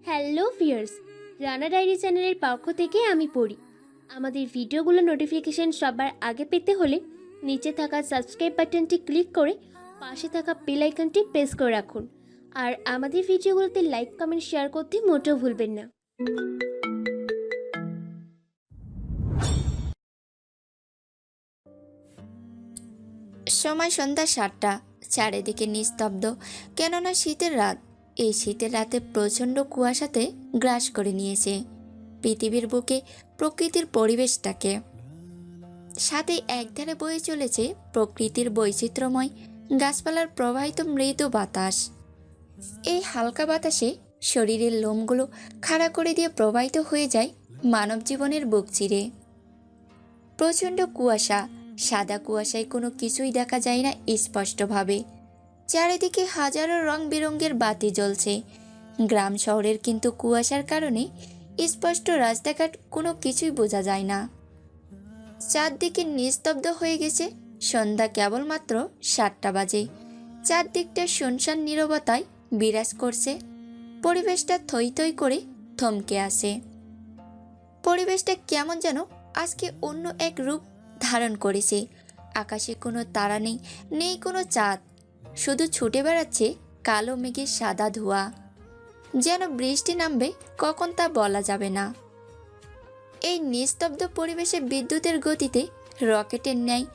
Hello viewers, Rana diary চ্যানেলের পক্ষ থেকে আমি পড়ি। আমাদের ভিডিওগুলো নোটিফিকেশন সবার আগে পেতে হলে নিচে থাকা সাবস্ক্রাইব বাটনটি ক্লিক করে পাশে থাকা বেল আইকনটি প্রেস করে রাখুন। আর আমাদের ভিডিওগুলোতে লাইক কমেন্ট শেয়ার করতে মোটেও ভুলবেন না। সময় সন্ধ্যা ৭টা। চারিদিকে নিস্তব্ধ, কেননা শীতের রাত। এই শীতের রাতে প্রচণ্ড কুয়াশাতে গ্রাস করে নিয়েছে পৃথিবীর বুকে প্রকৃতির পরিবেশটাকে। সাথে একধারে বয়ে চলেছে প্রকৃতির বৈচিত্র্যময় গাছপালার প্রবাহিত মৃদু বাতাস। এই হালকা বাতাসে শরীরের লোমগুলো খাড়া করে দিয়ে প্রবাহিত হয়ে যায় মানব জীবনের বুক চিরে। প্রচণ্ড কুয়াশা, সাদা কুয়াশায় কোনো কিছুই দেখা যায় না স্পষ্টভাবে। চারিদিকে হাজারো রং বেরঙের বাতি জ্বলছে। গ্রাম শহরের কিন্তু কুয়াশার কারণে স্পষ্ট রাস্তাঘাট কোনো কিছুই বোঝা যায় না। চারদিকে নিস্তব্ধ হয়ে গেছে। সন্ধ্যা কেবলমাত্র ৭টা বাজে। চারদিকটা শুনশান নীরবতায় বিরাজ করছে। পরিবেশটা থই থই করে থমকে আসে। পরিবেশটা কেমন যেন আজকে অন্য এক রূপ ধারণ করেছে। আকাশে কোনো তারা নেই, নেই কোনো চাঁদ, শুধু ছুটে বেড়াচ্ছে কালো মেঘের সাদা ধোঁয়া। যেন বৃষ্টি নামবে কখন তা বলা যাবে না। এই নিস্তব্ধ পরিবেশে বিদ্যুতের গতিতে রকেটের ন্যায়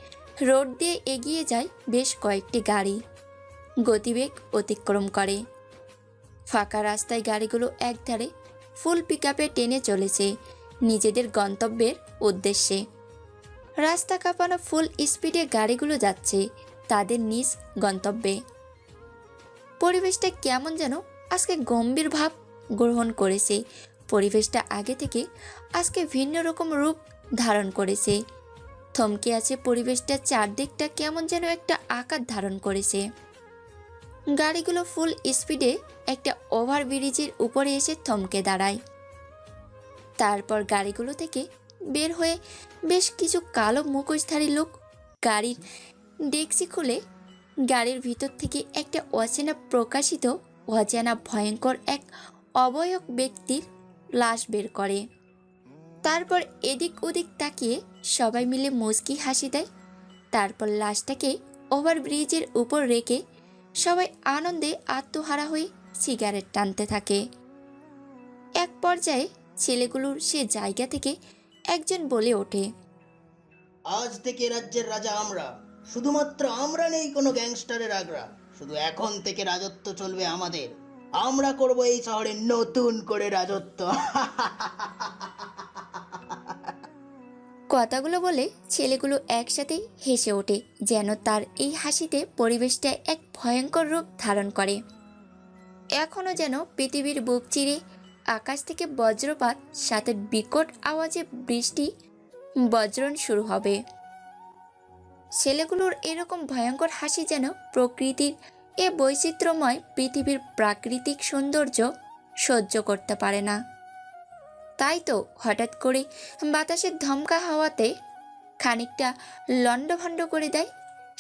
রোড দিয়ে এগিয়ে যায় বেশ কয়েকটি গাড়ি। গতিবেগ অতিক্রম করে। ফাঁকা রাস্তায় গাড়িগুলো একধারে ফুল পিকআপে টেনে চলেছে নিজেদের গন্তব্যের উদ্দেশ্যে। রাস্তা কাঁপানো ফুল স্পিডে গাড়িগুলো যাচ্ছে তাদের নিজ গন্তব্যে। পরিবেশটা কেমন যেন আজকে গম্ভীর ভাব গ্রহণ করেছে। পরিবেশটা আগে থেকে আজকে ভিন্ন রকম রূপ ধারণ করেছে। থমকে আছে পরিবেশটা, চারদিকটা কেমন যেন একটা আকার ধারণ করেছে। গাড়িগুলো ফুল স্পিডে একটা ওভারব্রিজের উপরে এসে থমকে দাঁড়ায়। তারপর গাড়িগুলো থেকে বের হয়ে বেশ কিছু কালো মুখোশধারী লোক গাড়ির ডেক্সি খুলে গাড়ির ভিতর থেকে একটা অজানা ভয়ঙ্কর এক অবয়ব ব্যক্তির লাশ বের করে। তারপর এদিক ওদিক তাকিয়ে সবাই মিলে মুচকি হাসি দেয়। তারপর লাশটাকে ওভারব্রিজের উপর রেখে সবাই আনন্দে আত্মহারা হয়ে সিগারেট টানতে থাকে। এক পর্যায়ে ছেলেগুলোর সে জায়গা থেকে একজন বলে ওঠে, আজ থেকে রাজ্যের রাজা আমরা। শুধুমাত্র আমরা নেই কোনো গ্যাংস্টারের আগ্রা। শুধু এখন থেকে রাজত্ব চলবে আমাদের। আমরা করব এই শহরে নতুন করে রাজত্ব। কথাগুলো বলে ছেলেগুলো একসাথে হেসে ওঠে, যেন তার এই হাসিতে পরিবেশটা এক ভয়ঙ্কর রূপ ধারণ করে। এখনও যেন পৃথিবীর বুক চিরে আকাশ থেকে বজ্রপাত, সাথে বিকট আওয়াজে বৃষ্টি বজ্রণ শুরু হবে। ছেলেগুলোর এরকম ভয়ঙ্কর হাসি যেন প্রকৃতির এ বৈচিত্র্যময় পৃথিবীর প্রাকৃতিক সৌন্দর্য সহ্য করতে পারে না। তাই তো হঠাৎ করে বাতাসের ধমকা হাওয়াতে খানিকটা লণ্ডভণ্ড করে দেয়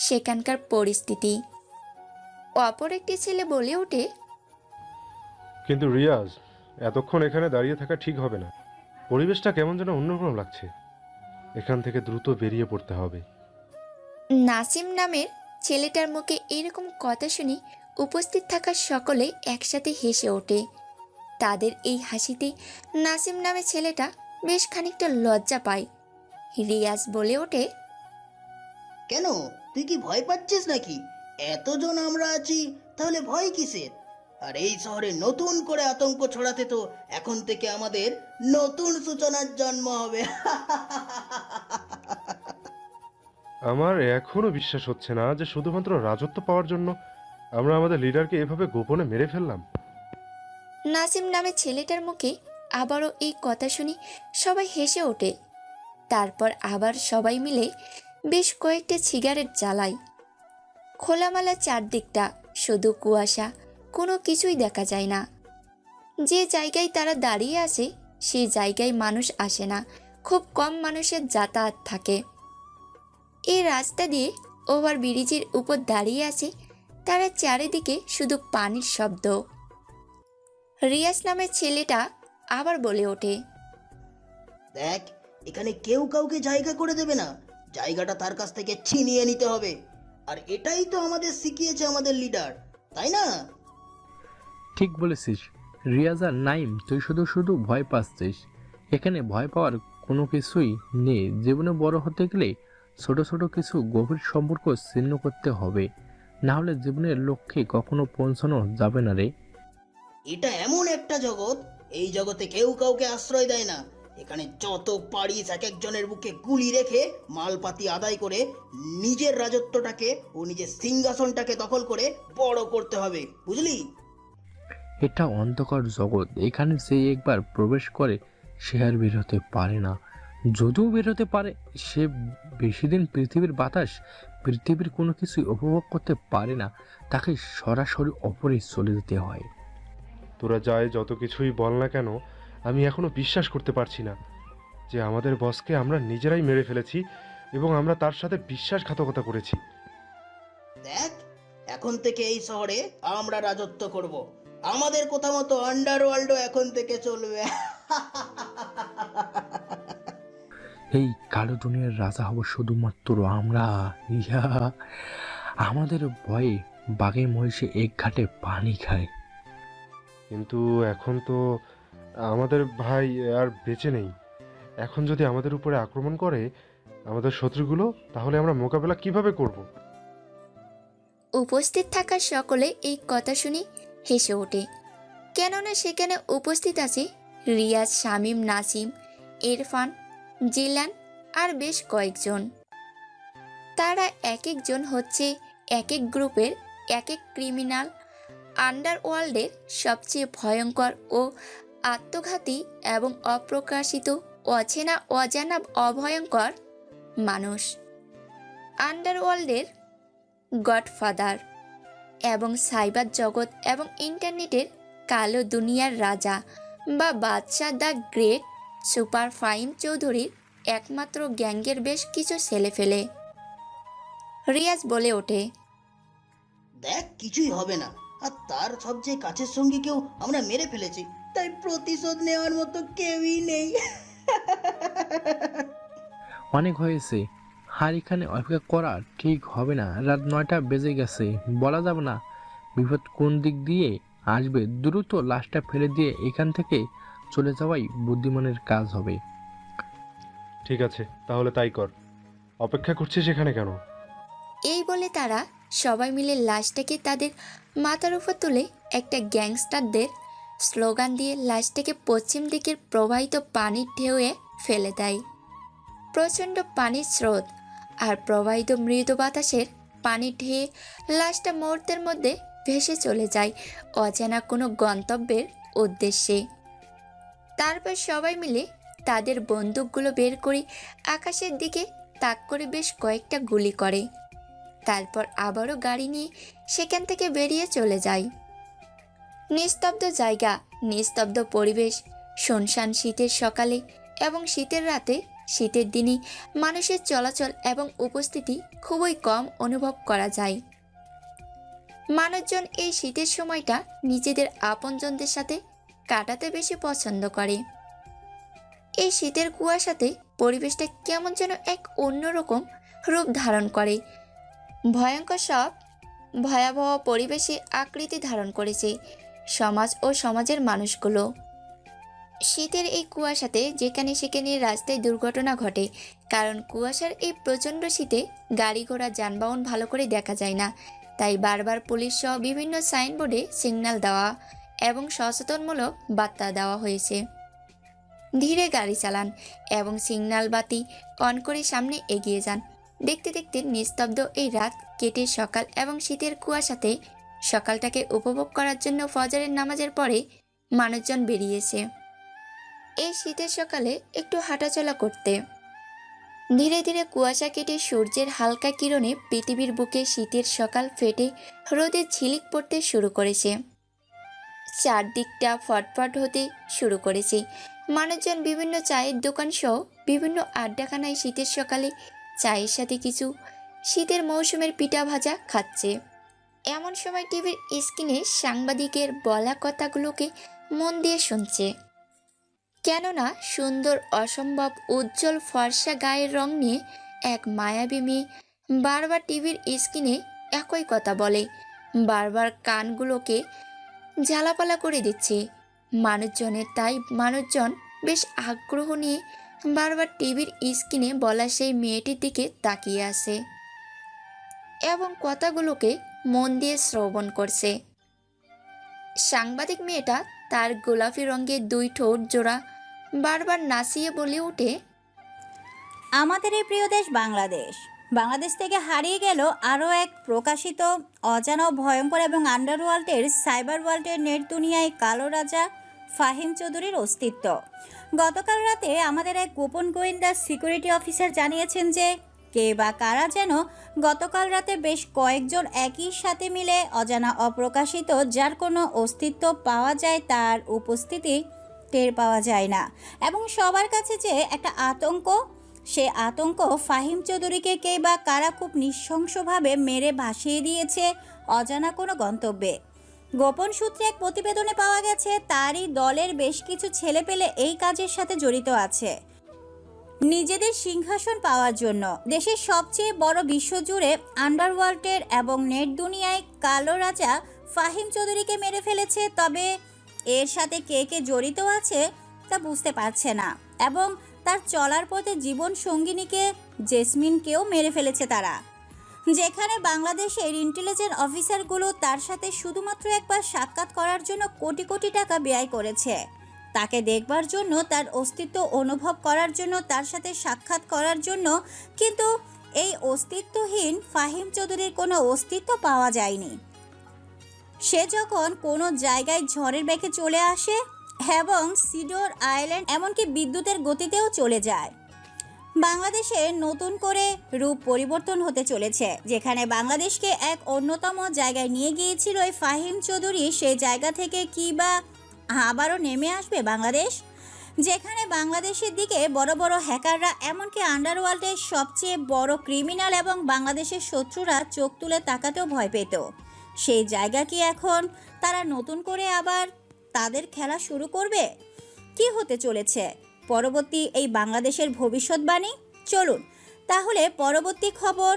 সেখানকার পরিস্থিতি। অপর একটি ছেলে বলে ওঠে, কিন্তু রিয়াজ, এতক্ষণ এখানে দাঁড়িয়ে থাকা ঠিক হবে না। পরিবেশটা কেমন যেন অন্যরকম লাগছে। এখান থেকে দ্রুত বেরিয়ে পড়তে হবে। নাসিম নামের ছেলেটার মুখে এরকম কথা শুনে উপস্থিত থাকা সকলে একসাথে হেসে ওঠে। তাদের এই হাসিতে নাসিম নামের ছেলেটা বেশ খানিকটা লজ্জা পায়। রিয়াজ বলে ওঠে, কেন, তুই কি ভয় পাচ্ছিস নাকি? এতজন আমরা আছি, তাহলে ভয় কিসের? আর এই শহরে নতুন করে আতঙ্ক ছড়াতে তো এখন থেকে আমাদের নতুন সূচনার জন্ম হবে। আমার এখনো বিশ্বাস হচ্ছে না যে শুধুমাত্র রাজত্ব পাওয়ার জন্য আমরা আমাদের লিডারকে এভাবে গোপনে মেরে ফেললাম। নাসিম নামের ছেলেটার মুখে আবারও এই কথা শুনে সবাই হেসে ওঠে। তারপর আবার সবাই মিলে বেশ কয়েকটা সিগারেট জ্বালায়। খোলামেলা চারদিকটা, শুধু কুয়াশা, কোনো কিছুই দেখা যায় না। যে জায়গায় তারা দাঁড়িয়ে আছে সেই জায়গায় মানুষ আসে না, খুব কম মানুষের যাতায়াত থাকে। এই রাস্তা দিয়ে ওভারব্রিজের উপর দাঁড়িয়ে আছে তারা, চারিদিকে শুধু পানির শব্দ। রিয়াজ নামের ছেলেটা আবার বলে ওঠে। দেখ, এখানে কেউ কাউকে জায়গা করে দেবে না, জায়গাটা তার কাছ থেকে ছিনিয়ে নিতে হবে। আর এটাই তো আমাদের শিখিয়েছে আমাদের লিডার, তাই না? ঠিক বলেছিস রিয়াজ আর নাইম, তুই শুধু শুধু ভয় পাচ্ছিস। এখানে ভয় পাওয়ার কোনো কিছুই নেই। জীবনে বড় হতে গেলে ছোট ছোট কিছু গভীর সম্পর্ক ছিন্ন করতে হবে, না হলে জীবনের লক্ষ্যে কখনো পৌঁছানো যাবে না রে। এটা এমন একটা জগৎ, এই জগতে কেউ কাউকে আশ্রয় দেয় না। এখানে যত পারিস এক একজনের বুকে গুলি রেখে মালপাতি আদায় করে নিজের রাজত্বটাকে ও নিজের সিংহাসনটাকে দখল করে বড় করতে হবে, বুঝলি? এটা অন্ধকার জগৎ, এখানে যে একবার প্রবেশ করে সে আর বের হতে পারে না। যদিও বের হতে পারে, সে বেশি দিন পৃথিবীর বাতাস, পৃথিবীর কোনো কিছু উপভোগ করতে পারে না। তাকে সরাসরি অপরে চলে যেতে হয়। তোরা যায় যত কিছুই বল না কেন, আমি এখনো বিশ্বাস করতে পারছি না যে আমাদের বসকে আমরা নিজেরাই মেরে ফেলেছি এবং আমরা তার সাথে বিশ্বাসঘাতকতা করেছি। দেখ, এখন থেকে এই শহরে আমরা রাজত্ব করব। আমাদের কথা মতো আন্ডারওয়ার্ল্ডও এখন থেকে চলবে। এই কালো দুনিয়ার রাজা হব শুধুমাত্র আমরা। ইয়া, আমাদের ভয়ে বাঘে মহিষে এক ঘাটে পানি খায়। কিন্তু এখন তো আমাদের ভাই আর বেঁচে নেই। এখন যদি আমাদের উপরে আক্রমণ করে আমাদের শত্রুগুলো, তাহলে আমরা মোকাবেলা কিভাবে করব? উপস্থিত থাকা সকলে এই কথা শুনে হেসে ওঠে, কেননা সেখানে উপস্থিত আছে রিয়াজ, শামীম, নাসিম, ইরফান, জিলান আর বেশ কয়েকজন। তারা এক একজন হচ্ছে এক এক গ্রুপের এক এক ক্রিমিনাল, আন্ডারওয়ার্ল্ডের সবচেয়ে ভয়ঙ্কর ও আত্মঘাতী এবং অপ্রকাশিত, অচেনা, অজানা, অভয়ঙ্কর মানুষ। আন্ডারওয়ার্ল্ডের গডফাদার এবং সাইবার জগৎ এবং ইন্টারনেটের কালো দুনিয়ার রাজা বা বাদশাহ দ্য গ্রেট সুপার ফাইম চৌধুরীর একমাত্র গ্যাংয়ের বেশ কিছু ছেলে ফেলে। রিয়াজ বলে ওঠে, দেখ, কিছুই হবে না। আর তার সবচেয়ে কাছের সঙ্গীকেও আমরা মেরে ফেলেছি, তাই প্রতিশোধ নেওয়ার মতো কেউই নেই। অনেক হয়েছে, আর এখানে অপেক্ষা করা ঠিক হবে না। রাত 9টা বেজে গেছে, বলা যাবে না বিপদ কোন দিক দিয়ে আসবে। দ্রুত লাশটা ফেলে দিয়ে এখান থেকে চলে যাওয়াই বুদ্ধিমানের কাজ হবে। ঠিক আছে, তাহলে তাই কর। অপেক্ষা করছিস সেখানে কেন? এই বলে তারা সবাই মিলে লাশটাকে তাদের মাথার উপর তুলে একটা গ্যাংস্টারদের স্লোগান দিয়ে লাশটাকে পশ্চিম দিকের প্রবাহিত পানির ঢেউয়ে ফেলে দেয়। প্রচণ্ড পানির স্রোত আর প্রবাহিত মৃদু বাতাসের পানি ঢেয়ে লাশটা মুহূর্তের মধ্যে ভেসে চলে যায় অজানা কোনো গন্তব্যের উদ্দেশ্যে। তারপর সবাই মিলে তাদের বন্দুকগুলো বের করে আকাশের দিকে তাক করে বেশ কয়েকটা গুলি করে। তারপর আবারও গাড়ি নিয়ে সেখান থেকে বেরিয়ে চলে যায়। নিস্তব্ধ জায়গা, নিস্তব্ধ পরিবেশ, শুনশান শীতের সকালে এবং শীতের রাতে, শীতের দিনে মানুষের চলাচল এবং উপস্থিতি খুবই কম অনুভব করা যায়। মানুষজন এই শীতের সময়টা নিজেদের আপনজনদের সাথে কাটাতে বেশি পছন্দ করে। এই শীতের কুয়াশাতে পরিবেশটা কেমন যেন এক অন্যরকম রূপ ধারণ করে। ভয়ঙ্কর সব ভয়াবহ পরিবেশে আকৃতি ধারণ করেছে সমাজ ও সমাজের মানুষগুলো। শীতের এই কুয়াশাতে যেখানে সেখানে রাস্তায় দুর্ঘটনা ঘটে, কারণ কুয়াশার এই প্রচণ্ড শীতে গাড়ি ঘোড়া যানবাহন ভালো করে দেখা যায় না। তাই বারবার পুলিশ সহ বিভিন্ন সাইনবোর্ডে সিগন্যাল দেওয়া এবং সচেতনমূলক বার্তা দেওয়া হয়েছে। ধীরে গাড়ি চালান এবং সিগন্যাল বাতি অন করে সামনে এগিয়ে যান। দেখতে দেখতে নিস্তব্ধ এই রাত কেটে সকাল এবং শীতের কুয়াশাতে সকালটাকে উপভোগ করার জন্য ফজরের নামাজের পরে মানুষজন বেরিয়েছে এই শীতের সকালে একটু হাঁটাচলা করতে। ধীরে ধীরে কুয়াশা কেটে সূর্যের হালকা কিরণে পৃথিবীর বুকে শীতের সকাল ফেটে রোদের ঝিলিক পড়তে শুরু করেছে। চারদিকটা ফটফট হতে শুরু করেছে। মানুষজন বিভিন্ন চায়ের দোকান সহ বিভিন্ন আড্ডাখানায় শীতের সকালে চায়ের সাথে কিছু শীতের মৌসুমের পিঠা ভাজা খাচ্ছে। এমন সময় টিভির স্ক্রিনে সাংবাদিকের বলা কথাগুলোকে মন দিয়ে শুনছে। কেননা সুন্দর অসম্ভব উজ্জ্বল ফর্সা গায়ের রং নিয়ে এক মায়াবী মেয়ে বারবার টিভির স্ক্রিনে একই কথা বলে, বারবার কানগুলোকে ঝালাপালা করে দিচ্ছে মানুষজনের। তাই মানুষজন বেশ আগ্রহ নিয়ে বারবার টিভির স্ক্রিনে বলা সেই মেয়েটির দিকে তাকিয়ে আসে এবং কথাগুলোকে মন দিয়ে শ্রবণ করছে। সাংবাদিক মেয়েটা তার গোলাপি রঙের দুই ঠোঁট জোড়া বারবার নাচিয়ে বলে ওঠে, আমাদের এই প্রিয় দেশ বাংলাদেশ, বাংলাদেশ থেকে হারিয়ে গেল আরও এক প্রকাশিত অজানা ও ভয়ঙ্কর এবং আন্ডারওয়ার্ল্ডের সাইবার ওয়ার্ল্ডের নেট দুনিয়ায় কালো রাজা ফাহিম চৌধুরীর অস্তিত্ব। গতকাল রাতে আমাদের এক গোপন গোয়েন্দা সিকিউরিটি অফিসার জানিয়েছেন যে কে বা কারা যেন গতকাল রাতে বেশ কয়েকজন একই সাথে মিলে অজানা অপ্রকাশিত যার কোনো অস্তিত্ব পাওয়া যায় তার উপস্থিতি টের পাওয়া যায় না এবং সবার কাছে যে একটা আতঙ্ক, সে আতঙ্ক ফাহিম চৌধুরীকে কে বা কারা খুব নৃশংসভাবে মেরে ভাসিয়ে দিয়েছে অজানা কোনো গন্তব্যে। গোপন সূত্রে এক প্রতিবেদনে পাওয়া গেছে তারই দলের বেশ কিছু ছেলেপেলে এই কাজের সাথে জড়িত আছে। নিজেদের সিংহাসন পাওয়ার জন্য দেশের সবচেয়ে বড় বিশ্বজুড়ে আন্ডারওয়ার্ল্ডের এবং নেট দুনিয়ায় কালো রাজা ফাহিম চৌধুরীকে মেরে ফেলেছে। তবে এর সাথে কে কে জড়িত আছে তা বুঝতে পারছে না এবং তার চলার পথে জীবন সঙ্গিনীকে জেসমিনকেও মেরে ফেলেছে তারা। যেখানে বাংলাদেশের ইন্টেলিজেন্স অফিসারগুলো তার সাথে শুধুমাত্র একবার সাক্ষাৎ করার জন্য কোটি কোটি টাকা ব্যয় করেছে, তাকে দেখবার জন্য, তার অস্তিত্ব অনুভব করার জন্য, তার সাথে সাক্ষাৎ করার জন্য। কিন্তু এই অস্তিত্বহীন ফাহিম চৌধুরীর কোনো অস্তিত্ব পাওয়া যায়নি। সে যখন কোনো জায়গায় ঝড়ের বেগে চলে আসে এবং সিডর আইল্যান্ড এমনকি বিদ্যুতের গতিতেও চলে যায়। বাংলাদেশে নতুন করে রূপ পরিবর্তন হতে চলেছে। যেখানে বাংলাদেশকে এক অন্যতম জায়গায় নিয়ে গিয়েছিল এই ফাহিম চৌধুরী, সেই জায়গা থেকে কি বা আবারও নেমে আসবে বাংলাদেশ? যেখানে বাংলাদেশের দিকে বড় বড় হ্যাকাররা এমনকি আন্ডারওয়ার্ল্ডের সবচেয়ে বড় ক্রিমিনাল এবং বাংলাদেশের শত্রুরা চোখ তুলে তাকাতেও ভয় পেত, সেই জায়গা কি এখন তারা নতুন করে আবার তাদের খেলা শুরু করবে? কি হতে চলেছে পরবর্তী এই বাংলাদেশের ভবিষ্যৎবাণী? চলুন তাহলে পরবর্তী খবর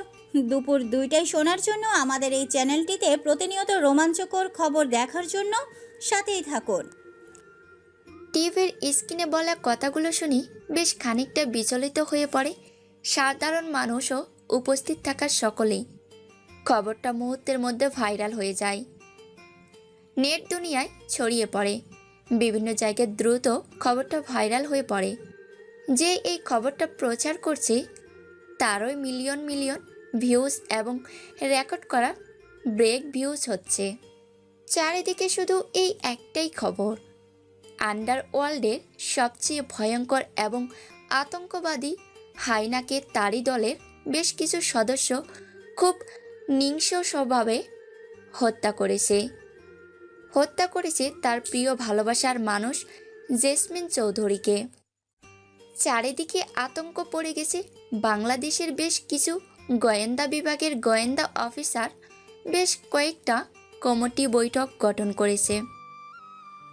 দুপুর 2টায় শোনার জন্য আমাদের এই চ্যানেলটিতে প্রতিনিয়ত রোমাঞ্চকর খবর দেখার জন্য সাথেই থাকুন। টিভির স্ক্রিনে বলা কথাগুলো শুনি বেশ খানিকটা বিচলিত হয়ে পড়ে সাধারণ মানুষও উপস্থিত থাকার সকলেই। খবরটা মুহূর্তের মধ্যে ভাইরাল হয়ে যায়, নেট দুনিয়ায় ছড়িয়ে পড়ে। বিভিন্ন জায়গায় দ্রুত খবরটা ভাইরাল হয়ে পড়ে। যে এই খবরটা প্রচার করছে তারই মিলিয়ন মিলিয়ন ভিউজ এবং রেকর্ড করা ব্রেক ভিউজ হচ্ছে। চারিদিকে শুধু এই একটাই খবর, আন্ডারওয়ার্ল্ডের সবচেয়ে ভয়ঙ্কর এবং আতঙ্কবাদী হাইনাকে তারই দলের বেশ কিছু সদস্য খুব নিঃস্ব স্বভাবে হত্যা করেছে তার প্রিয় ভালোবাসার মানুষ জেসমিন চৌধুরীকে। চারিদিকে আতঙ্ক পড়ে গেছে। বাংলাদেশের বেশ কিছু গোয়েন্দা বিভাগের গোয়েন্দা অফিসার বেশ কয়েকটা কমিটি বৈঠক গঠন করেছে।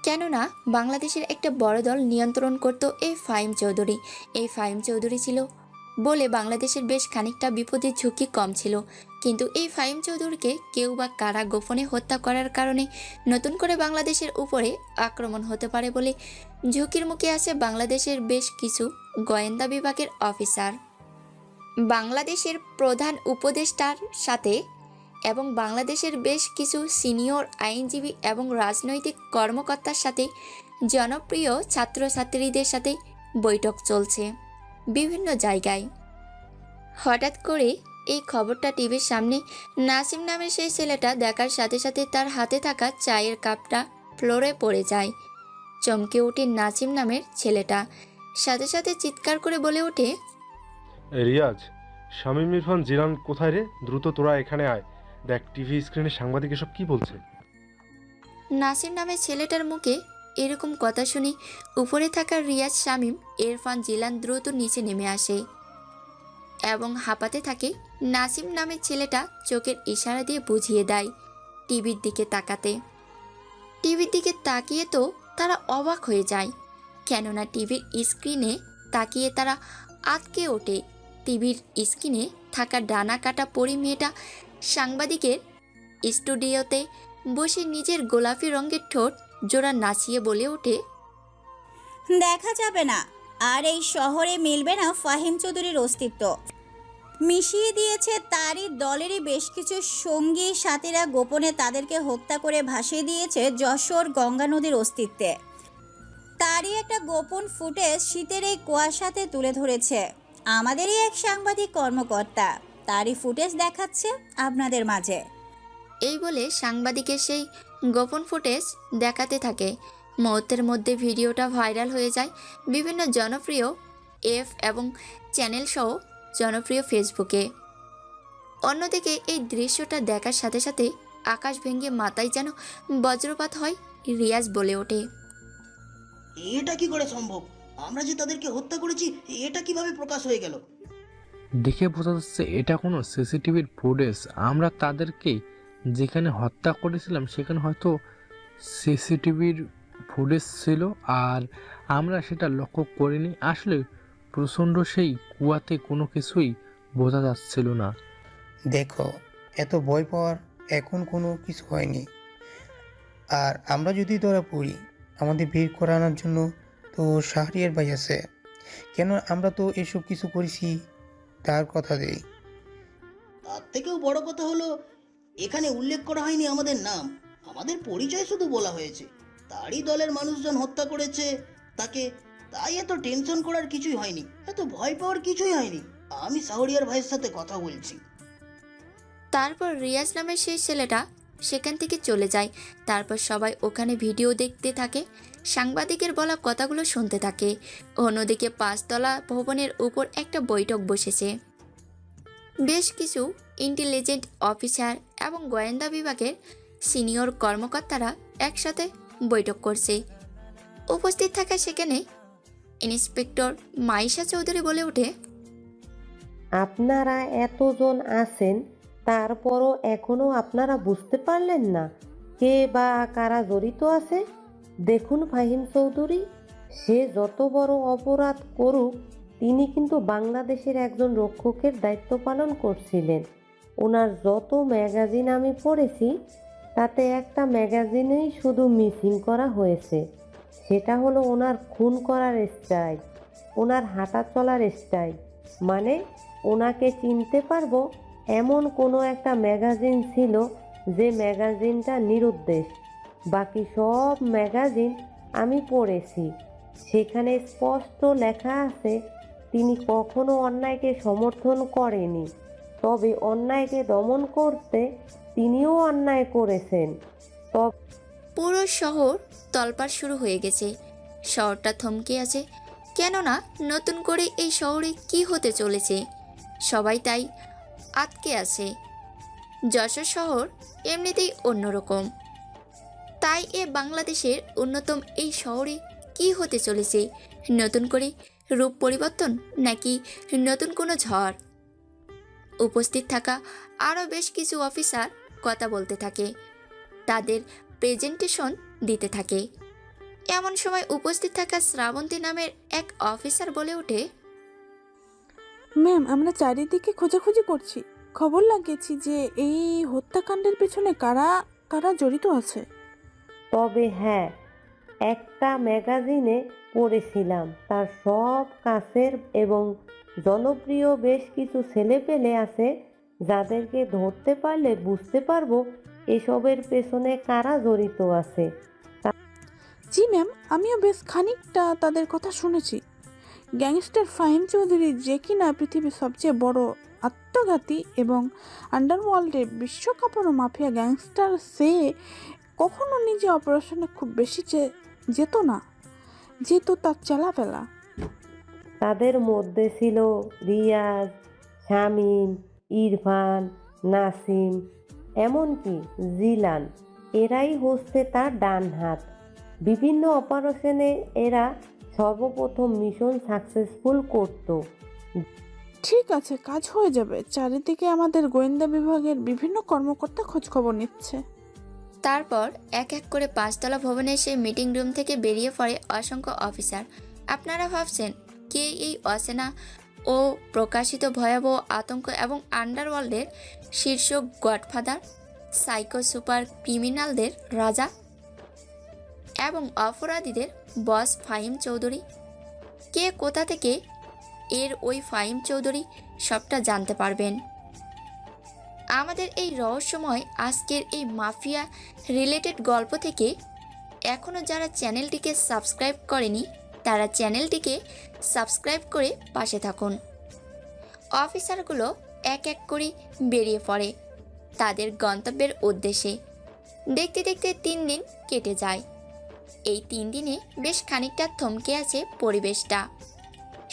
কেননা বাংলাদেশের একটা বড় দল নিয়ন্ত্রণ করত এই ফাহিম চৌধুরী। এই ফাহিম চৌধুরী ছিল বলে বাংলাদেশের বেশ খানিকটা বিপদের ঝুঁকি কম ছিল। কিন্তু এই ফাহিম চৌধুরীকে কেউ বা কারা গোপনে হত্যা করার কারণে নতুন করে বাংলাদেশের উপরে আক্রমণ হতে পারে বলে ঝুঁকির মুখে আছে বাংলাদেশের বেশ কিছু গোয়েন্দা বিভাগের অফিসার। বাংলাদেশের প্রধান উপদেষ্টার সাথে এবং বাংলাদেশের বেশ কিছু সিনিয়র আইনজীবী এবং রাজনৈতিক কর্মকর্তার সাথে জনপ্রিয় ছাত্রছাত্রীদের সাথে বৈঠক চলছে বিভিন্ন জায়গায়। হঠাৎ করে এই খবরটা টিভির সামনে নাসিম নামের সেই ছেলেটা দেখার সাথে সাথে তার হাতে থাকা চায়ের কাপটা ফ্লোরে পড়ে যায়। চমকে ওঠে নাসিম নামের ছেলেটা, সাথে সাথে চিৎকার করে বলে ওঠে, রিয়াজ, শামীম ইরফান জিলান কোথায় রে? দ্রুত তোরা এখানে আয়, দেখ টিভি স্ক্রিনে সাংবাদিক এসব কি বলছে। নাসিম নামের ছেলেটার মুখে এরকম কথা শুনে উপরে থাকা রিয়াজ, শামীম, ইরফান, জিলান দ্রুত নিচে নেমে আসে এবং হাঁপাতে থাকে। নাসিম নামের ছেলেটা চোখের ইশারা দিয়ে বুঝিয়ে দেয় টিভির দিকে তাকাতে। টিভির দিকে তাকিয়ে তো তারা অবাক হয়ে যায়, কেননা টিভির স্ক্রিনে তাকিয়ে তারা আটকে ওঠে। টিভির স্ক্রিনে থাকা ডানা কাটা পরি মেয়েটা সাংবাদিকের স্টুডিওতে বসে নিজের গোলাপি রঙের ঠোঁট জোড়া নাচিয়ে বলে ওঠে, দেখা যাবে না আর এই শহরে মিলবে না ফাহিম চৌধুরীর অস্তিত্ব। মিশিয়ে দিয়েছে তারই দলেরই বেশ কিছু সঙ্গী সাথীরা, গোপনে তাদেরকে হত্যা করে ভাসিয়ে দিয়েছে যশোর গঙ্গা নদীর অস্তিত্বে। তারই একটা গোপন ফুটেজ শীতের এই কুয়াশাতে তুলে ধরেছে আমাদেরই এক সাংবাদিক কর্মকর্তা। তারই ফুটেজ দেখাচ্ছে আপনাদের মাঝে। এই বলে সাংবাদিকের সেই গোপন ফুটেজ দেখাতে থাকে। মুহূর্তের মধ্যে ভিডিওটা ভাইরাল হয়ে যায় বিভিন্ন জনপ্রিয় এফ এবং চ্যানেল সহ জনপ্রিয় ফেসবুকে। অন্যদিকে এই দৃশ্যটা দেখার সাথে সাথে আকাশ ভেঙে মাথায় যেন বজ্রপাত হয়। রিয়াজ বলে ওঠে, এটা কি করে সম্ভব? আমরা যে তাদেরকে হত্যা করেছি এটা কিভাবে প্রকাশ হয়ে গেল? দেখে বোঝা যাচ্ছে এটা কোনো সিসিটিভির ফুটেজ। আমরা তাদেরকে যেখানে হত্যা করেছিলাম সেখানে হয়তো সিসিটিভির ফুটেজ ছিল, আর আমরা সেটা লক্ষ্য করিনি। আসলে প্রচণ্ড সেই কুয়াতে কোনো কিছুই বোঝা যাচ্ছিল না। দেখো, এত ভয় পাওয়ার এখন কোনো কিছু হয়নি। আর আমরা যদি ধরা পড়ি, আমাদের বের করানোর জন্য তো শাহরিয়ার ভাই আছে। কেন আমরা তো এসব কিছু করেছি তার কথা দেই। তার থেকেও বড় কথা হলো এখানে উল্লেখ করা হয়নি আমাদের নাম, আমাদের পরিচয় শুধু বলা হয়েছে। তারই দলের মানুষজন হত্যা করেছে তাকে, তাই এত টেনশন করার কিছুই হয়নি, এত ভয় পাওয়ার কিছুই হয়নি। আমি শাহরিয়ার ভাইয়ের সাথে কথা বলছি। তারপর রিয়াজ নামের সেই ছেলেটা সেখান থেকে চলে যায়। তারপর সবাই ওখানে ভিডিও দেখতে থাকে, সাংবাদিকের বলা কথাগুলো শুনতে থাকে। অন্যদিকে 5 তলা ভবনের উপর একটা বৈঠক বসেছে। বেশ কিছু ইন্টেলিজেন্ট অফিসার এবং গোয়েন্দা বিভাগের সিনিয়র কর্মকর্তারা একসাথে বৈঠক করছে। উপস্থিত থাকা সেখানে ইন্সপেক্টর মাইশা চৌধুরী বলে ওঠে, আপনারা এতজন আছেন, তারপরও এখনো আপনারা বুঝতে পারলেন না কে বা কারা জড়িত আছে? দেখুন ফাহিম চৌধুরী, সে যত বড় অপরাধ করুক, তিনি কিন্তু বাংলাদেশের একজন রক্ষকের দায়িত্ব পালন করছিলেন। ওনার যত ম্যাগাজিন আমি পড়েছি, তাতে একটা ম্যাগাজিনেই শুধু মিসিং করা হয়েছে। সেটা হলো ওনার খুন করার স্টাইল, ওনার হাঁটা চলার স্টাইল। মানে ওনাকে চিনতে পারবো এমন কোনো একটা ম্যাগাজিন ছিল যে ম্যাগাজিনটা নিরুদ্দেশ। বাকি সব ম্যাগাজিন আমি পড়েছি, সেখানে স্পষ্ট লেখা আছে তিনি কখনো অন্যায়কে সমর্থন করেনি, তবে অন্যায়কে দমন করতে তিনিও অন্যায় করেছেন। পুরো শহর তলপাড় শুরু হয়ে গেছে। শহরটা থমকে আছে, কেননা নতুন করে এই শহরে কি হতে চলেছে সবাই তাই আটকে আছে। যশোর শহর এমনিতেই অন্যরকম, তাই বাংলাদেশের অন্যতম এই শহরে কি হতে চলেছে? নতুন করে রূপ পরিবর্তন নাকি নতুন কোনো ঝড়? উপস্থিত থাকা আরও বেশ কিছু অফিসার কথা বলতে থাকে, তাদের প্রেজেন্টেশন দিতে থাকে। এমন সময় উপস্থিত থাকা শ্রাবন্তী নামের এক অফিসার বলে ওঠে, ম্যাম, আমরা চারিদিকে খোঁজাখুঁজি করছি, খবর লাগিয়েছি যে এই হত্যাকাণ্ডের পেছনে কারা কারা জড়িত আছে। তবে হ্যাঁ, একটা ম্যাগাজিনে পড়েছিলাম তার সব কাছের এবং জনপ্রিয় বেশ কিছু ছেলেপেলে আছে, যাদেরকে ধরতে পারলে বুঝতে পারবো এসবের পেছনে কারা জড়িত আছে। জি ম্যাম, আমিও বেশ খানিকটা তাদের কথা শুনেছি। গ্যাংস্টার ফাহিম চৌধুরী, যে কিনা পৃথিবীর সবচেয়ে বড় আত্মঘাতী এবং আন্ডারওয়ার্ল্ডের বিশ্বকাপড় মাফিয়া গ্যাংস্টার, সে কখনো নিজে অপারেশনে খুব বেশি যেত না, যেহেতু তার চালাফেলা। তাদের মধ্যে ছিল রিয়াজ, শামীম, ইরফান, নাসিম, এমনকি জিলান। এরাই হচ্ছে তার ডান হাত। বিভিন্ন অপারেশনে এরা সর্বপ্রথম মিশন সাকসেসফুল করত। ঠিক আছে, কাজ হয়ে যাবে। চারিদিকে আমাদের গোয়েন্দা বিভাগের বিভিন্ন কর্মকর্তা খোঁজখবর নিচ্ছে। তারপর এক এক করে 5তলা ভবনের সেই মিটিং রুম থেকে বেরিয়ে পড়ে অসংখ্য অফিসার। আপনারা ভাবছেন কে এই অচেনা ও প্রকাশিত ভয়াবহ আতঙ্ক এবং আন্ডারওয়ার্ল্ডের শীর্ষ গডফাদার, সাইকো সুপার ক্রিমিনালদের রাজা এবং অপরাধীদের বস ফাহিম চৌধুরী? কে কোথা থেকে এর ওই ফাহিম চৌধুরী সবটা জানতে পারবেন আমাদের এই রহস্যময় আজকের এই মাফিয়া রিলেটেড গল্প থেকে। এখনও যারা চ্যানেলটিকে সাবস্ক্রাইব করেনি তারা চ্যানেলটিকে সাবস্ক্রাইব করে পাশে থাকুন। অফিসারগুলো এক এক করে বেরিয়ে পড়ে তাদের গন্তব্যের উদ্দেশ্যে। দেখতে দেখতে 3 দিন কেটে যায়। এই 3 দিনে বেশ খানিকটা থমকে আছে পরিবেশটা।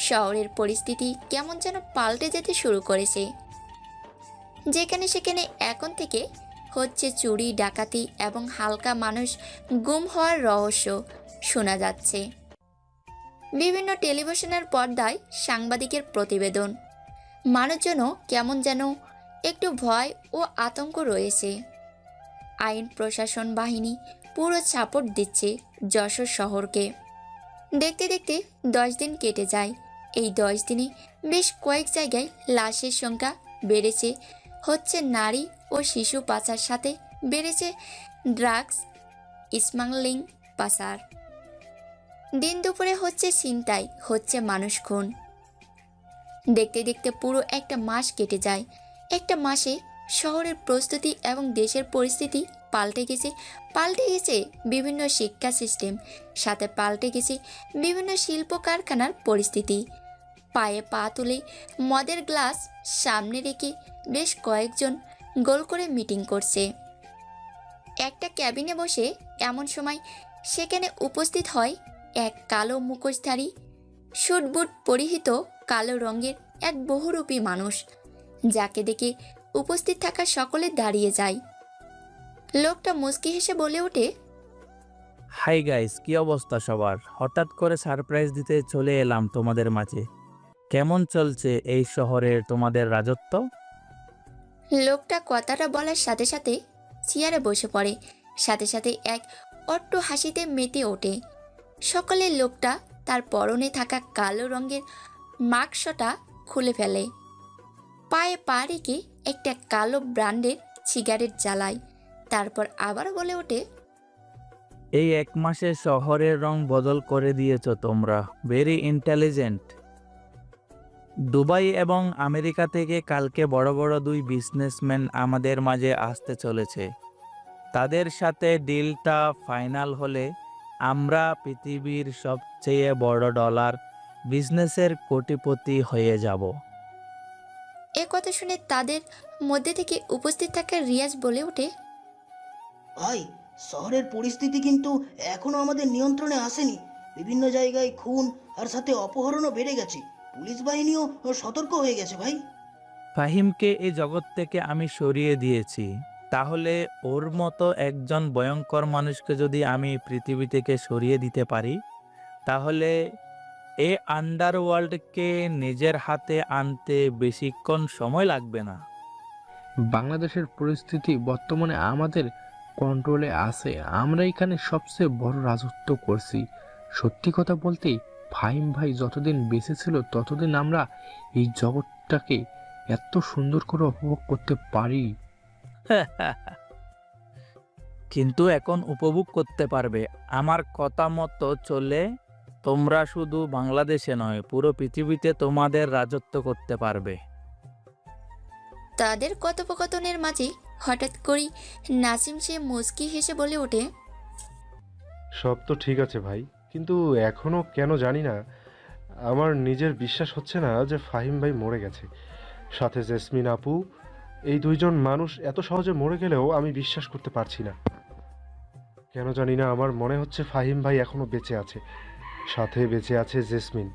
শহরের পরিস্থিতি কেমন যেন পাল্টে যেতে শুরু করেছে। যেখানে সেখানে এখন থেকে হচ্ছে চুরি, ডাকাতি এবং হালকা মানুষ গুম হওয়ার রহস্য শোনা যাচ্ছে। বিভিন্ন টেলিভিশনের পর্দায় সাংবাদিকের প্রতিবেদন। মানুষজনও কেমন যেন একটু ভয় ও আতঙ্ক রয়েছে। আইন প্রশাসন বাহিনী পুরো সাপোর্ট দিচ্ছে যশোর শহরকে। দেখতে দেখতে 10 দিন কেটে যায়। এই 10 দিনে বেশ কয়েক জায়গায় লাশের সংখ্যা বেড়েছে, হচ্ছে নারী ও শিশু পাচার, সাথে বেড়েছে ড্রাগস স্মাগলিং, পাচার। দিন দুপুরে হচ্ছে ছিনতাই, হচ্ছে মানুষ খুন। দেখতে দেখতে পুরো একটা মাস কেটে যায়। একটা মাসে শহরের প্রস্তুতি এবং দেশের পরিস্থিতি পাল্টে গেছে বিভিন্ন শিক্ষা সিস্টেম, সাথে পাল্টে গেছে বিভিন্ন শিল্প কারখানার পরিস্থিতি। পায়ে পা তুলে মদের গ্লাস সামনে রেখে বেশ কয়েকজন গোল করে মিটিং করছে একটা ক্যাবিনে বসে। এমন সময় সেখানে উপস্থিত হয় এক কালো মুখোশধারী, শুটবুট পরিহিত কালো রঙের এক বহুরূপী মানুষ, যাকে দেখে উপস্থিত থাকা সকলে দাঁড়িয়ে যায়। লোকটা মুচকি হেসে বলে ওঠে, হাই গাইস, কি অবস্থা সবার? হঠাৎ করে সারপ্রাইজ দিতে চলে এলাম তোমাদের মাঝে। কেমন চলছে এই শহরের তোমাদের রাজত্ব? লোকটা কথাটা বলার সাথে সাথে চেয়ারে বসে পড়ে, সাথে সাথে এক অট্ট হাসিতে মেতে ওঠে। সকলে লোকটা তার পরনে থাকা কালো রঙের মাস্কটা খুলে ফেলে, পায়ে পা রেখে একটা কালো ব্র্যান্ডের সিগারেট জ্বালায়, তারপর আবার বলে ওঠে, এই 1 মাসে শহরের রং বদল করে দিয়েছ তোমরা। Very intelligent. দুবাই এবং আমেরিকা থেকে কালকে বড় বড় 2 বিজনেসম্যান আমাদের মাঝে আসতে চলেছে। তাদের সাথে ডিলটা ফাইনাল হলে আমরা পৃথিবীর সবচেয়ে বড় ডলার বিজনেসের কোটিপতি হয়ে যাব। এ কথা শুনে তাদের মধ্যে থেকে উপস্থিত থাকা রিয়াজ বলে ওঠে, ভাই, শহরের পরিস্থিতি কিন্তু এখনো আমাদের নিয়ন্ত্রণে আসেনি। বিভিন্ন জায়গায় খুন আর সাথে অপহরণও বেড়ে গেছে। পুলিশ বাহিনীও সতর্ক হয়ে গেছে ভাই। ফাহিমকে এই জগৎ থেকে আমি সরিয়ে দিয়েছি, তাহলে ওর মতো একজন ভয়ঙ্কর মানুষকে যদি আমি পৃথিবী থেকে সরিয়ে দিতে পারি, তাহলে এই আন্ডারওয়ার্ল্ডকে নিজের হাতে আনতে বেশিক্ষণ সময় লাগবে না। বাংলাদেশের পরিস্থিতি বর্তমানে আমাদের কন্ট্রোলে আছে। আমরা এখানে সবচেয়ে বড় রাজত্ব করছি। সত্যি কথা বলতে ফাহিম ভাই যতদিন বেঁচে ছিল ততদিন আমরা এই জগৎটাকে এত সুন্দর করে উপভোগ করতে পারি। কিন্তু এখন উপভোগ করতে পারবে। আমার কথা মতো চলে তোমরা শুধু বাংলাদেশে নয়, পুরো পৃথিবীতে তোমাদের রাজত্ব করতে পারবে। তাদের কথোপকথনের মাঝে হঠাৎ করেই নাসিম সে মুচকি হেসে বলে ওঠে, সব তো ঠিক আছে ভাই, কিন্তু এখনও কেন জানি না আমার নিজের বিশ্বাস হচ্ছে না যে ফাহিম ভাই মরে গেছে। সাথে জেসমিন আপু, এই 2 জন মানুষ এত সহজে মরে গেলেও আমি বিশ্বাস করতে পারছি না। কেন জানি না আমার মনে হচ্ছে ফাহিম ভাই এখনো বেঁচে আছে, সাথে বেঁচে আছে জেসমিন।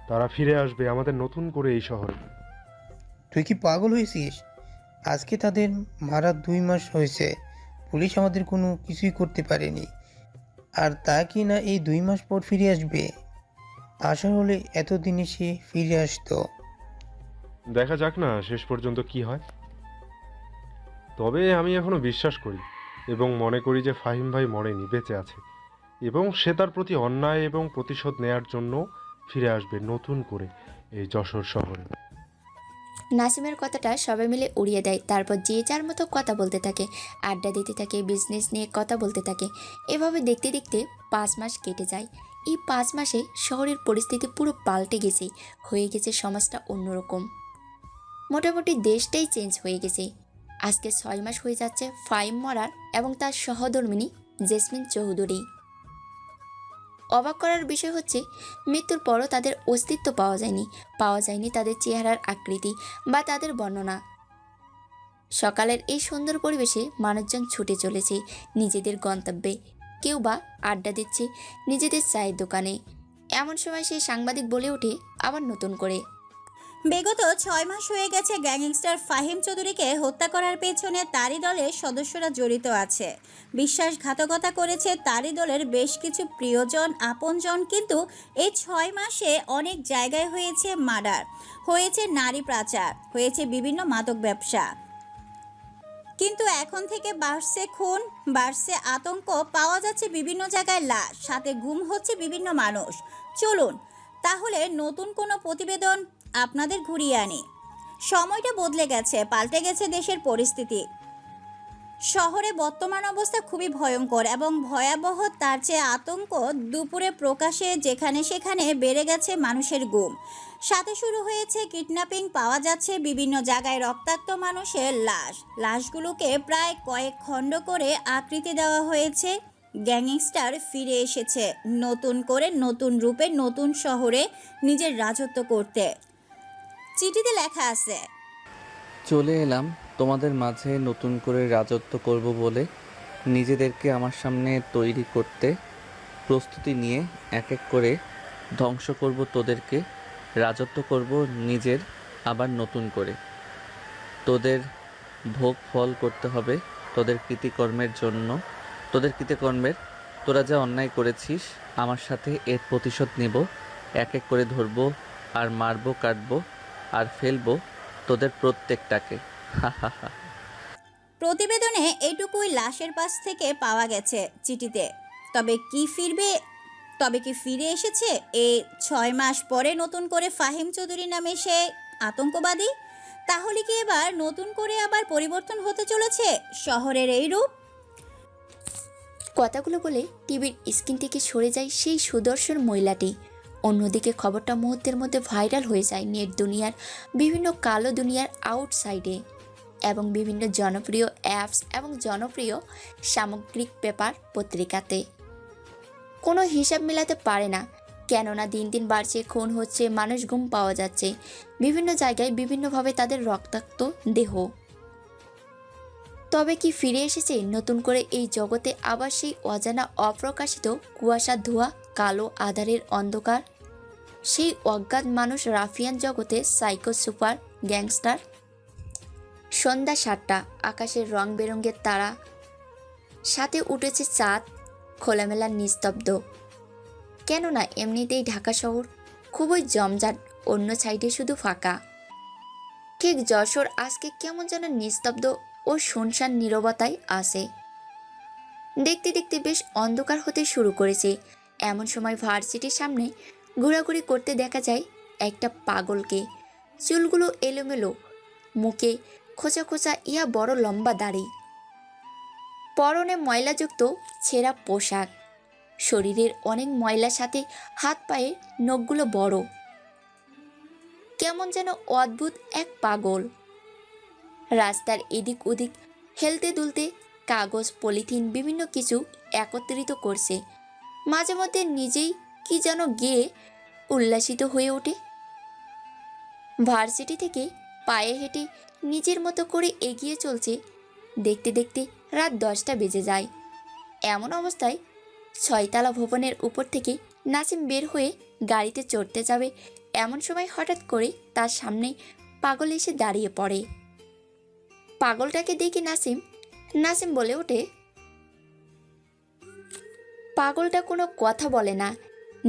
তারা ফিরে আসবে আমাদের নতুন করে এই শহরে। তুই কি পাগল হয়েছিস? আজকে তাদের মারা 2 মাস হয়েছে, পুলিশ আমাদের কোনো কিছুই করতে পারেনি। আর তা কি না এই 2 মাস পর ফিরে আসবে? আশা হলে এতদিনে সে ফিরে আসতো। দেখা যাক না শেষ পর্যন্ত কি হয়। তবে আমি এখনো বিশ্বাস করি এবং মনে করি যে ফাহিম ভাই মরেনি, বেঁচে আছে এবং সে তার প্রতি অন্যায় এবং প্রতিশোধ নেয়ার জন্য ফিরে আসবে নতুন করে এই যশোর শহরে। নাসিমের কথাটা সবাই মিলে উড়িয়ে দেয়। তারপর যে যার মতো কথা বলতে থাকে, আড্ডা দিতে থাকে, বিজনেস নিয়ে কথা বলতে থাকে। এভাবে দেখতে দেখতে 5 মাস কেটে যায়। এই 5 মাসে শহরের পরিস্থিতি পুরো পাল্টে গেছে, হয়ে গেছে সমাজটা অন্যরকম। মোটামুটি দেশটাই চেঞ্জ হয়ে গেছে। আজকে 6 মাস হয়ে যাচ্ছে ফাহিম মরার এবং তার সহধর্মিণী জেসমিন চৌধুরী। অবাক করার বিষয় হচ্ছে মৃত্যুর পরও তাদের অস্তিত্ব পাওয়া যায়নি তাদের চেহারার আকৃতি বা তাদের বর্ণনা। সকালের এই সুন্দর পরিবেশে মানুষজন ছুটে চলেছে নিজেদের গন্তব্যে, কেউ বা আড্ডা দিচ্ছে নিজেদের চায়ের দোকানে। এমন সময় সেই সাংবাদিক বলে ওঠে আবার নতুন করে, বিগত 6 মাস হয়ে গেছে গ্যাংস্টার ফাহিম চৌধুরীকে হত্যা করার পেছনে তারই দলের সদস্যরা জড়িত আছে। বিশ্বাসঘাতকতা করেছে তারই দলের বেশ কিছু প্রিয়জন, আপনজন। কিন্তু এই 6 মাসে অনেক জায়গায় হয়েছে মার্ডার, হয়েছে নারী পাচার, হয়েছে বিভিন্ন মাদক ব্যবসা। কিন্তু এখন থেকে বাড়ছে খুন, বাড়ছে আতঙ্ক, পাওয়া যাচ্ছে বিভিন্ন জায়গায় লাশ, সাথে গুম হচ্ছে বিভিন্ন মানুষ। চলুন তাহলে নতুন কোনো প্রতিবেদন আপনাদের ঘুরিয়ে আনি। সময়টা বদলে গেছে, পাল্টে গেছে দেশের পরিস্থিতি। শহরে বর্তমান অবস্থা খুবই ভয়ঙ্কর এবং ভয়াবহ। তার চেয়ে আতঙ্ক দুপুরে প্রকাশে যেখানে সেখানে বেড়ে গেছে মানুষের গুম, সাথে শুরু হয়েছে কিডন্যাপিং। পাওয়া যাচ্ছে বিভিন্ন জায়গায় রক্তাক্ত মানুষের লাশগুলোকে প্রায় কয়েক খণ্ড করে আকৃতি দেওয়া হয়েছে। গ্যাংস্টার ফিরে এসেছে নতুন করে, নতুন রূপে, নতুন শহরে নিজের রাজত্ব করতে। চিঠিতে লেখা আছে, চলে এলাম তোমাদের মাঝে নতুন করে রাজত্ব করব বলে। নিজেদেরকে আমার সামনে তৈরি করতে প্রস্তুতি নিয়ে এক এক করে ধ্বংস করব তোদেরকে, রাজত্ব করব নিজের আবার নতুন করে। তোদের ভোগ ফল করতে হবে তোদের কৃতকর্মের। তোরা যা অন্যায় করেছিস আমার সাথে, এর প্রতিশোধ নেব। এক এক করে ধরবো আর মারবো, কাটবো আর ফেলবো তোদের প্রত্যেকটাকে। প্রতিবেদনে এইটুকুই লাশের পাশ থেকে পাওয়া গেছে চিঠিতে। তবে কি ফিরে এসেছে এই 6 মাস পরে নতুন করে ফাহিম চৌধুরী নামে সে আতঙ্কবাদী? তাহলে কি এবার নতুন করে আবার পরিবর্তন হতে চলেছে শহরের এই রূপ? কথাগুলো বলে টিভির স্ক্রিন থেকে সরে যায় সেই সুদর্শন মহিলাটি। অন্যদিকে খবরটা মুহূর্তের মধ্যে ভাইরাল হয়ে যায় নেট দুনিয়ার বিভিন্ন কালো দুনিয়ার আউটসাইডে এবং বিভিন্ন জনপ্রিয় অ্যাপস এবং জনপ্রিয় সামগ্রিক পেপার পত্রিকাতে। কোনো হিসাব মেলাতে পারে না, কেননা দিন দিন বাড়ছে, খুন হচ্ছে, মানুষ গুম পাওয়া যাচ্ছে বিভিন্ন জায়গায়, বিভিন্নভাবে তাদের রক্তাক্ত দেহ। তবে কি ফিরে এসেছে নতুন করে এই জগতে আবার সেই অজানা অপ্রকাশিত কুয়াশা ধোয়া কালো আধারের অন্ধকার, সেই অজ্ঞাত মানুষ রাফিয়ান জগতে সাইকো সুপার গ্যাংস্টার? সন্ধ্যা 7টা, আকাশের রং বেরঙের তারা, সাথে উঠেছে চাঁদ, খোলামেলা নিস্তব্ধ। কেননা এমনিতেই ঢাকা শহর খুবই জমজাট, অন্য সাইডে শুধু ফাঁকা। ঠিক যশোর আজকে কেমন যেন নিস্তব্ধ ও শুনশান নীরবতায় আসে। দেখতে দেখতে বেশ অন্ধকার হতে শুরু করেছে। এমন সময় ভার্সিটির সামনে ঘোরাঘুরি করতে দেখা যায় একটা পাগলকে। চুলগুলো এলোমেলো, মুখে খোঁচা খোঁচা ইয়া বড় লম্বা দাড়ি, পরনে ময়লাযুক্ত ছেঁড়া পোশাক, শরীরের অনেক ময়লার সাথে হাত পায়ের নখগুলো বড়। কেমন যেন অদ্ভুত এক পাগল। রাস্তার এদিক ওদিক হেলতে দুলতে কাগজ, পলিথিন, বিভিন্ন কিছু একত্রিত করছে। মাঝে মধ্যে নিজেই কি যেন গেয়ে উল্লাসিত হয়ে ওঠে। ভার্সিটি থেকে পায়ে হেঁটে নিজের মতো করে এগিয়ে চলছে। দেখতে দেখতে রাত 10টা বেজে যায়। এমন অবস্থায় 6তলা ভবনের উপর থেকে নাসিম বের হয়ে গাড়িতে চড়তে যাবে, এমন সময় হঠাৎ করে তার সামনে পাগল এসে দাঁড়িয়ে পড়ে। পাগলটাকে দেখে নাসিম বলে ওঠে, পাগলটা কোনো কথা বলে না,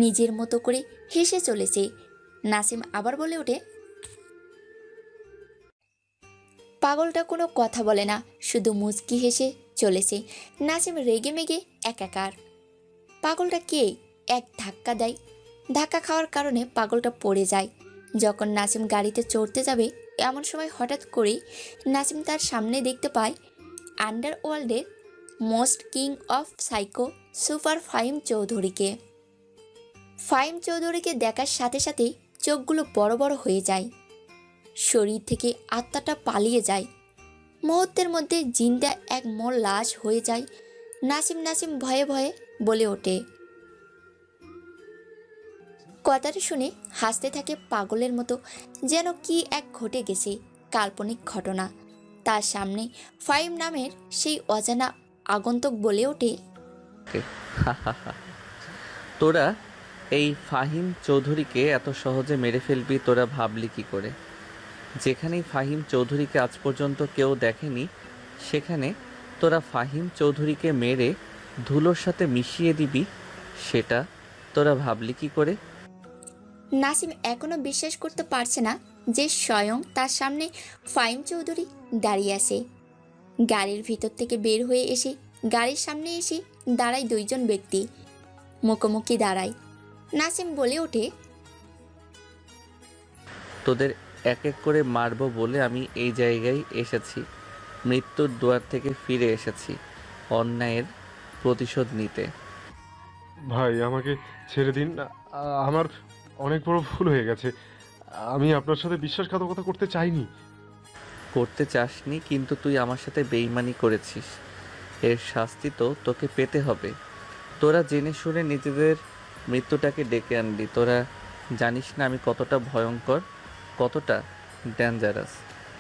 নিজের মতো করে হেসে চলেছে। নাসিম আবার বলে ওঠে, পাগলটা কোনো কথা বলে না, শুধু মুচকি হেসে চলেছে। নাসিম রেগে মেগে একাকার। পাগলটা কে? এক ধাক্কা দেয়। ধাক্কা খাওয়ার কারণে পাগলটা পড়ে যায়। যখন নাসিম গাড়িতে চড়তে যাবে এমন সময় হঠাৎ করেই নাসিম তার সামনে দেখতে পায় আন্ডারওয়ার্ল্ডের most king of psycho super Fahim চৌধুরীকে। ফাহিম চৌধুরীকে দেখার সাথে সাথেই চোখগুলো বড় বড় হয়ে যায়, শরীর থেকে আত্মাটা পালিয়ে যায়। মুহূর্তের মধ্যে জিন্দা এক মোর লাশ হয়ে যায়। নাসিম নাসিম ভয়ে ভয়ে বলে ওঠে। কথাটা শুনে হাসতে থাকে পাগলের মতো, যেন কি এক ঘটে গেছে কাল্পনিক ঘটনা। তার সামনে ফাহিম নামের সেই অজানা আগন্তুক বলে ওঠে, তোরা এই ফাহিম চৌধুরীকে এত সহজে মেরে ফেলবি তোরা ভাবলি কি করে? যেখানেই ফাহিম চৌধুরীকে আজ পর্যন্ত কেউ দেখেনি সেখানে তোরা ফাহিম চৌধুরীকে মেরে ধুলোর সাথে মিশিয়ে দিবি, সেটা তোরা ভাবলি কি করে? নাসিম এখনো বিশ্বাস করতে পারছে না যে স্বয়ং তার সামনে ফাহিম চৌধুরী দাঁড়িয়ে আছে। গাড়ির ভিতর থেকে বের হয়ে এসে গাড়ির সামনে এসে দাঁড়ায় দুইজন ব্যক্তি, মুখোমুখি দাঁড়ায়। নাসিম বলে ওঠে, তোদের এক এক করে মারবো বলে আমি এই জায়গায় এসেছি। মৃত্যুর দুয়ার থেকে ফিরে এসেছি অন্যায়ের প্রতিশোধ নিতে। ভাই আমাকে ছেড়ে দিন। আমার অনেক বড় ভুল হয়ে গেছে। আমি আপনার সাথে বিশ্বাসঘাতকতা করতে চাইনি। করতে চাসনি, কিন্তু তুই আমার সাথে বেইমানি করেছিস, এর শাস্তি তো তোকে পেতে হবে। তোরা জেনে শুনে নিজেদের মৃত্যুটাকে ডেকে আনলি। তোরা জানিস না আমি কতটা ভয়ঙ্কর, কতটা ডেঞ্জারাস।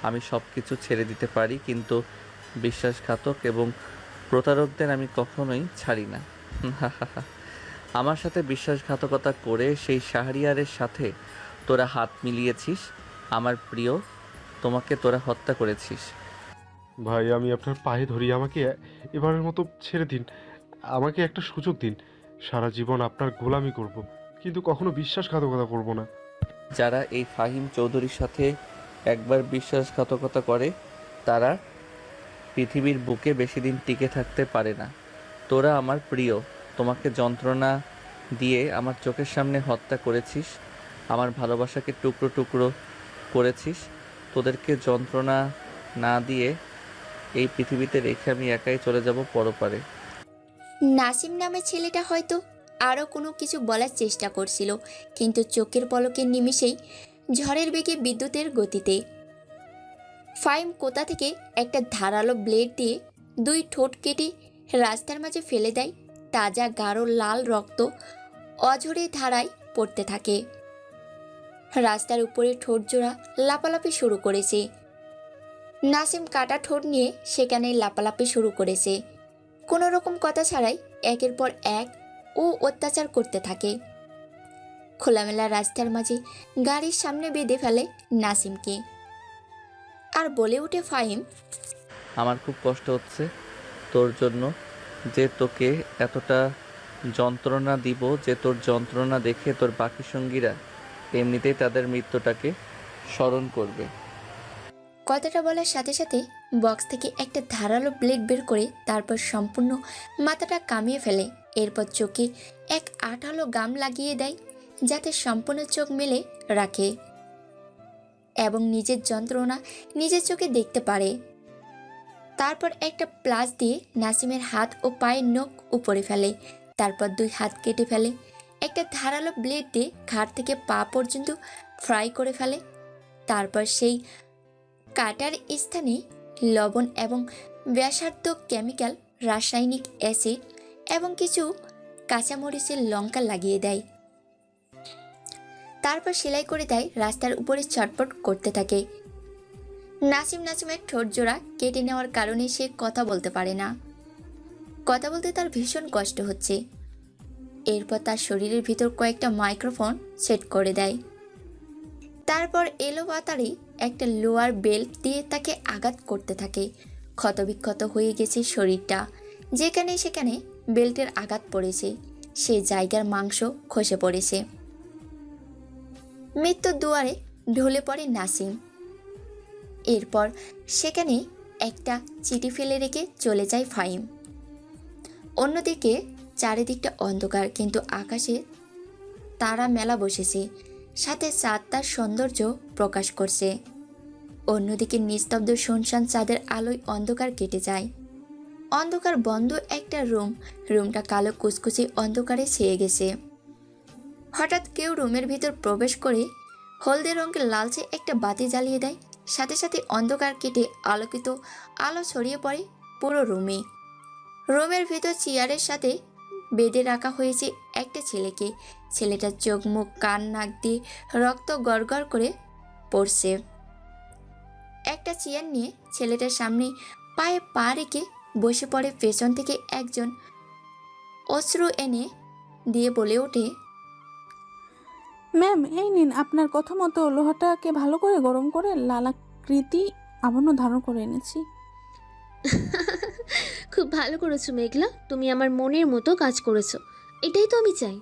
আমি সব কিছু ছেড়ে দিতে পারি, কিন্তু বিশ্বাসঘাতক এবং প্রতারকদের আমি কখনোই ছাড়ি না। আমার সাথে বিশ্বাসঘাতকতা করে সেই শাহরিয়ারের সাথে তোরা হাত মিলিয়েছিস। আমার প্রিয় তোমাকে তোরা হত্যা করেছিস। ভাই আমি আপনার পায়ে ধরি, আমাকে এবারের মতো ছেড়ে দিন। আমাকে একটা সুযোগ দিন। সারা জীবন আপনার গোলামি করব, কিন্তু কখনো বিশ্বাসঘাতকতা করব না। যারা এই ফাহিম চৌধুরীর সাথে একবার বিশ্বাসঘাতকতা করে তারা পৃথিবীর বুকে বেশি দিন টিকে থাকতে পারে না। তোরা আমার প্রিয়, তোমাকে যন্ত্রণা দিয়ে আমার চোখের সামনে হত্যা করেছিস, আমার ভালোবাসাকে টুকরো টুকরো করেছিস। তোদেরকে যন্ত্রণা না দিয়ে এই পৃথিবীতে রেখে আমি একাই চলে যাব পরপারে। নাসিম নামে ছেলেটা হয়তো আরও কোনো কিছু বলার চেষ্টা করছিল, কিন্তু চোখের পলকের নিমিষেই ঝড়ের বেগে বিদ্যুতের গতিতে ফাহিম কোথা থেকে একটা ধারালো ব্লেড দিয়ে দুই ঠোঁট কেটে রাস্তার মাঝে ফেলে দেয়। তাজা গাঢ় লাল রক্ত অঝরে ধারায় পড়তে থাকে। রাস্তার উপরে ঠোঁট জোড়া লাপালাপি শুরু করেছে। নাসিম কাটা ঠোঁট নিয়ে সেখানে লাপালাপি শুরু করেছে। কোনো রকম কথা ছাড়াই একের পর এক ও অত্যাচার করতে থাকে। খোলামেলা রাস্তার মাঝে গাড়ির সামনে বেঁধে ফেলে নাসিমকে, আর বলে ওঠে ফাহিম, আমার খুব কষ্ট হচ্ছে তোর জন্য, যে তোকে এতটা যন্ত্রণা দিব যে তোর যন্ত্রণা দেখে তোর বাকি সঙ্গীরা এমনিতেই তাদের মৃত্যুটাকে স্মরণ করবে। কথাটা বলার সাথে সাথে বক্স থেকে একটা ধারালো ব্লেড বের করে তারপর সম্পূর্ণ মাথাটা কামিয়ে ফেলে। এরপর চোখে এক আঠালো গাম লাগিয়ে দেয় যাতে সম্পূর্ণ চোখ মেলে রাখে এবং নিজের যন্ত্রণা নিজের চোখে দেখতে পারে। তারপর একটা প্লাস দিয়ে নাসিমের হাত ও পায়ের নখ উপরে ফেলে, তারপর দুই হাত কেটে ফেলে। একটা ধারালো ব্লেড দিয়ে ঘাড় থেকে পা পর্যন্ত ফ্রাই করে ফেলে। তারপর সেই কাটার স্থানে লবণ এবং ব্যাসার্ধ কেমিক্যাল, রাসায়নিক অ্যাসিড এবং কিছু কাঁচামরিচের লঙ্কা লাগিয়ে দেয়। তারপর সেলাই করে দেয়, রাস্তার উপরে চটপট করতে থাকে। নাসিমের ঠোঁট জোড়া কেটে নেওয়ার কারণে সে কথা বলতে পারে না। কথা বলতে তার ভীষণ কষ্ট হচ্ছে। এরপর তার শরীরের ভিতর কয়েকটা মাইক্রোফোন সেট করে দেয়। তারপর এলো পাতাড়ি একটা লোয়ার বেল্ট দিয়ে তাকে আঘাত করতে থাকে। ক্ষতবিক্ষত হয়ে গেছে শরীরটা, যেখানে সেখানে বেল্টের আঘাত পড়েছে, সে জায়গার মাংস খসে পড়েছে। মৃত্যুর দুয়ারে ঢলে পড়ে নাসিম। এরপর সেখানে একটা চিঠি ফেলে রেখে চলে যায় ফাহিম। অন্যদিকে চারিদিকটা অন্ধকার, কিন্তু আকাশে তারা মেলা বসেছে, সাথে চাঁদ তার সৌন্দর্য প্রকাশ করছে। অন্যদিকে নিস্তব্ধ শুনশান চাঁদের আলোয় অন্ধকার কেটে যায়। অন্ধকার বন্ধ একটা রুমটা কালো কুচকুচে অন্ধকারে ছেয়ে গেছে। হঠাৎ কেউ রুমের ভিতর প্রবেশ করে হলদে রঙের লালচে একটা বাতি জ্বালিয়ে দেয়। সাথে সাথে অন্ধকার কেটে আলোকিত আলো ছড়িয়ে পড়ে পুরো রুমে। রুমের ভিতর চেয়ারের সাথে বেঁধে রাখা হয়েছে একটা ছেলেকে। ছেলেটার চোখ, মুখ, কান, নাক দিয়ে রক্ত গড়গড় করে পড়ছে। একটা চেয়ার নিয়ে ছেলেটার সামনে পায়ে পা রেখে বসে পড়ে পেছন থেকে একজন অশ্রু এনে দিয়ে বলে ওঠে, ম্যাম এই নিন, আপনার কথা মতো লোহাটাকে ভালো করে গরম করে লালাকৃতি আবর্ণ ধারণ করে এনেছি। খুব ভালো করেছো মেঘলা, তুমি আমার মনের মতো কাজ করেছো। এটাই তো আমি চাই।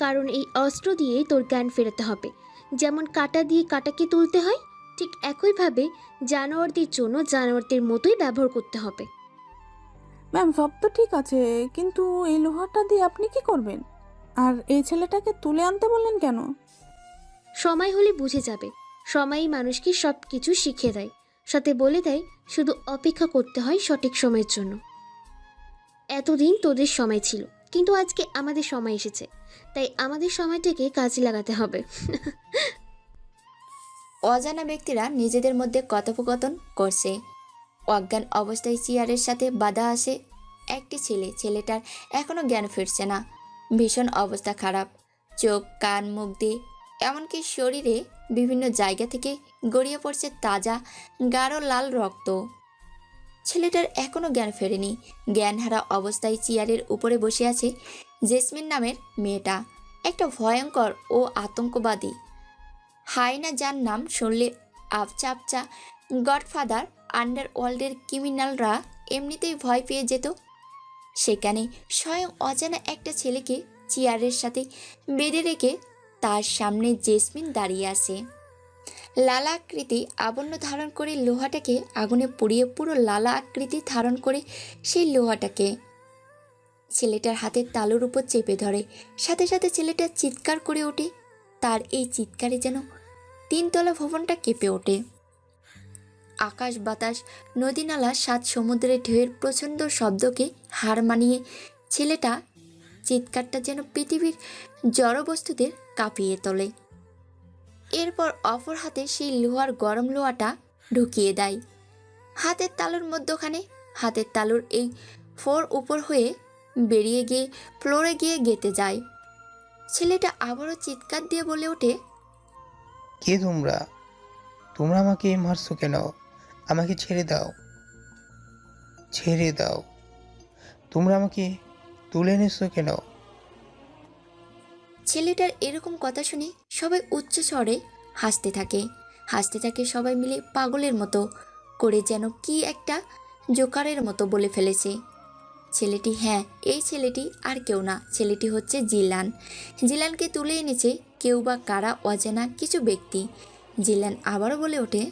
কারণ এই অস্ত্র দিয়েই তোর জ্ঞান ফেরাতে হবে। যেমন কাঁটা দিয়ে কাঁটাকে তুলতে হয়, ঠিক একইভাবে জানোয়ারদের জন্য জানোয়ারদের মতোই ব্যবহার করতে হবে। ম্যাম সব তো ঠিক আছে, কিন্তু এই লোহাটা দিয়ে আপনি কি করবেন? আর এই ছেলেটাকে তুলে আনতে বললেন কেন? সময় হলে বুঝে যাবে। সময়ই মানুষকে সব কিছু শিখিয়ে দেয়, সাথে বলে দেয় শুধু অপেক্ষা করতে হয় সঠিক সময়ের জন্য। এতদিন তোদের সময় ছিল, কিন্তু আজকে আমাদের সময় এসেছে, তাই আমাদের সময়টাকে কাজে লাগাতে হবে। অজানা ব্যক্তিরা নিজেদের মধ্যে কথোপকথন করছে। অজ্ঞান অবস্থায় চেয়ারের সাথে বাধা আসে একটি ছেলে। ছেলেটার এখনো জ্ঞান ফিরছে না, ভীষণ অবস্থা খারাপ। চোখ, কান, মুখ দিয়ে এমনকি শরীরে বিভিন্ন জায়গা থেকে গড়িয়ে পড়ছে তাজা গাঢ় লাল রক্ত। ছেলেটার এখনো জ্ঞান ফেরেনি। জ্ঞানহারা অবস্থায় চেয়ারের উপরে বসে আছে জেসমিন নামের মেয়েটা, একটা ভয়ঙ্কর ও আতঙ্কবাদী হায়না, যার নাম শুনলে আবচা আবচা গডফাদার আন্ডারওয়ার্ল্ডের ক্রিমিনালরা এমনিতেই ভয় পেয়ে যেত। সেখানে স্বয়ং অজানা একটা ছেলেকে চেয়ারের সাথে বেঁধে রেখে তার সামনে জেসমিন দাঁড়িয়ে আছে। লালা আকৃতি আবর্ণ ধারণ করে লোহাটাকে আগুনে পুড়িয়ে পুরো লালা আকৃতি ধারণ করে সেই লোহাটাকে ছেলেটার হাতের তালুর উপর চেপে ধরে। সাথে সাথে ছেলেটা চিৎকার করে ওঠে। তার এই চিৎকারে যেন 3 তলা ভবনটা কেঁপে ওঠে। আকাশ, বাতাস, নদী, নালা, 7 সমুদ্রের ঢেউয়ের প্রচণ্ড শব্দকে হার মানিয়ে ছেলেটা চিৎকারটা যেন পৃথিবীর জড়বস্তুদের কাঁপিয়ে তোলে। এরপর অপর হাতে সেই লোহার গরম লোহাটা ঢুকিয়ে দেয় হাতের তালুর মধ্যখানে। হাতের তালুর এই ফোর উপর হয়ে বেরিয়ে গিয়ে ফ্লোরে গিয়ে গেঁথে যায়। ছেলেটা আবারও চিৎকার দিয়ে বলে ওঠে, কে তোমরা? তোমরা আমাকে মারছো কেন? আমাকে ছেড়ে দাও, ছেড়ে দাও। তোমরা আমাকে তুলে এনেছো কেন? ছেলেটার এরকম কথা শুনে সবাই উচ্চ স্বরে হাসতে থাকে। হাসতে থাকে সবাই মিলে পাগলের মতো করে, যেন কি একটা জোকারের মতো বলে ফেলেছে। ছেলেটি, হ্যাঁ এই ছেলেটি আর কেউ না, ছেলেটি হচ্ছে জিলান। জিলানকে তুলে এনেছে কেউ বা কারা, অজানা কিছু ব্যক্তি। জিলান আবারও বলে ওঠে,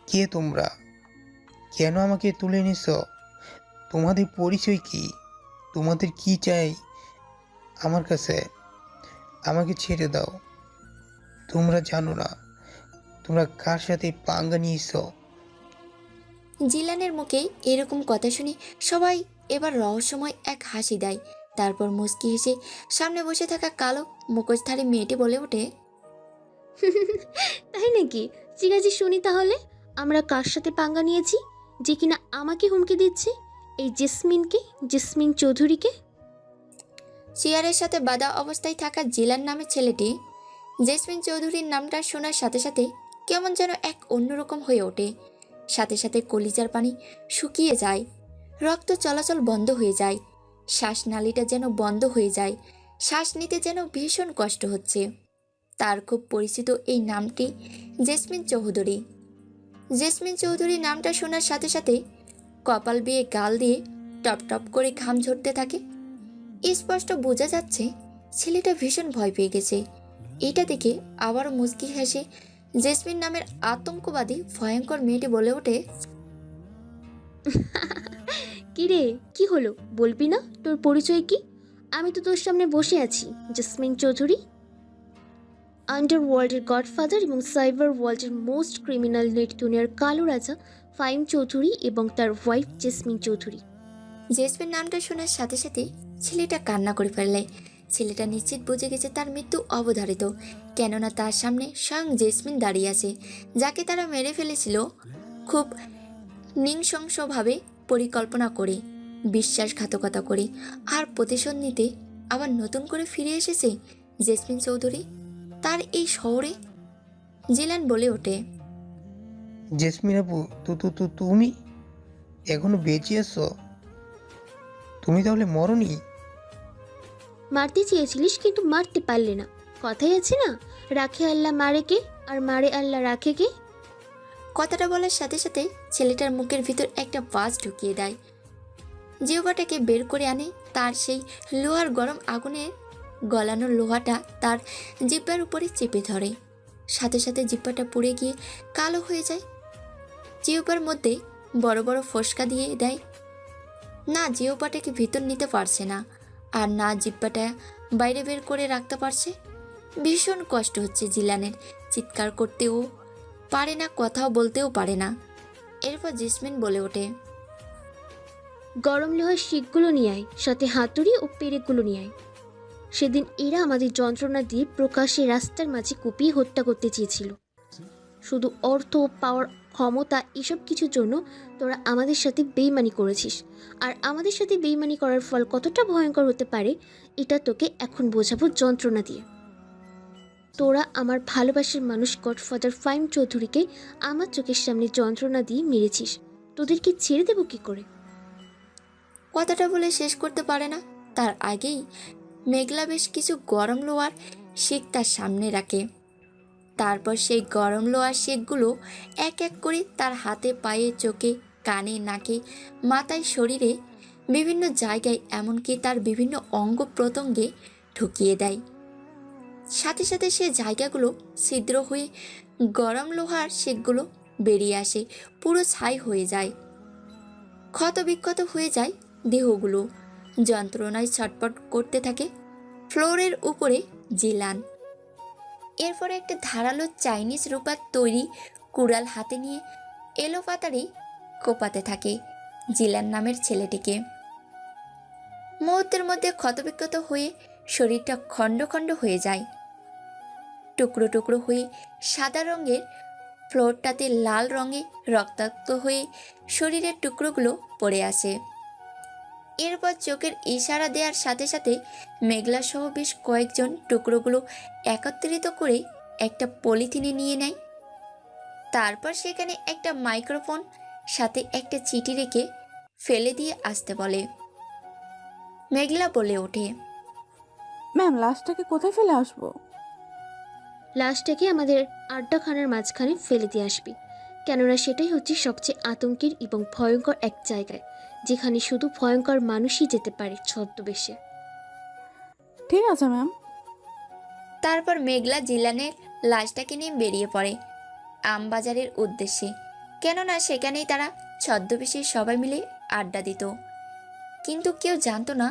কে তোমরা? কেন আমাকে তুলে এনেছো? তোমাদের পরিচয় কি? তোমাদের কি চাই আমার কাছে? আমাকে ছেড়ে দাও। তোমরা জানো না তোমরা কার সাথে পাঙ্গা নিয়েছো। জিলানের মুখে এরকম কথা শুনে সবাই এবার রহস্যময় এক হাসি দেয়। তারপর মুচকি হেসে সামনে বসে থাকা কালো মুখোশধারী মেয়েটি বলে ওঠে, তাই নাকি? ঠিক আছে, শুনি তাহলে। আমরা কার সাথে পাঙ্গা নিয়েছি যে কিনা আমাকে হুমকি দিচ্ছে? এই জেসমিন চৌধুরীকে। চেয়ারের সাথে বাঁধা অবস্থায় থাকা জিলান নামের ছেলেটি জেসমিন চৌধুরীর নামটা শোনার সাথে সাথে কেমন যেন এক অন্যরকম হয়ে ওঠে। সাথে সাথে কলিজার পানি শুকিয়ে যায়, রক্ত চলাচল বন্ধ হয়ে যায়, শ্বাসনালীটা যেন বন্ধ হয়ে যায়, শ্বাস নিতে যেন ভীষণ কষ্ট হচ্ছে। তার খুব পরিচিত এই নামটি জেসমিন চৌধুরী। জেসমিন চৌধুরী নামটা শোনার সাথে সাথে কপাল বেয়ে গাল দিয়ে টপ টপ করে ঘাম ঝরতে থাকে। স্পষ্ট বোঝা যাচ্ছে ছেলেটা ভীষণ ভয় পেয়ে গেছে। এটা দেখে আবারও মুচকি হেসে জেসমিন নামের আতঙ্কবাদী ভয়ঙ্কর মেয়েটি বলে ওঠে, কি রে, কি হলো, বলবি না তোর পরিচয় কি? আমি তো তোর সামনে বসে আছি, জেসমিন চৌধুরী, আন্ডারওয়ার্ল্ডের গডফাদার এবং সাইবার ওয়ার্ল্ডের মোস্ট ক্রিমিনাল নেট দুনিয়ার কালো রাজা ফাহিম চৌধুরী এবং তার ওয়াইফ জেসমিন চৌধুরী। জেসমিন নামটা শোনার সাথে সাথে ছেলেটা কান্না করে ফেললে। ছেলেটা নিশ্চিত বুঝে গেছে তার মৃত্যু অবধারিত, কেননা তার সামনে স্বয়ং জেসমিন দাঁড়িয়ে আছে, যাকে তারা মেরে ফেলেছিল খুব নৃশংসভাবে, পরিকল্পনা করে, বিশ্বাসঘাতকতা করে, আর প্রতিশোধ নিতে আবার নতুন করে ফিরে এসেছে জেসমিন চৌধুরী তার এই শহরে। জিলান বলে ওঠে, জেসমিন আপু, তুমি এখনো বেঁচে আছো? তুমি তাহলে মরনি? মারতে চেয়েছিলিস কিন্তু মারতে পারলে না। কথাই আছে না, রাখে আল্লাহ মারে কে, আর মারে আল্লাহ রাখে কে। কথাটা বলার সাথে সাথে ছেলেটার মুখের ভিতর একটা বাজ ঢুকিয়ে দেয়। জিহ্বাটাকে বের করে আনে, তার সেই লোহার গরম আগুনের গলানো লোহাটা তার জিহ্বার উপরে চেপে ধরে। সাথে সাথে জিহ্বাটা পুড়ে গিয়ে কালো হয়ে যায়। জিহ্বার মধ্যে বড় বড় ফোসকা দিয়ে দেয়। না জিহ্বাটাকে ভিতর নিতে পারছে না, আর না জিহ্বাটা বাইরে বের করে রাখতে পারছে। ভীষণ কষ্ট হচ্ছে জিলানের, চিৎকার করতেও পারে না, কথাও বলতেও পারে না। এরপর জেসমিন বলে ওঠে, গরম লোহার শিকগুলো নিয়ে আয়, সাথে হাতুড়ি ও পেরেকগুলো নিয়ে আয়। সেদিন এরা আমাদের যন্ত্রণা দিয়ে প্রকাশ্যে রাস্তার মাঝে কুপিয়ে হত্যা করতে চেয়েছিল। শুধু অর্থ, পাওয়ার, ক্ষমতা, এসব কিছুর জন্য তোরা আমাদের সাথে বেইমানি করেছিস। আর আমাদের সাথে বেইমানি করার ফল কতটা ভয়ঙ্কর হতে পারে এটা তোকে এখন বোঝাবো যন্ত্রণা দিয়ে। তোরা আমার ভালোবাসার মানুষ গডফাদার ফাহিম চৌধুরীকে আমার চোখের সামনে যন্ত্রণা দিয়ে মেরেছিস। তোদেরকে ছেড়ে দেবো কি করে? কথাটা বলে শেষ করতে পারে না, তার আগেই মেঘলা বেশ কিছু গরম লোহার শিক তার সামনে রাখে। তারপর সেই গরম লোহার শিকগুলো এক এক করে তার হাতে, পায়ে, চোখে, কানে, নাকে, মাথায়, শরীরে বিভিন্ন জায়গায়, এমনকি তার বিভিন্ন অঙ্গ প্রত্যঙ্গে ঢুকিয়ে দেয়। সাথে সাথে সে জায়গাগুলো ছিদ্র হয়ে গরম লোহার শিকগুলো বেরিয়ে আসে, পুরো ছাই হয়ে যায়, ক্ষতবিক্ষত হয়ে যায় দেহগুলো। যন্ত্রণায় ছটপট করতে থাকে ফ্লোরের উপরে জিলান। এরপরে একটা ধারালো চাইনিজ রূপার তৈরি কুড়াল হাতে নিয়ে এলোপাতাড়ি কোপাতে থাকে জিলান নামের ছেলেটিকে। মুহূর্তের মধ্যে ক্ষতবিক্ষত হয়ে শরীরটা খণ্ড খণ্ড হয়ে যায়, টুকরো টুকরো হয়ে সাদা রঙের ফ্লোরটাতে লাল রঙে রক্তাক্ত হয়ে শরীরের টুকরোগুলো পড়ে আসে। এরপর চোখের ইশারা দেওয়ার সাথে সাথে মেঘলা সহ বেশ কয়েকজন টুকরোগুলো একত্রিত করে একটা পলিথিনে নিয়ে নেয়। তারপর সেখানে একটা মাইক্রোফোন সাথে একটা চিঠি রেখে ফেলে দিয়ে আসতে বলে। মেঘলা বলে ওঠে, ম্যাম, লাশটাকে কোথায় ফেলে আসবো? লাশটাকে আমাদের আড্ডাখানার মাঝখানে ফেলে দিয়ে আসবি, কেননা সেটাই হচ্ছে সবচেয়ে আতঙ্কের এবং ভয়ঙ্কর এক জায়গায়, যেখানে শুধু ভয়ঙ্কর মানুষই যেতে পারে ছদ্মবেশে। ঠিক আছে ম্যাম। তারপর মেঘলা জিলানের লাশটাকে নিয়ে বেরিয়ে পড়ে আমবাজারের উদ্দেশ্যে, কেননা সেখানেই তারা ছদ্মবেশে সবাই মিলে আড্ডা দিত। কিন্তু কেউ জানতো না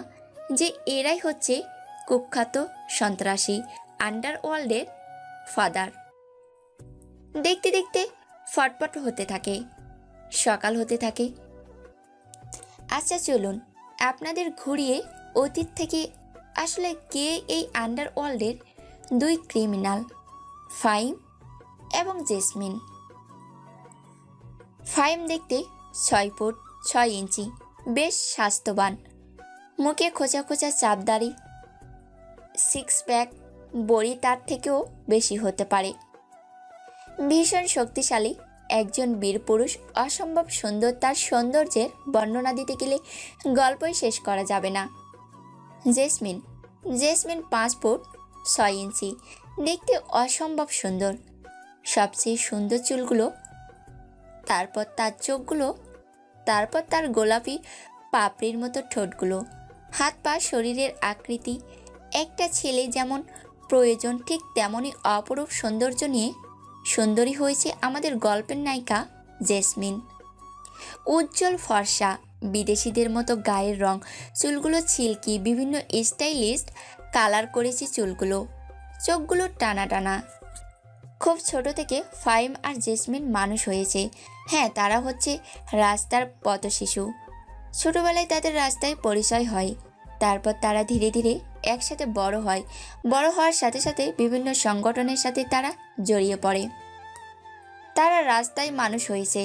যে এরাই হচ্ছে কুখ্যাত সন্ত্রাসী আন্ডারওয়ার্ল্ডের ফাদার। দেখতে দেখতে ফটফট হতে থাকে, সকাল হতে থাকে। আচ্ছা চলুন আপনাদের ঘুরিয়ে অতীত থেকে আসলে কে এই আন্ডারওয়ার্ল্ডের দুই ক্রিমিনাল, ফাহিম এবং জেসমিন। ফাহিম দেখতে 6 ফুট 6 ইঞ্চি, বেশ স্বাস্থ্যবান, মুখে খোঁচা খোঁচা চাপদাড়ি, 6 প্যাক, বড়ি তার থেকেও বেশি হতে পারে। ভীষণ শক্তিশালী একজন বীর পুরুষ, অসম্ভব সুন্দর। তার সৌন্দর্যের বর্ণনা দিতে গেলে গল্পই শেষ করা যাবে না। জেসমিন 5 ফুট 6 ইঞ্চি, দেখতে অসম্ভব সুন্দর। সবচেয়ে সুন্দর চুলগুলো, তারপর তার চোখগুলো, তারপর তার গোলাপি পাপড়ির মতো ঠোঁটগুলো, হাত পা, শরীরের আকৃতি। একটা ছেলে যেমন প্রয়োজন ঠিক তেমনই অপরূপ সৌন্দর্য নিয়ে সুন্দরী হয়েছে আমাদের গল্পের নায়িকা জেসমিন। উজ্জ্বল ফর্সা, বিদেশিদের মতো গায়ের রং, চুলগুলো সিল্কি, বিভিন্ন স্টাইলিস্ট কালার করেছে চুলগুলো, চোখগুলো টানা টানা। খুব ছোট থেকে ফাহিম আর জেসমিন মানুষ হয়েছে। হ্যাঁ, তারা হচ্ছে রাস্তার পথশিশু। ছোটবেলায় তাদের রাস্তায় পরিচয় হয়, তারপর তারা ধীরে ধীরে একসাথে বড় হয়। বড় হওয়ার সাথে সাথে বিভিন্ন সংগঠনের সাথে তারা জড়িয়ে পড়ে। তারা রাস্তায় মানুষ হয়েছে,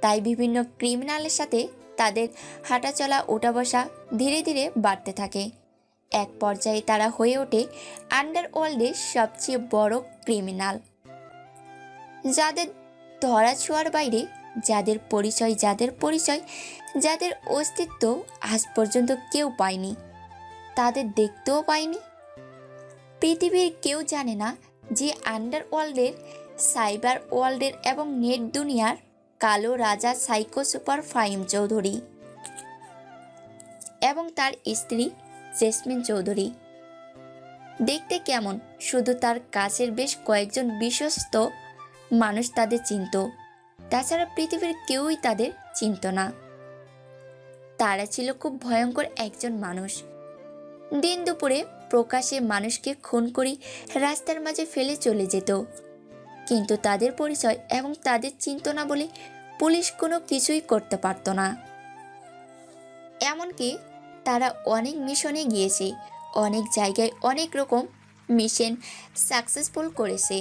তাই বিভিন্ন ক্রিমিনালের সাথে তাদের হাঁটাচলা ওঠা বসা ধীরে ধীরে বাড়তে থাকে। এক পর্যায়ে তারা হয়ে ওঠে আন্ডারওয়ার্ল্ডের সবচেয়ে বড় ক্রিমিনাল, যাদের ধরাছোঁয়ার বাইরে, যাদের পরিচয়, যাদের অস্তিত্ব আজ পর্যন্ত কেউ পায়নি, তাদের দেখতেও পায়নি। পৃথিবীর কেউ জানে না যে আন্ডারওয়ার্ল্ডের, সাইবার ওয়ার্ল্ডের এবং নেট দুনিয়ার কালো রাজা সাইকো সুপার ফাহিম চৌধুরী এবং তার স্ত্রী জেসমিন চৌধুরী দেখতে কেমন, শুধু তার কাছের বেশ কয়েকজন বিশ্বস্ত মানুষ তাদের চিনত। তাছাড়া পৃথিবীর কেউই তাদের চিনত না। তারা ছিল খুব ভয়ঙ্কর একজন মানুষ। দিন দুপুরে প্রকাশ্যে মানুষকে খুন করে রাস্তার মাঝে ফেলে চলে যেত, কিন্তু তাদের পরিচয় এবং তাদের চিনত না বলে পুলিশ কোনো কিছুই করতে পারত না। এমনকি তারা অনেক মিশনে গিয়েছে, অনেক জায়গায় অনেক রকম মিশন সাকসেসফুল করেছে।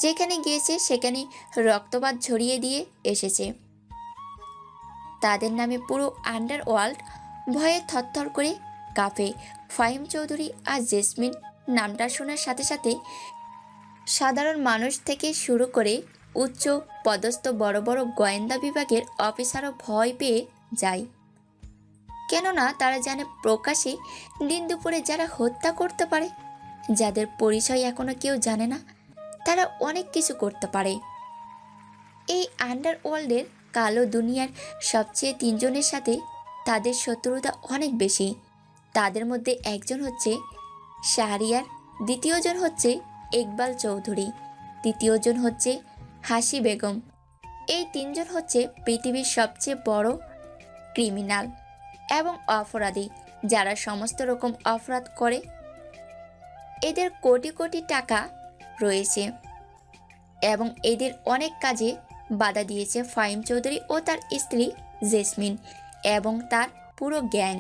যেখানে গিয়েছে সেখানে রক্তপাত ঝরিয়ে দিয়ে এসেছে। তাদের নামে পুরো আন্ডারওয়ার্ল্ড ভয়ে থরথর করে কাঁপে। ফাহিম চৌধুরী আর জেসমিন নামটা শোনার সাথে সাথে সাধারণ মানুষ থেকে শুরু করে উচ্চ পদস্থ বড় বড় গোয়েন্দা বিভাগের অফিসারও ভয় পেয়ে যায়। কেননা তারা জানে প্রকাশ্যে দিন দুপুরে যারা হত্যা করতে পারে, যাদের পরিচয় এখনো কেউ জানে না, তারা অনেক কিছু করতে পারে। এই আন্ডারওয়ার্ল্ডের কালো দুনিয়ার সবচেয়ে তিনজনের সাথে তাদের শত্রুতা অনেক বেশি। তাদের মধ্যে একজন হচ্ছে শাহরিয়ার, দ্বিতীয়জন হচ্ছে ইকবাল চৌধুরী, তৃতীয়জন হচ্ছে হাসি বেগম। এই তিনজন হচ্ছে পৃথিবীর সবচেয়ে বড় ক্রিমিনাল এবং অপরাধী, যারা সমস্ত রকম অপরাধ করে। এদের কোটি কোটি টাকা রয়েছে এবং এদের অনেক কাজে বাধা দিয়েছে ফাহিম চৌধুরী ও তার স্ত্রী জেসমিন এবং তার পুরো গ্যাং।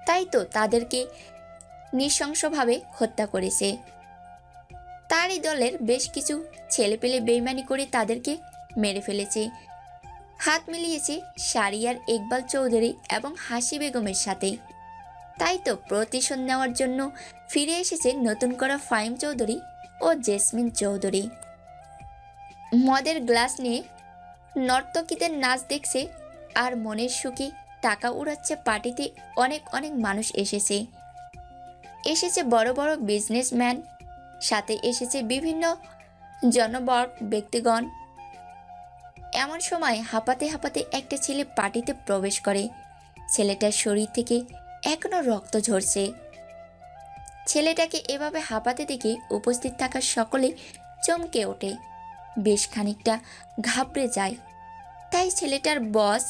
তাই তো তাদেরকে নৃশংসভাবে হত্যা করেছে। তারই দলের বেশ কিছু ছেলেপেলে বেইমানি করে তাদেরকে মেরে ফেলেছে। হাত মিলিয়েছে শাহরিয়ার, ইকবাল চৌধুরী এবং হাসি বেগমের সাথে। তাই তো প্রতিশোধ নেওয়ার জন্য ফিরে এসেছে নতুন করা ফাহিম চৌধুরী ও জেসমিন চৌধুরী। মদের গ্লাস নিয়ে নর্তকীদের নাচ দেখছে আর মনের সুখে টাকা উড়াচ্ছে। পার্টিতে অনেক অনেক মানুষ এসেছে বড় বড় বিজনেসম্যান, সাথে এসেছে বিভিন্ন জনবল ব্যক্তিগণ। এমন সময় হাঁপাতে হাঁপাতে একটা ছেলে পার্টিতে প্রবেশ করে। ছেলেটার শরীর থেকে এখনো রক্ত ঝরছে। ছেলেটাকে এভাবে হাঁপাতে দেখে উপস্থিত থাকা সকলে চমকে ওঠে, বেশ খানিকটা ঘাবড়ে যায়। তাই ছেলেটার বস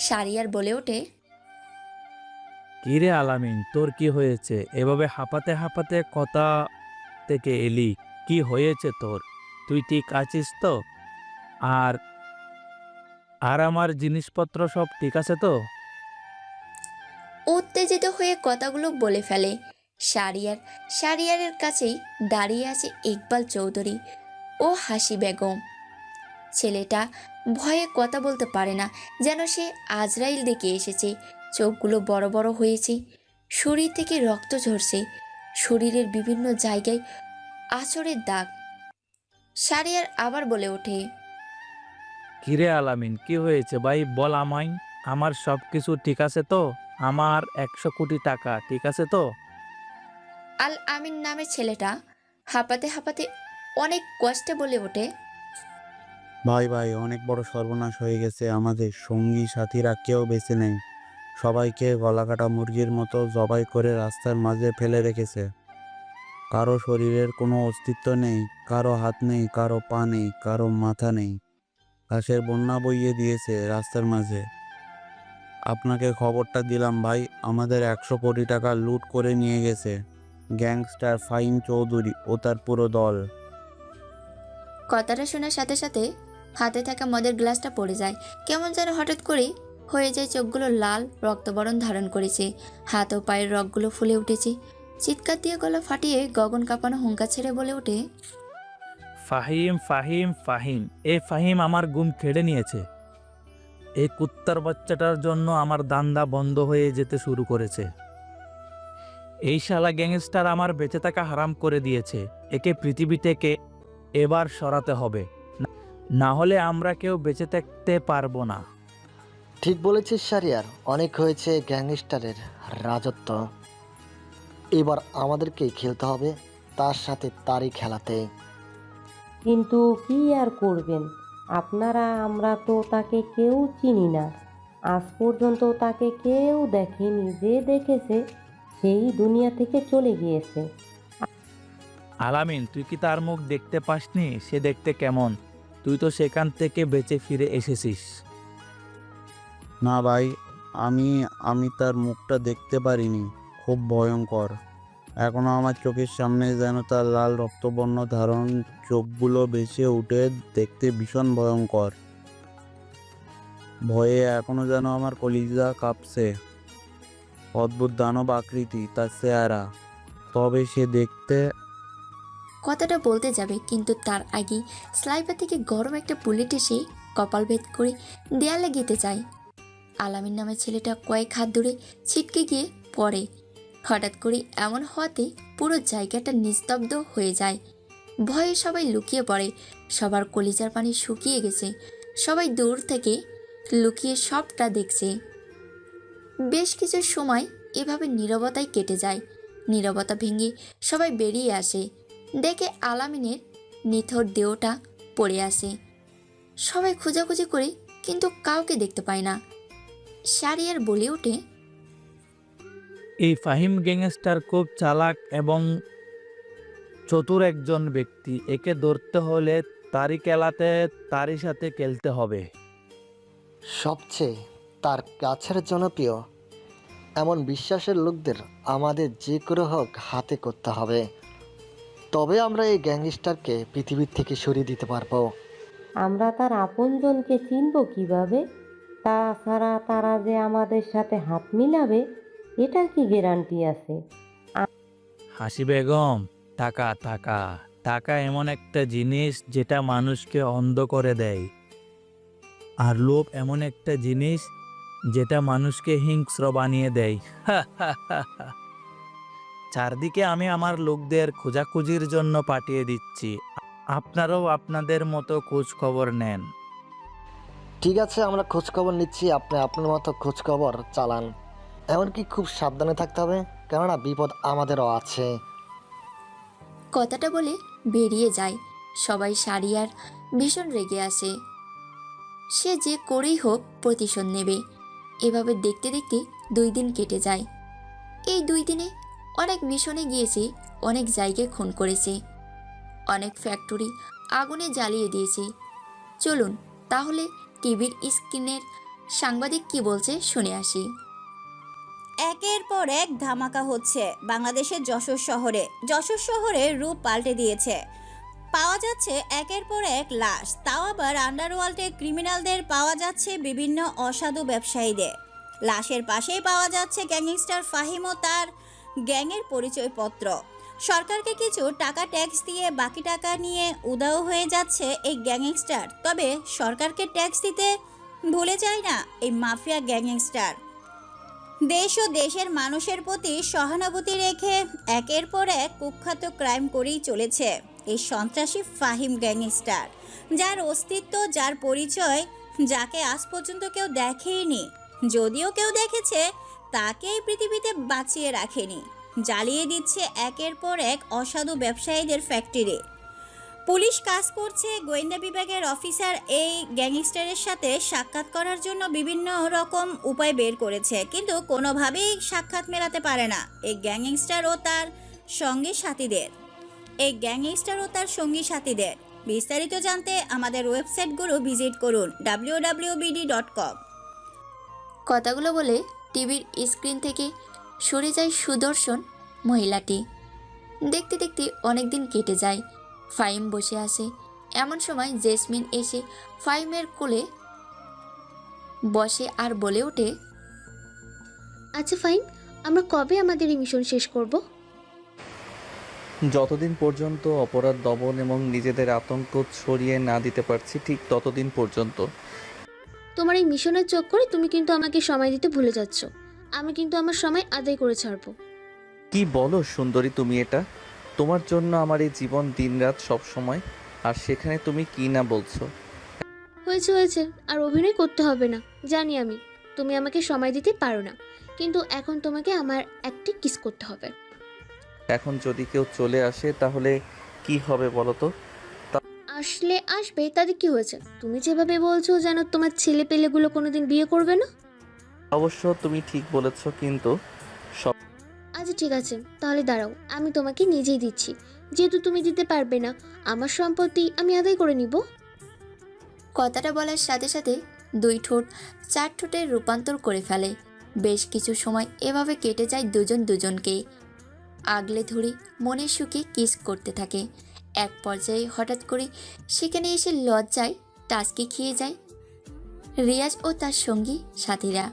শাহরিয়ার বলে ওঠে, কিরে আলামিন, তোর কি হয়েছে? এভাবে হাঁপাতে হাঁপাতে কথা থেকে এলি, কি হয়েছে তোর? তুই ঠিক আছিস তো? আর আর আমার জিনিসপত্র সব ঠিক আছে তো? উত্তেজিত হয়ে কথাগুলো বলে ফেলে শাহরিয়ারের কাছেই দাঁড়িয়ে আছে ইকবাল চৌধুরী ও হাসি বেগম। ছেলেটা ভয়ে কথা বলতে পারে না, যেন সে আজরাইল দেখে এসেছে। চোখগুলো বড় বড় হয়েছে, শরীর থেকে রক্ত ঝরছে, শরীরের বিভিন্ন জায়গায় আঁচড়ের দাগ। শাহরিয়ার আবার বলে ওঠে, কিরে আলামিন, কি হয়েছে ভাই? বল আমায়। আমার সব কিছু ঠিক আছে তো? আমার 100 কোটি টাকা ঠিক আছে তো? আল আমিন নামের ছেলেটা হাঁপাতে হাঁপাতে অনেক কষ্টে বলে ওঠে, ভাই ভাই, অনেক বড় সর্বনাশ হয়ে গেছে। আমাদের সঙ্গী সাথীরা কেউ বেঁচে নেই। সবাইকে গলাকাটা মুরগির মতো জবাই করে রাস্তার মাঝে ফেলে রেখেছে। কারো শরীরের কোনো অস্তিত্ব নেই, কারো হাত নেই, কারো পা নেই, কারো মাথা নেই। ঘাসের বন্যা বইয়ে দিয়েছে রাস্তার মাঝে। আপনাকে খবরটা দিলাম ভাই, আমাদের 100 কোটি টাকা লুট করে নিয়ে গেছে গ্যাংস্টার ফাহিম চৌধুরী ও তার পুরো দল। কথাটা শোনার সাথে সাথে হাতে থাকা মদের গ্লাসটা পড়ে যায়। কেমন যেন হঠাৎ করে হয়ে যায়, চোখগুলো লাল রক্তবরণ ধারণ করেছে, হাত ও পায়ের রগগুলো ফুলে উঠেছে। চিৎকার দিয়ে গলা ফাটিয়ে গগন কাঁপানো হুঙ্কার ছেড়ে বলে ওঠে, ফাহিম ফাহিম ফাহিম, এ ফাহিম আমার ঘুম কেড়ে নিয়েছে। এই কুত্তার বাচ্চাটার জন্য আমার দান্দা বন্ধ হয়ে যেতে শুরু করেছে। এই শালা গ্যাংস্টার আমার বেঁচে থাকা হারাম করে দিয়েছে। একে পৃথিবী থেকে এবার সরাতে হবে, না হলে আমরা কেউ বেঁচে থাকতে পারবো না। ঠিক বলেছিস শারিয়ার, অনেক হয়েছে গ্যাংস্টারের রাজত্ব। এবার আমাদেরকেই খেলতে হবে, তার সাথে তারই খেলাতে। কিন্তু কি আর করবেন আপনারা, আমরা তো তাকে কেউ চিনি না। আজ পর্যন্ত তাকে কেউ দেখেনি, যে দেখেছে সেই দুনিয়া থেকে চলে গিয়েছে। আলামিন, তুই কি তার মুখ দেখতে পাসনি? সে দেখতে কেমন? তুই তো সেখান থেকে বেঁচে ফিরে এসেছিস। না ভাই, আমি তার মুখটা দেখতে পারিনি, খুব ভয়ঙ্কর। এখনো আমার চোখের সামনে যেন তার লাল রক্তবর্ণ ধারণ চোখগুলো ভেসে উঠে, দেখতে ভীষণ ভয়ঙ্কর। ভয়ে এখনো যেন আমার কলিজা কাঁপছে। অদ্ভুত দানব আকৃতি তার চেহারা, তবে সে দেখতে। কথাটা বলতে যাবে, কিন্তু তার আগে স্লাইপার থেকে গরম একটা বুলেট এসে কপাল ভেদ করে দেয়ালে গেতে যায়। আলামিন নামের ছেলেটা কয়েক হাত দূরে ছিটকে গিয়ে পড়ে। হঠাৎ করে এমন হওয়াতে পুরো জায়গাটা নিস্তব্ধ হয়ে যায়। ভয়ে সবাই লুকিয়ে পড়ে। সবার কলিজার পানি শুকিয়ে গেছে। সবাই দূর থেকে লুকিয়ে সবটা দেখছে। বেশ কিছু সময় এভাবে নীরবতায় কেটে যায়। নীরবতা ভেঙে সবাই বেরিয়ে আসে, দেখে আলামিনের নিথর দেহটা পড়ে আসে। সবাই খোঁজাখুঁজি করে কিন্তু কাউকে দেখতে পায় না। শারিয়ার বলে ওঠে, এই ফাহিম গ্যাংস্টার খুব চালাক এবং চতুর একজন ব্যক্তি। একে ধরতে হলে তারই খেলাতে, তারই সাথে খেলতে হবে। সবচেয়ে তার কাছের জনপ্রিয় এমন বিশ্বাসের লোকদের আমাদের যে করে হোক হাতে করতে হবে, তবে আমরা এই গ্যাংস্টারকে পৃথিবীর থেকে সরিয়ে দিতে পারবো। আমরা তার আপনজনকে চিনব কিভাবে? তাছাড়া তারা যে আমাদের সাথে হাত মিলাবে, এটার কি গ্যারান্টি আছে? হাসি বেগম, টাকা টাকা টাকা এমন একটা জিনিস যেটা মানুষকে অন্ধ করে দেয়। আর লোভ এমন একটা জিনিস যেটা মানুষকে হিংস্র বানিয়ে দেয়। চারদিকে আমি আমার লোকদের খোঁজাখুঁজির জন্য পাঠিয়ে দিচ্ছি। আপনারাও আপনাদের মতো খোঁজ খবর নেন। ঠিক আছে, আমরা খোঁজ খবর নিচ্ছি, আপনি আপনার মতো খোঁজ খবর চালান। এমনকি খুব সাবধানে থাকতে হবে, কেননা বিপদ আমাদেরও আছে। কথাটা বলে বেরিয়ে যায়। সবাই শারিয়ার ভীষণ রেগে আসে। সে যে করেই হোক প্রতিশোধ নেবে। এভাবে দেখতে দেখতে 2 দিন কেটে যায়। এই 2 দিনে অনেক মিশনে গিয়েছে, অনেক জায়গায় খুন করেছে, অনেক ফ্যাক্টরি আগুনে জ্বালিয়ে দিয়েছে। চলুন তাহলে টিভির স্ক্রিনের সাংবাদিক কি বলছে শুনে আসি। একের পর এক ধামাকা হচ্ছে বাংলাদেশের যশোর শহরে। যশোর শহরে রূপ পাল্টে দিয়েছে। পাওয়া যাচ্ছে একের পর এক লাশ, তাও আবার আন্ডারওয়ার্ল্ডে ক্রিমিনালদের, পাওয়া যাচ্ছে বিভিন্ন অসাধু ব্যবসায়ীদের। লাশের পাশেই পাওয়া যাচ্ছে গ্যাংস্টার ফাহিম ও তার গ্যাংয়ের পরিচয়পত্র। সরকারকে কিছু টাকা ট্যাক্স দিয়ে বাকি টাকা নিয়ে উধাও হয়ে যাচ্ছে এই গ্যাংস্টার। তবে সরকারকে ট্যাক্স দিতে ভুলে যায় না এই মাফিয়া গ্যাংস্টার। দেশ ও দেশের মানুষের প্রতি সহানুভূতি রেখে একের পর এক কুখ্যাত ক্রাইম করেই চলেছে এই সন্ত্রাসী ফাহিম গ্যাংস্টার, যার অস্তিত্ব, যার পরিচয়, যাকে আজ পর্যন্ত কেউ দেখেইনি। যদিও কেউ দেখেছে, তাকে এই পৃথিবীতে বাঁচিয়ে রাখেনি। জ্বালিয়ে দিচ্ছে একের পর এক অসাধু ব্যবসায়ীদের ফ্যাক্টরি। পুলিশ কাজ করছে, গোয়েন্দা বিভাগের অফিসার এই গ্যাংস্টারের সাথে সাক্ষাৎ করার জন্য বিভিন্ন রকম উপায় বের করেছে, কিন্তু কোনোভাবেই সাক্ষাৎ মেলাতে পারে না এই গ্যাংস্টার ও তার সঙ্গী সাথীদের। বিস্তারিত জানতে আমাদের ওয়েবসাইটগুলো ভিজিট করুন www.bd.com। কথাগুলো বলে টিভির স্ক্রিন থেকে সরে যায় সুদর্শন মহিলাটি। দেখতে দেখতে অনেক দিন কেটে যায়। ফাহিম বসে আসে। এমন সময় জেসমিন এসে ফাহিমের কোলে বসে আর বলে ওঠে, আচ্ছা ফাইন, আমরা কবে আমাদের এই মিশন শেষ করব? যতদিন পর্যন্ত অপরাধ দমন এবং নিজেদের আতঙ্ক ছড়িয়ে না দিতে পারছি ঠিক ততদিন পর্যন্ত। তোমার এই মিশনের চোখ করে তুমি কিন্তু আমাকে সময় দিতে ভুলে যাচ্ছ। আমি কিন্তু আমার সময় আদায় করে ছাড়বো। কি বলো সুন্দরী তুমি এটা? তোমার জন্য আমার এই জীবন দিনরাত সব সময়, আর সেখানে তুমি কি না বলছো? হয়েছে হয়েছে, আর অভিনয় করতে হবে না। জানি আমি তুমি আমাকে সময় দিতে পারো না, কিন্তু এখন তোমাকে আমার একটি কিস করতে হবে। এখন যদি কেউ চলে আসে তাহলে কি হবে বলো তো? আসলে আসবে, তাতে কি হয়েছে? তুমি যেভাবে বলছো যেন তোমার ছেলে পেলেগুলো কোনোদিন বিয়ে করবে না। অবশ্য তুমি ঠিক বলেছো, কিন্তু আচ্ছা ঠিক আছে, তাহলে দাঁড়াও, আমি তোমাকে নিজেই দিচ্ছি। যেহেতু তুমি দিতে পারবে না, আমার সম্পত্তি আমি আদায় করে নিব। কথাটা বলার সাথে সাথে দুই ঠোঁট চার ঠোঁটে রূপান্তর করে ফেলে। বেশ কিছু সময় এভাবে কেটে যায় দুজন দুজনকে আগলে ধরে মনের সুখে কিস করতে থাকে। এক পর্যায়ে হঠাৎ করে সেখানে এসে লজ্জায় টাসকি খেয়ে যায় রিয়াজ ও তার সঙ্গী সাথীরা।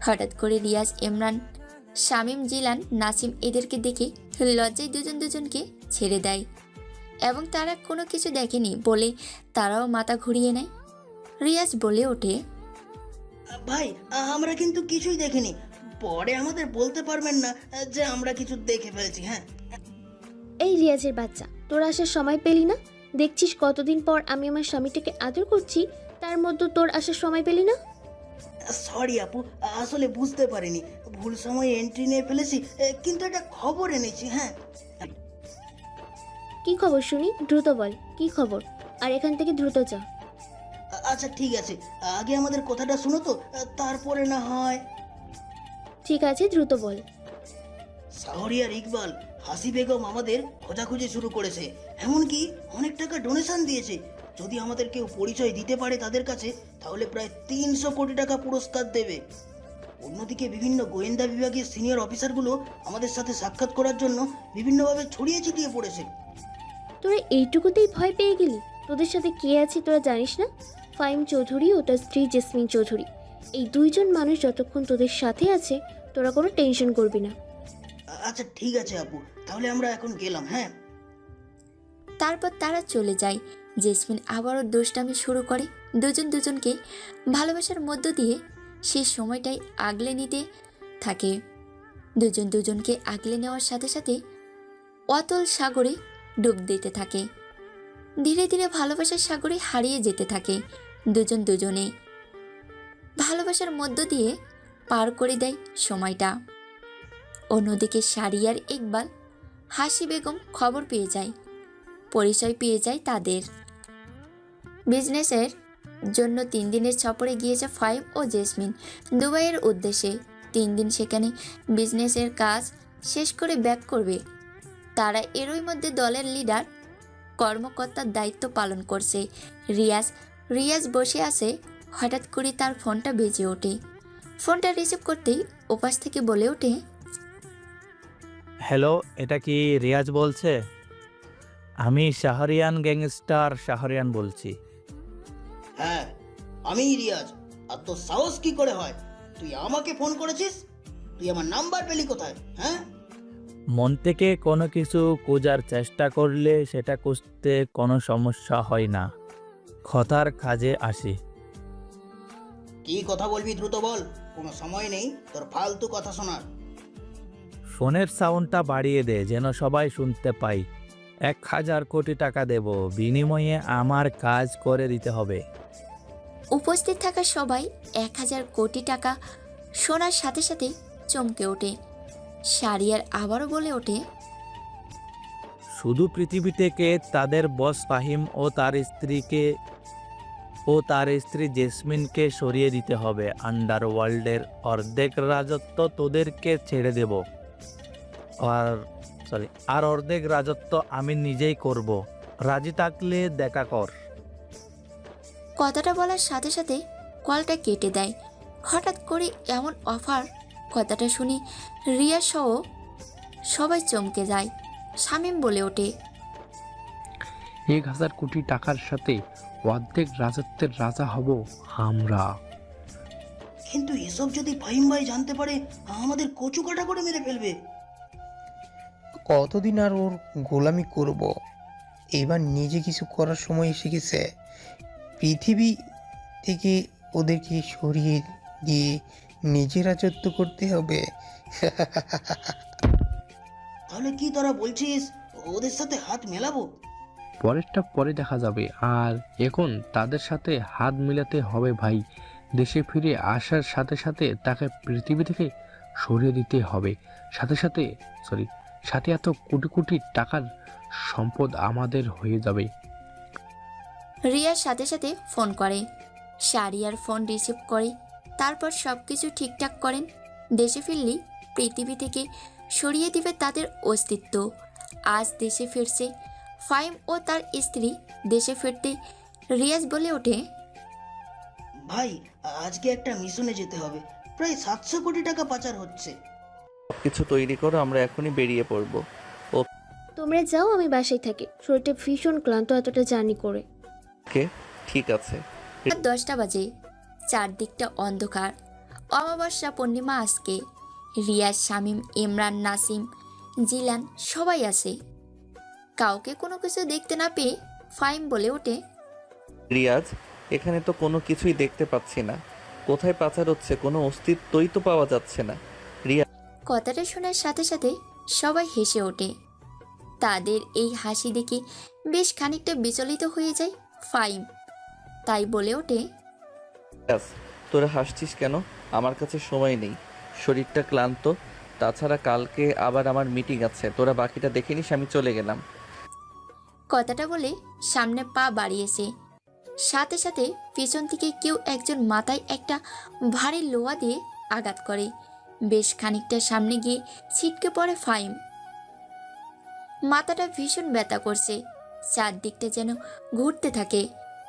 হঠাৎ করে রিয়াজ, ইমরান, শামীম, জিলান, নাসিম এদেরকে দেখে লজ্জায় দুজন দুজনকে ছেড়ে দেয় এবং তারা কোনো কিছু দেখেনি বলে তারাও মাথা ঘুরিয়ে নেয়। রিয়াজ বলে ওঠে, ভাই আমরা কিন্তু কিছুই দেখিনি, পরে আমাদের বলতে পারবেন না যে আমরা কিছু দেখে ফেলেছি? হ্যাঁ এই রিয়াজের বাচ্চা, তোর আসার সময় পেলি না? দেখছিস কতদিন পর আমি আমার স্বামীটাকে আদর করছি, তার মধ্যে তোর আসার সময় পেলি না? সরি আপু, আসলে বুঝতে পারিনি, ভুল সময়ে এন্ট্রি নিয়ে ফেলেছি, কিন্তু একটা খবর এনেছি। হ্যাঁ কি খবর শুনি, দ্রুত বল কি খবর, আর এখান থেকে দ্রুত যা। আচ্ছা ঠিক আছে, আগে আমাদের কথাটা শুনো তো, তারপরে না হয়। ঠিক আছে, দ্রুত বল। শাহরিয়ার ইকবাল, হাসি বেগম আমাদের খোঁজাখুঁজি শুরু করেছে, এমনকি অনেক টাকা ডোনেশন দিয়েছে। যদি আমাদের কেউ পরিচয় দিতে পারে তাদের কাছে, তাহলে প্রায় 300 কোটি টাকা পুরস্কার দেবে। অন্যদিকে বিভিন্ন গোয়েন্দা বিভাগের সিনিয়র অফিসারগুলো আমাদের সাথে সাক্ষাৎ করার জন্য বিভিন্নভাবে ছড়িয়ে ছিটিয়ে পড়েছে। তোরা এইটুকুতেই ভয় পেয়ে গেলি? তোদের সাথে কে আছে তোরা জানিস না? ফাহিম চৌধুরী ও তার স্ত্রী জেসমিন চৌধুরী, এই দুইজন মানুষ যতক্ষণ তোদের সাথে আছে তোরা কোনো টেনশন করবি না। আচ্ছা ঠিক আছে আপু, তাহলে আমরা এখন গেলাম। হ্যাঁ তারপর তারা চলে যায়। জেসমিন আবারও দুষ্টামি শুরু করে দুজন দুজনকে ভালোবাসার মধ্য দিয়ে সেই সময়টাই আগলে নিতে থাকে। দুজন দুজনকে আগলে নেওয়ার সাথে সাথে অতল সাগরে ডুব দিতে থাকে। ধীরে ধীরে ভালোবাসার সাগরে হারিয়ে যেতে থাকে দুজন দুজনে। ভালোবাসার মধ্য দিয়ে পার করে দেয় সময়টা। অন্যদিকে শাহরিয়ার ইকবাল, হাসি বেগম খবর পেয়ে যায়, পরিচয় পেয়ে যায় তাদের। বিজনেসের জন্য 3 দিনের সফরে গিয়েছে ফাহিম ও জেসমিন দুবাইয়ের উদ্দেশ্যে। 3 দিন সেখানে বিজনেসের কাজ শেষ করে ব্যাক করবে তারা। এরই মধ্যে দলের লিডার কর্মকর্তার দায়িত্ব পালন করছে রিয়াজ বসে আছে। হঠাৎ করে তার ফোনটা বেজে ওঠে। ফোনটা রিসিভ করতেই ওপাশ থেকে বলে ওঠে, হ্যালো, এটা কি রিয়াজ বলছে? আমি শাহরিয়ান গ্যাংস্টার শাহরিয়ান বলছি। হ্যাঁ আমি রিয়াজ। আর তোর সাহস কি করে হয় তুই আমাকে ফোন করেছিস? তুই আমার নাম্বার পেলি কোথায়? হ্যাঁ মন থেকে কোনো কিছু খোঁজার চেষ্টা করলে সেটা খুঁজতে কোনো সমস্যা হয় না, কথার কাজে আসে। কি কথা বলবি দ্রুত বল, কোনো সময় নেই তোর ফালতু কথা শোনার। ফোনের সাউন্ডটা বাড়িয়ে দে যেন সবাই শুনতে পাই। 1000 কোটি টাকা দেব, বিনিময়ে আমার কাজ করে দিতে হবে। উপস্থিত থাকা সবাই 1000 কোটি টাকা শোনার সাথে সাথে চমকে ওঠে। শাহরিয়ার আবারও বলে ওঠে, শুধু পৃথিবী থেকে তাদের বস ফাহিম ও তার স্ত্রী জেসমিনকে সরিয়ে দিতে হবে। আন্ডারওয়ার্ল্ডের অর্ধেক রাজত্ব তোদেরকে ছেড়ে দেব, আর অর্ধেক রাজত্ব আমি নিজেই করব। রাজি থাকলে দেখা কর। কথাটা বলার সাথে সাথে কলটা কেটে দেয়। হঠাৎ করে এমন অফার, কথাটা শুনে রিয়া সহ সবাই চমকে যায়। শামীম বলে ওঠে, 1,000 কোটি টাকার সাথে অর্ধেক রাজত্বের রাজা হব আমরা। কিন্তু এসব যদি ফাহিম ভাই জানতে পারে, আমাদের কচু কাটা করে মেরে ফেলবে। কতদিন আর ওর গোলামি করব? এবার নিজে কিছু করার সময় এসে গেছে। পৃথিবী থেকে ওদেরকে সরিয়ে দিয়ে নিজে রাজত্ব করতে হবে। তাহলে কি তোরা বলছিস, ওদের সাথে হাত মেলাবো? পরেরটা পরে দেখা যাবে। আর এখন তাদের সাথে হাত মিলাতে হবে ভাই। দেশে ফিরে আসার সাথে সাথে তাকে পৃথিবী থেকে সরিয়ে দিতে হবে। সাথে এত কোটি কোটি টাকার সম্পদ আমাদের হয়ে যাবে। রিয়ার সাথে সাথে ফোন করে। শারিয়ার ফোন রিসিভ করে, তারপর সব কিছু ঠিকঠাক করেন। দেশে ফিরলেই পৃথিবী থেকে সরিয়ে দিবে তাদের অস্তিত্ব। আজ দেশে ফিরছে ফাহিম ও তার স্ত্রী। দেশে ফিরতে রিয়াজ বলে ওঠে, ভাই, আজকে একটা মিশনে যেতে হবে। প্রায় 700 কোটি টাকা পাচার হচ্ছে। কিছু তৈরি করো, আমরা এখনই বেরিয়ে পড়বো। তোমরা যাও, আমি বাসায় থাকি। শরীরটা ভীষণ ক্লান্ত এতটা জার্নি করে। ওকে, ঠিক আছে। রাত 10টা বাজে। চারদিকটা অন্ধকার। অমাবস্যা পূর্ণিমা আজকে। রিয়াজ, শামীম, ইমরান, নাসিম, জিলান সবাই আসে। কাউকে কোনো কিছু দেখতে না পেয়ে ফাহিম বলে ওঠে, রিয়াজ, এখানে তো কোনো কিছুই দেখতে পাচ্ছি না। কোথায় পাচার হচ্ছে কোনো অস্তিত্বই তো পাওয়া যাচ্ছে না। কথাটা শোনার সাথে সাথে সবাই হেসে ওঠে। তাদের এই হাসি দেখে বেশ খানিকটা বিচলিত হয়ে যায় ফাহিম। তাই বলে ওঠে, রিয়াজ, তোরা হাসছিস কেন? আমার কাছে সময় নেই, শরীরটা ক্লান্ত। তাছাড়া কালকে আবার আমার মিটিং আছে। তোরা বাকিটা দেখে নিস, আমি চলে গেলাম। কথাটা বলে সামনে পা বাড়িয়েছে। সাথে সাথে পিছন থেকে কেউ একজন মাথায় একটা ভারী লোহা দিয়ে আঘাত করে। বেশ খানিকটা সামনে গিয়ে ছিটকে পড়ে ফাহিম। মাথাটা ভীষণ ব্যথা করছে। চারদিকটা যেন ঘুরতে থাকে।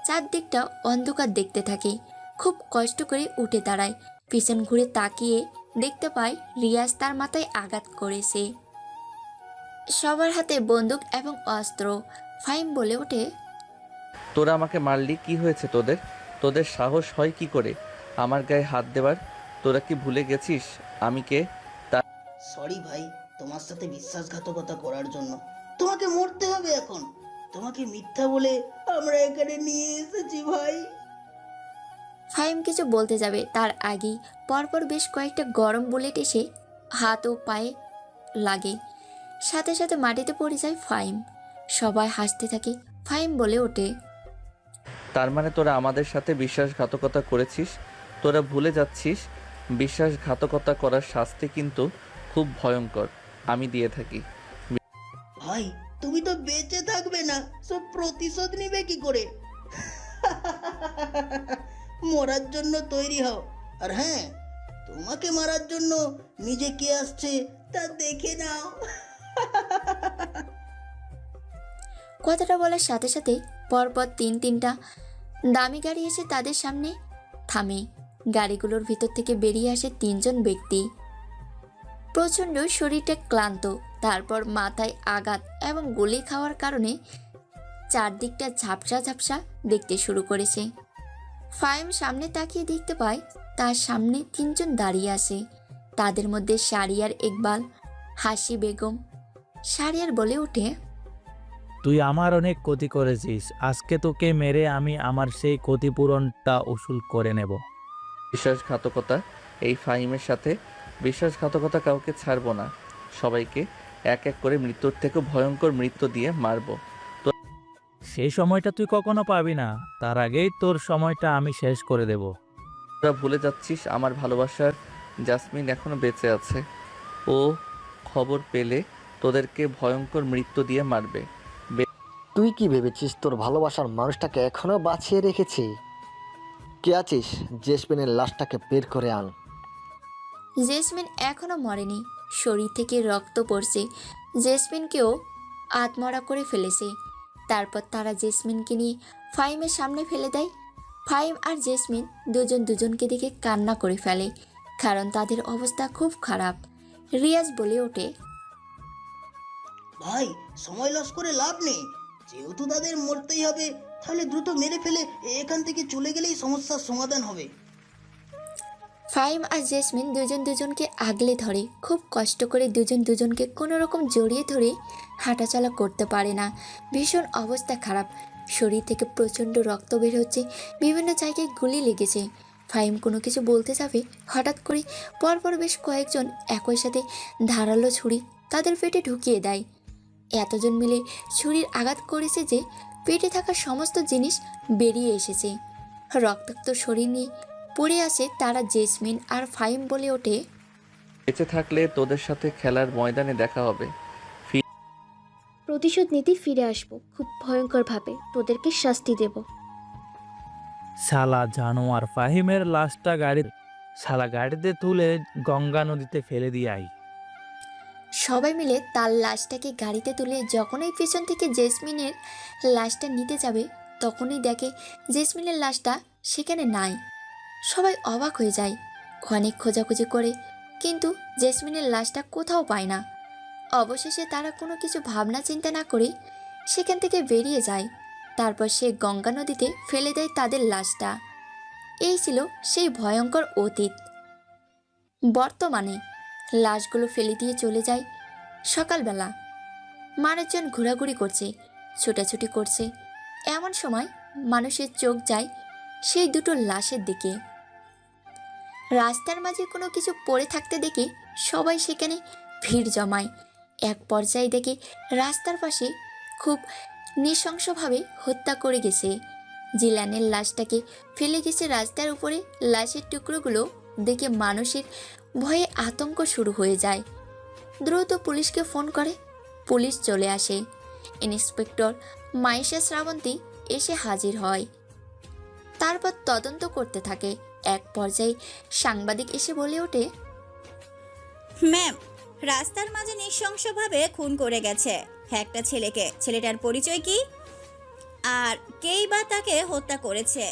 চারদিকটা অন্ধকার দেখতে থাকে। খুব কষ্ট করে উঠে দাঁড়ায়। পিছন ঘুরে তাকিয়ে দেখতে পায় রিয়াজ তার মাথায় আঘাত করেছে। সবার হাতে বন্দুক এবং অস্ত্র। ফাহিম বলে ওঠে, তোরা আমাকে মারলি, কি হয়েছে তোদের? তোদের সাহস হয় কি করে আমার গায়ে হাত দেওয়ার? তোরা কি ভুলে গেছিস আমি কে? সরি ভাই, তোমার সাথে বিশ্বাসঘাতকতা করার জন্য। তোমাকে মরতে হবে এখন। তোমাকে মিথ্যা বলে আমরা এখানে নিয়ে এসেছি ভাই। ফাহিম কিছু বলতে যাবে, তার আগেই পরপর বেশ কয়েকটা গরম বুলেট এসে হাত ও পায়ে লাগে। সাথে সাথে মাটিতে পড়ে যায় ফাহিম। সবাই হাসতে থাকে। ফাহিম বলে ওঠে, তার মানে তোরা আমাদের সাথে বিশ্বাসঘাতকতা করেছিস। তোরা ভুলে যাচ্ছিস বিশ্বাসঘাতকতা করার শাস্তি কিন্তু খুব ভয়ঙ্কর, আমি দিয়ে থাকি। ভাই, তুমি তো বেঁচে থাকবে না, সব প্রতিশোধ নিবে কি করে? মরার জন্য তৈরি হও। আর হ্যাঁ, তোমাকে মারার জন্য নিজে কে আসছে তা দেখে নাও। কথাটা বলার সাথে সাথে পরপর তিনটা দামি গাড়ি এসে তাদের সামনে থামে। গাড়িগুলোর ভিতর থেকে বেরিয়ে আসে 3 জন ব্যক্তি। প্রচণ্ড শরীরটা ক্লান্ত, তারপর মাথায় আঘাত এবং গুলি খাওয়ার কারণে চারদিকটা ঝাপসা ঝাপসা দেখতে শুরু করেছে। ফাহিম সামনে তাকিয়ে দেখতে পায় তার সামনে 3 জন দাঁড়িয়ে আছে। তাদের মধ্যে শারিয়ার ইকবাল, হাসি বেগম। শারিয়ার বলে ওঠে, তুই আমার অনেক ক্ষতি করেছিস। আজকে তোকে মেরে আমি আমার সেই ক্ষতিপূরণটা উসুল করে নেব। বিশ্বাসঘাতকতা, এই ফাহিমের সাথে বিশ্বাসঘাতকতা কাউকে ছাড়বো না। সবাইকে এক এক করে মৃত্যুর থেকে ভয়ঙ্কর মৃত্যু দিয়ে মারবো। সেই সময়টা তুই কখনো পাবি না। তার আগেই তোর সময়টা আমি শেষ করে দেব। তোরা ভুলে যাচ্ছিস আমার ভালোবাসার জাসমিন এখনো বেঁচে আছে। ও খবর পেলে তোদেরকে ভয়ঙ্কর মৃত্যু দিয়ে মারবে। তুই কি ভেবেছিস তোর ভালোবাসার মানুষটাকে এখনো বাঁচিয়ে রেখেছি? কে আছিস? জেসমিনের লাশটাকে বের করে আন। জেসমিন এখনো মরেনি, শরীর থেকে রক্ত পড়ছে। জেসমিনকেও আত্মহত্যা করে ফেলেছে। তারপর তারা জেসমিনকে নিয়ে ফাহিমের সামনে ফেলে দেয়। ফাহিম আর জেসমিন দুজনকে দেখে কান্না করে ফেলে, কারণ তাদের অবস্থা খুব খারাপ। রিয়াজ বলে ওঠে, ভাই সময় লস করে লাভ নেই, যেহেতু তাদের মরতেই হবে তাহলে দ্রুত মেরে ফেলে এখান থেকে চলে গেলেই সমস্যার সমাধান হবে। ফাহিম আর জেসমিন দুজনকে আগলে ধরে, খুব কষ্ট করে দুজনকে কোনো রকম জড়িয়ে ধরে হাঁটাচলা করতে পারে না। ভীষণ অবস্থা খারাপ, শরীর থেকে প্রচণ্ড রক্ত বের হচ্ছে, বিভিন্ন জায়গায় গুলি লেগেছে। ফাহিম কোনো কিছু বলতে যাবে, হঠাৎ করে পরপর বেশ কয়েকজন একই সাথে ধারালো ছুরি তাদের পেটে ঢুকিয়ে দেয়। এতজন মিলে ছুরির আঘাত করেছে যে পেটে থাকা সমস্ত জিনিস বেরিয়ে এসেছে। রক্তাক্ত শরীর নিয়ে পড়ে আসে তারা। জেসমিন আর ফাহিম বলে ওঠে, বেঁচে থাকলে তোদের সাথে খেলার ময়দানে দেখা হবে। প্রতিশোধ নিতে ফিরে আসবো, খুব ভয়ঙ্করভাবে তোদেরকে শাস্তি দেব। শালা জানোয়ার, ফাহিমের লাশটা গাড়িতে তুলে গঙ্গা নদীতে ফেলে দিয়ে আই। সবাই মিলে তার লাশটাকে গাড়িতে তুলে যখনই পেছন থেকে জেসমিনের লাশটা নিতে যাবে, তখনই দেখে জেসমিনের লাশটা সেখানে নাই। সবাই অবাক হয়ে যায়, অনেক খোঁজাখুঁজি করে কিন্তু জেসমিনের লাশটা কোথাও পায় না। অবশেষে তারা কোনো কিছু ভাবনা চিন্তা না করে সেখান থেকে বেরিয়ে যায়। তারপর সে গঙ্গা নদীতে ফেলে দেয় তাদের লাশটা। এই ছিল সেই ভয়ঙ্কর অতীত। বর্তমানে লাশগুলো ফেলে দিয়ে চলে যায়। সকালবেলা মানুষজন ঘোরাঘুরি করছে, ছোটাছুটি করছে। এমন সময় মানুষের চোখ যায় সেই দুটো লাশের দিকে। রাস্তার মাঝে কোনো কিছু পড়ে থাকতে দেখে সবাই সেখানে ভিড় জমায়। এক পর্যায়ে দেখে রাস্তার পাশে খুব নৃশংসভাবে হত্যা করে গেছে। জিলানের লাশটাকে ফেলে গেছে রাস্তার উপরে। লাশের টুকরোগুলো দেখে মানুষের ভয়ে আতঙ্ক শুরু হয়ে যায়। দ্রুত পুলিশকে ফোন করে, পুলিশ চলে আসে। ইন্সপেক্টর মাইশা শ্রাবন্তী এসে হাজির হয়, তারপর তদন্ত করতে থাকে। এক পর্যায়ে সাংবাদিক এসে বলে ওঠে, ম্যাম, রাস্তার মাঝে নৃশংসভাবে খুন করে গেছে একটা ছেলেকে। ছেলেটার পরিচয় কি, আর কেই বা তাকে হত্যা করেছে,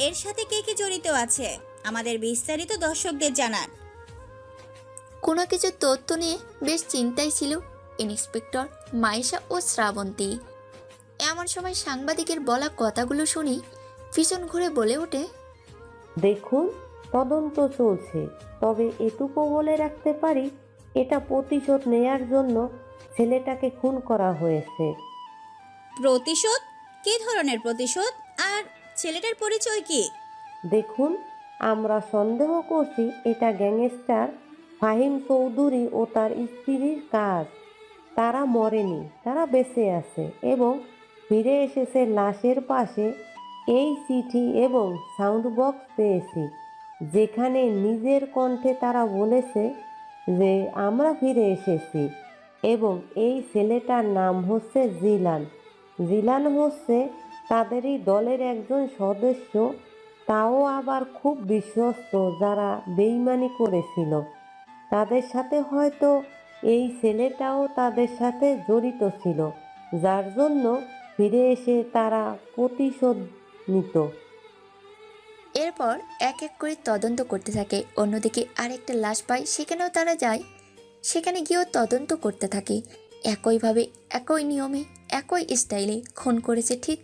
এর সাথে কে কে জড়িত আছে, আমাদের বিস্তারিত দর্শকদের জানান। কোনো কিছু তথ্য নিয়ে বেশ চিন্তায় ছিল ইন্সপেক্টর মাইশা ও শ্রাবন্তী। এমন সময় সাংবাদিকের বলা কথাগুলো শুনি পিছন ঘুরে বলে ওঠে, দেখুন, তদন্ত চলছে, তবে এটুকু বলে রাখতে পারি, এটা প্রতিশোধ নেয়ার জন্য ছেলেটাকে খুন করা হয়েছে। প্রতিশোধ? কী ধরনের প্রতিশোধ? আর ছেলেটার পরিচয় কি? দেখুন, আমরা সন্দেহ করছি এটা গ্যাংস্টার ফাহিম চৌধুরী ও তার স্ত্রীর কাজ। তারা মরেনি, তারা বেঁচে আছে এবং ফিরে এসেছে। লাশের পাশে এই চিঠি এবং সাউন্ড বক্স পেয়েছি, যেখানে নিজের কণ্ঠে তারা বলেছে যে আমরা ফিরে এসেছি। এবং এই ছেলেটার নাম হচ্ছে জিলান। জিলান হচ্ছে তাদেরই দলের একজন সদস্য, তাও আবার খুব বিশ্বস্ত, যারা বেইমানি করেছিল তাদের সাথে। হয়তো এই ছেলেটাও তাদের সাথে জড়িত ছিল, যার জন্য ফিরে এসে তারা প্রতিশোধ নিত। এরপর এক এক করে তদন্ত করতে থাকে। অন্যদিকে আরেকটা লাশ পায়, সেখানেও তারা যায়। সেখানে গিয়েও তদন্ত করতে থাকে। একইভাবে, একই নিয়মে, একই স্টাইলে খুন করেছে, ঠিক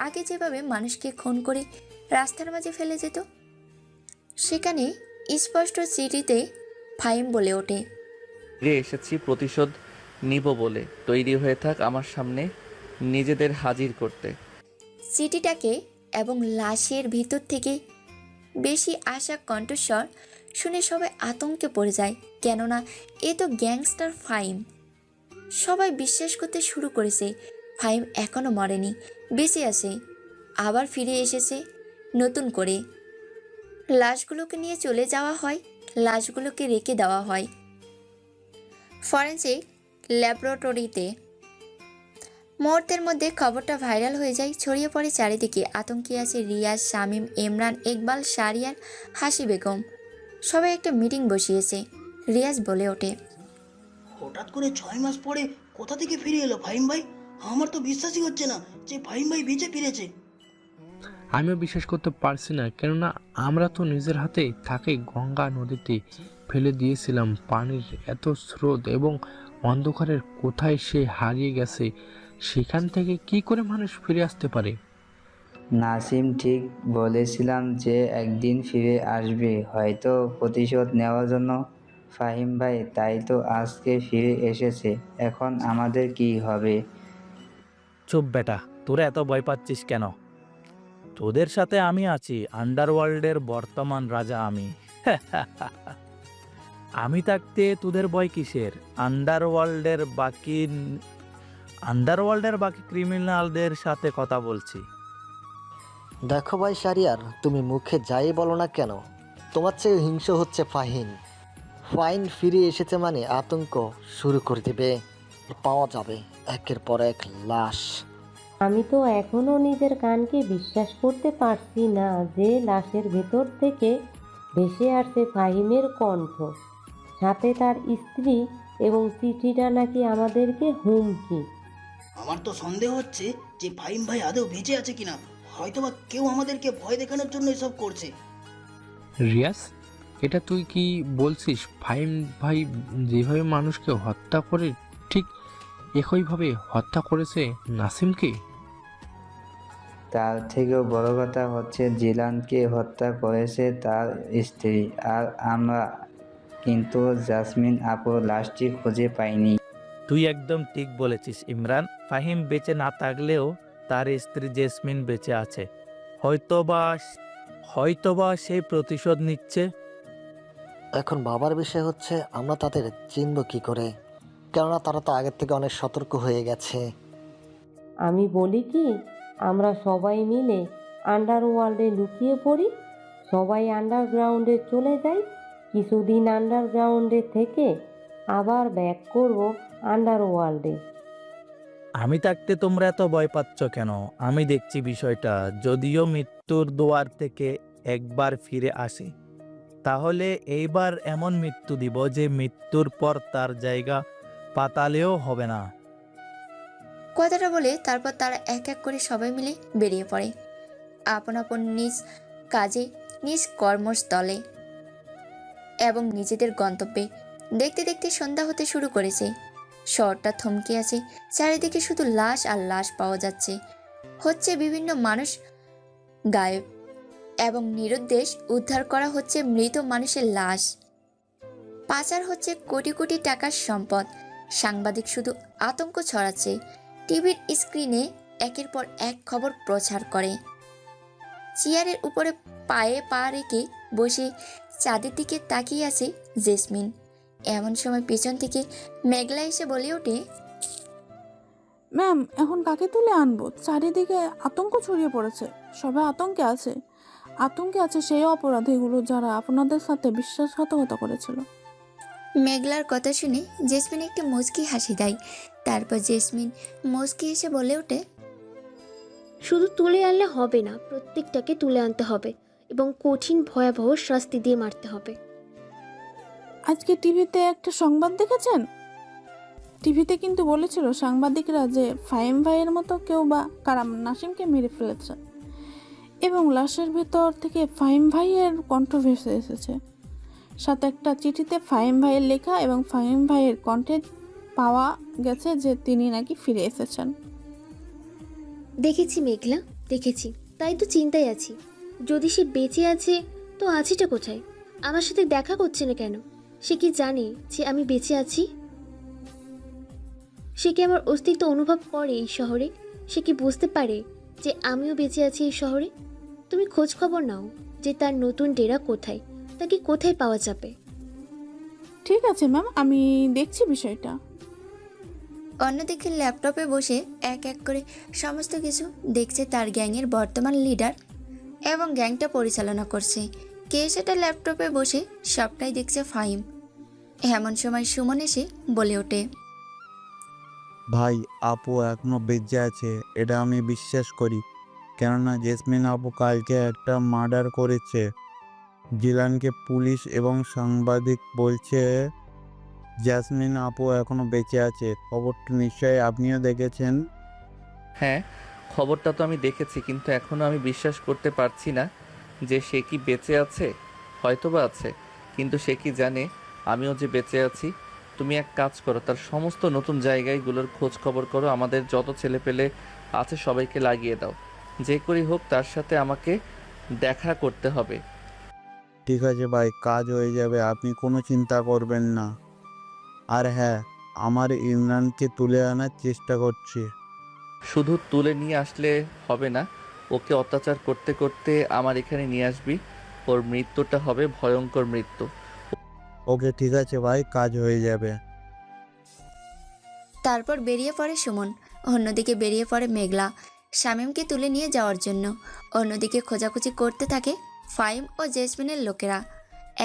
আগে যেভাবে মানুষকে খুন করে রাস্তার মাঝে ফেলে যেত। সেখানে স্পষ্ট চিঠিতে ফাহিম বলে ওঠে, ফিরে এসেছি প্রতিশোধ নিব বলে, তৈরি হয়ে থাক আমার সামনে নিজেদের হাজির করতে। চিঠিটাকে এবং লাশের ভিতর থেকে বেশি আসা কণ্ঠস্বর শুনে সবাই আতঙ্কে পড়ে যায়, কেননা এ তো গ্যাংস্টার ফাহিম। সবাই বিশ্বাস করতে শুরু করেছে ফাহিম এখনও মরেনি, বেঁচে আছে, আবার ফিরে এসেছে নতুন করে। লাশগুলোকে নিয়ে চলে যাওয়া হয়, লাশগুলোকে রেখে দেওয়া হয় ফরেনসিক ল্যাবরেটরিতে। মুহূর্তের মধ্যে খবরটা ভাইরাল হয়ে যায়, ছড়িয়ে পড়ে চারিদিকে। আতঙ্কে আছে রিয়াজ, শামীম, ইমরান, ইকবাল, শারিয়ার, হাসি বেগম। সবাই একটা মিটিং বসিয়েছে। রিয়াজ বলে ওঠে, হঠাৎ করে 6 মাস পরে কোথা থেকে ফিরে এলো ফাহিম ভাই? আমার তো বিশ্বাসই হচ্ছে না যে ফাহিম ভাই বেঁচে ফিরেছে। আমিও বিশ্বাস করতে পারছি না, কেননা আমরা তো নিজের হাতে তাকে গঙ্গা নদীতে ফেলে দিয়েছিলাম। পানির এত স্রোত এবং অন্ধকারের কোথায় সে হারিয়ে গেছে, সেখান থেকে কি করে মানুষ ফিরে আসতে পারে? নাসিম ঠিক বলেছিলাম যে একদিন ফিরে আসবে, হয়তো প্রতিশোধ নেওয়ার জন্য। ফাহিম ভাই তাই তো আজকে ফিরে এসেছে। এখন আমাদের কি হবে? চুপ বেটা, তোরা এত ভয় পাচ্ছিস কেন? তোদের সাথে আমি আছি। আন্ডারওয়ার্ল্ডের বর্তমান রাজা আমি। আমি থাকতে তোদের ভয় কিসের? আন্ডারওয়ার্ল্ডের বাকি ক্রিমিনালদের সাথে কথা বলছি। দেখো ভাই শারিয়ার, তুমি মুখে যাই বলো না কেন, তোমার চেয়ে হিংস্র হচ্ছে ফাহিম। ফাইন ফিরে এসেছে মানে আতঙ্ক শুরু করে দেবে। পাওয়া যাবে একের পর এক লাশ। আমি তো এখনো নিজের কানকে বিশ্বাস করতে পারছি না যে লাশের ভেতর থেকে ভেসে আসছে ফাহিমের কণ্ঠ, সাথে তার স্ত্রী, এবং চিঠিটা নাকি আমাদেরকে হুমকি। আমার তো সন্দেহ হচ্ছে যে ফাহিম ভাই আদৌ বেঁচে আছে কিনা। হয়তোবা কেউ আমাদেরকে ভয় দেখানোর জন্য এসব করছে। রিয়াজ, এটা তুই কি বলছিস? ফাহিম ভাই যেভাবে মানুষকে হত্যা করে ঠিক একইভাবে হত্যা করেছে নাসিমকে? তার থেকেও বড় কথা হচ্ছে জিলানকে হত্যা করেছে তার স্ত্রী, আর আমরা কিন্তু জাসমিন আপুর লাশটি খুঁজে পাইনি। তুই একদম ঠিক বলেছিস ইমরান। ফাহিম বেঁচে না থাকলেও তার স্ত্রী জেসমিন বেঁচে আছে। হয়তোবা সেই প্রতিশোধ নিচ্ছে। এখন বাবার বিষয় হচ্ছে আমরা তাদের চিনব কি করে, কেননা তারা তো আগের থেকে অনেক সতর্ক হয়ে গেছে। আমি বলি কি, আমরা সবাই মিলে আন্ডারওয়ার্ল্ডে লুকিয়ে পড়ি, সবাই আন্ডারগ্রাউন্ডে চলে যাই, কিছুদিন আন্ডারগ্রাউন্ডে থেকে আবার ব্যাক করব আন্ডারওয়ার্ল্ডে। আমি থাকতে তোমরা এত ভয় পাচ্ছ কেন? আমি দেখছি বিষয়টা। যদিও মৃত্যুর দুয়ার থেকে একবার ফিরে আসে, তাহলে এইবার এমন মৃত্যু দিব যে মৃত্যুর পর তার জায়গা পাতালেও হবে না। কথাটা বলে তারপর তারা এক এক করে সবাই মিলে বেরিয়ে পড়ে আপন আপন নিজ কাজে, নিজ কর্মস্থলে এবং নিজেদের গন্তব্যে। দেখতে দেখতে সন্ধ্যা হতে শুরু করেছে। শহরটা থমকে আছে, চারিদিকে শুধু লাশ আর লাশ পাওয়া যাচ্ছে। হচ্ছে বিভিন্ন মানুষ গায়েব এবং নিরুদ্দেশ উদ্ধার করা হচ্ছে মৃত মানুষের লাশ। পাচার হচ্ছে কোটি কোটি টাকার সম্পদ। সাংবাদিক শুধু আতঙ্ক ছড়াচ্ছে। টিভির স্ক্রিনে একের পর এক খবর প্রচার করে। চেয়ারের উপরে পায়ে পা রেখে বসে চাঁদের দিকে তাকিয়ে আছে জেসমিন। এমন সময় পেছন থেকে মেঘলা এসে বলে ওঠে, ম্যাম, এখন কাকে তুলে আনবো? চারিদিকে আতঙ্ক ছড়িয়ে পড়েছে, সবাই আতঙ্কে আছে সেই অপরাধীগুলো যারা আপনাদের সাথে বিশ্বাসঘাতকতা করেছিল। মেঘলার কথা শুনে জেসমিন একটি মুচকি হাসি দেয়। তারপর জেসমিন মুচকি হেসে বলে ওঠে, শুধু তুলে আনলে হবে না, প্রত্যেকটাকে তুলে আনতে হবে এবং কঠিন ভয়াবহ শাস্তি দিয়ে মারতে হবে। আজকে টিভিতে একটা সংবাদ দেখেছেন? টিভিতে কিন্তু বলেছিল সাংবাদিকরা যে ফাহিম ভাইয়ের মতো কেউ বা কারা নাসিমকে মেরে ফেলেছে এবং লাশের ভেতর থেকে ফাহিম ভাইয়ের কণ্ঠ ভেসে এসেছে। সাথে একটা চিঠিতে ফাহিম ভাইয়ের লেখা এবং ফাহিম ভাইয়ের কণ্ঠে পাওয়া গেছে যে তিনি নাকি ফিরে এসেছেন। দেখেছি মেঘলা, দেখেছি, তাই তো চিন্তায় আছি। যদি সে বেঁচে আছে তো আছিটা কোথায়? আমার সাথে দেখা করছে না কেন? সে কি জানে যে আমি বেঁচে আছি? সে কি আমার অস্তিত্ব অনুভব করে এই শহরে? সে কি বুঝতে পারে যে আমিও বেঁচে আছি এই শহরে? তুমি খোঁজ খবর নাও যে তার নতুন ডেরা কোথায়, তাকে কোথায় পাওয়া যাবে। ঠিক আছে ম্যাম, আমি দেখছি বিষয়টা। অন্যদিকে ল্যাপটপে বসে এক এক করে সমস্ত কিছু দেখছে তার গ্যাংয়ের বর্তমান লিডার এবং গ্যাংটা পরিচালনা করছে কে, সেটা ল্যাপটপে বসে সবটাই দেখছে ফাহিম। এমন সময় সুমন এসে বলে ওঠে, ভাই, আপু এখনো বেঁচে আছে, এটা আমি বিশ্বাস করি। কেননা জেসমিন আপু কালকে একটা মার্ডার করেছে। জিলানকে পুলিশ এবং সাংবাদিক বলছে জেসমিন আপু এখনো বেঁচে আছে। খবরটা নিশ্চয়ই আপনিও দেখেছেন। হ্যাঁ, খবরটা তো আমি দেখেছি, কিন্তু এখনও আমি বিশ্বাস করতে পারছি না যে সে কি বেঁচে আছে। হয়তোবা আছে, কিন্তু সে কি জানে আমিও যে বেঁচে আছি? তুমি এক কাজ করো, তার সমস্ত নতুন জায়গাগুলোর খোঁজ খবর করো, আমাদের যত ছেলেপেলে আছে সবাইকে লাগিয়ে দাও। যে করেই হোক তার সাথে আমাকে দেখা করতে হবে। ঠিক আছে ভাই, কাজ হয়ে যাবে, আপনি কোনো চিন্তা করবেন না। আর হ্যাঁ, আমার ইমরানকে তুলে আনার চেষ্টা করছি। শুধু তুলে নিয়ে আসলে হবে না, ওকে অত্যাচার করতে করতে আমার এখানে নিয়ে আসবি। ওর মৃত্যুটা হবে ভয়ঙ্কর মৃত্যু। ওকে ঠিক আছে ভাই, কাজ হয়ে যাবে। তারপর বেরিয়ে পড়ে সুমন। অন্যদিকে বেরিয়ে পড়ে মেঘলা শামীমকে তুলে নিয়ে যাওয়ার জন্য। অন্যদিকে খোঁজাখুঁজি করতে থাকে ফাহিম ও জেসমিনের লোকেরা।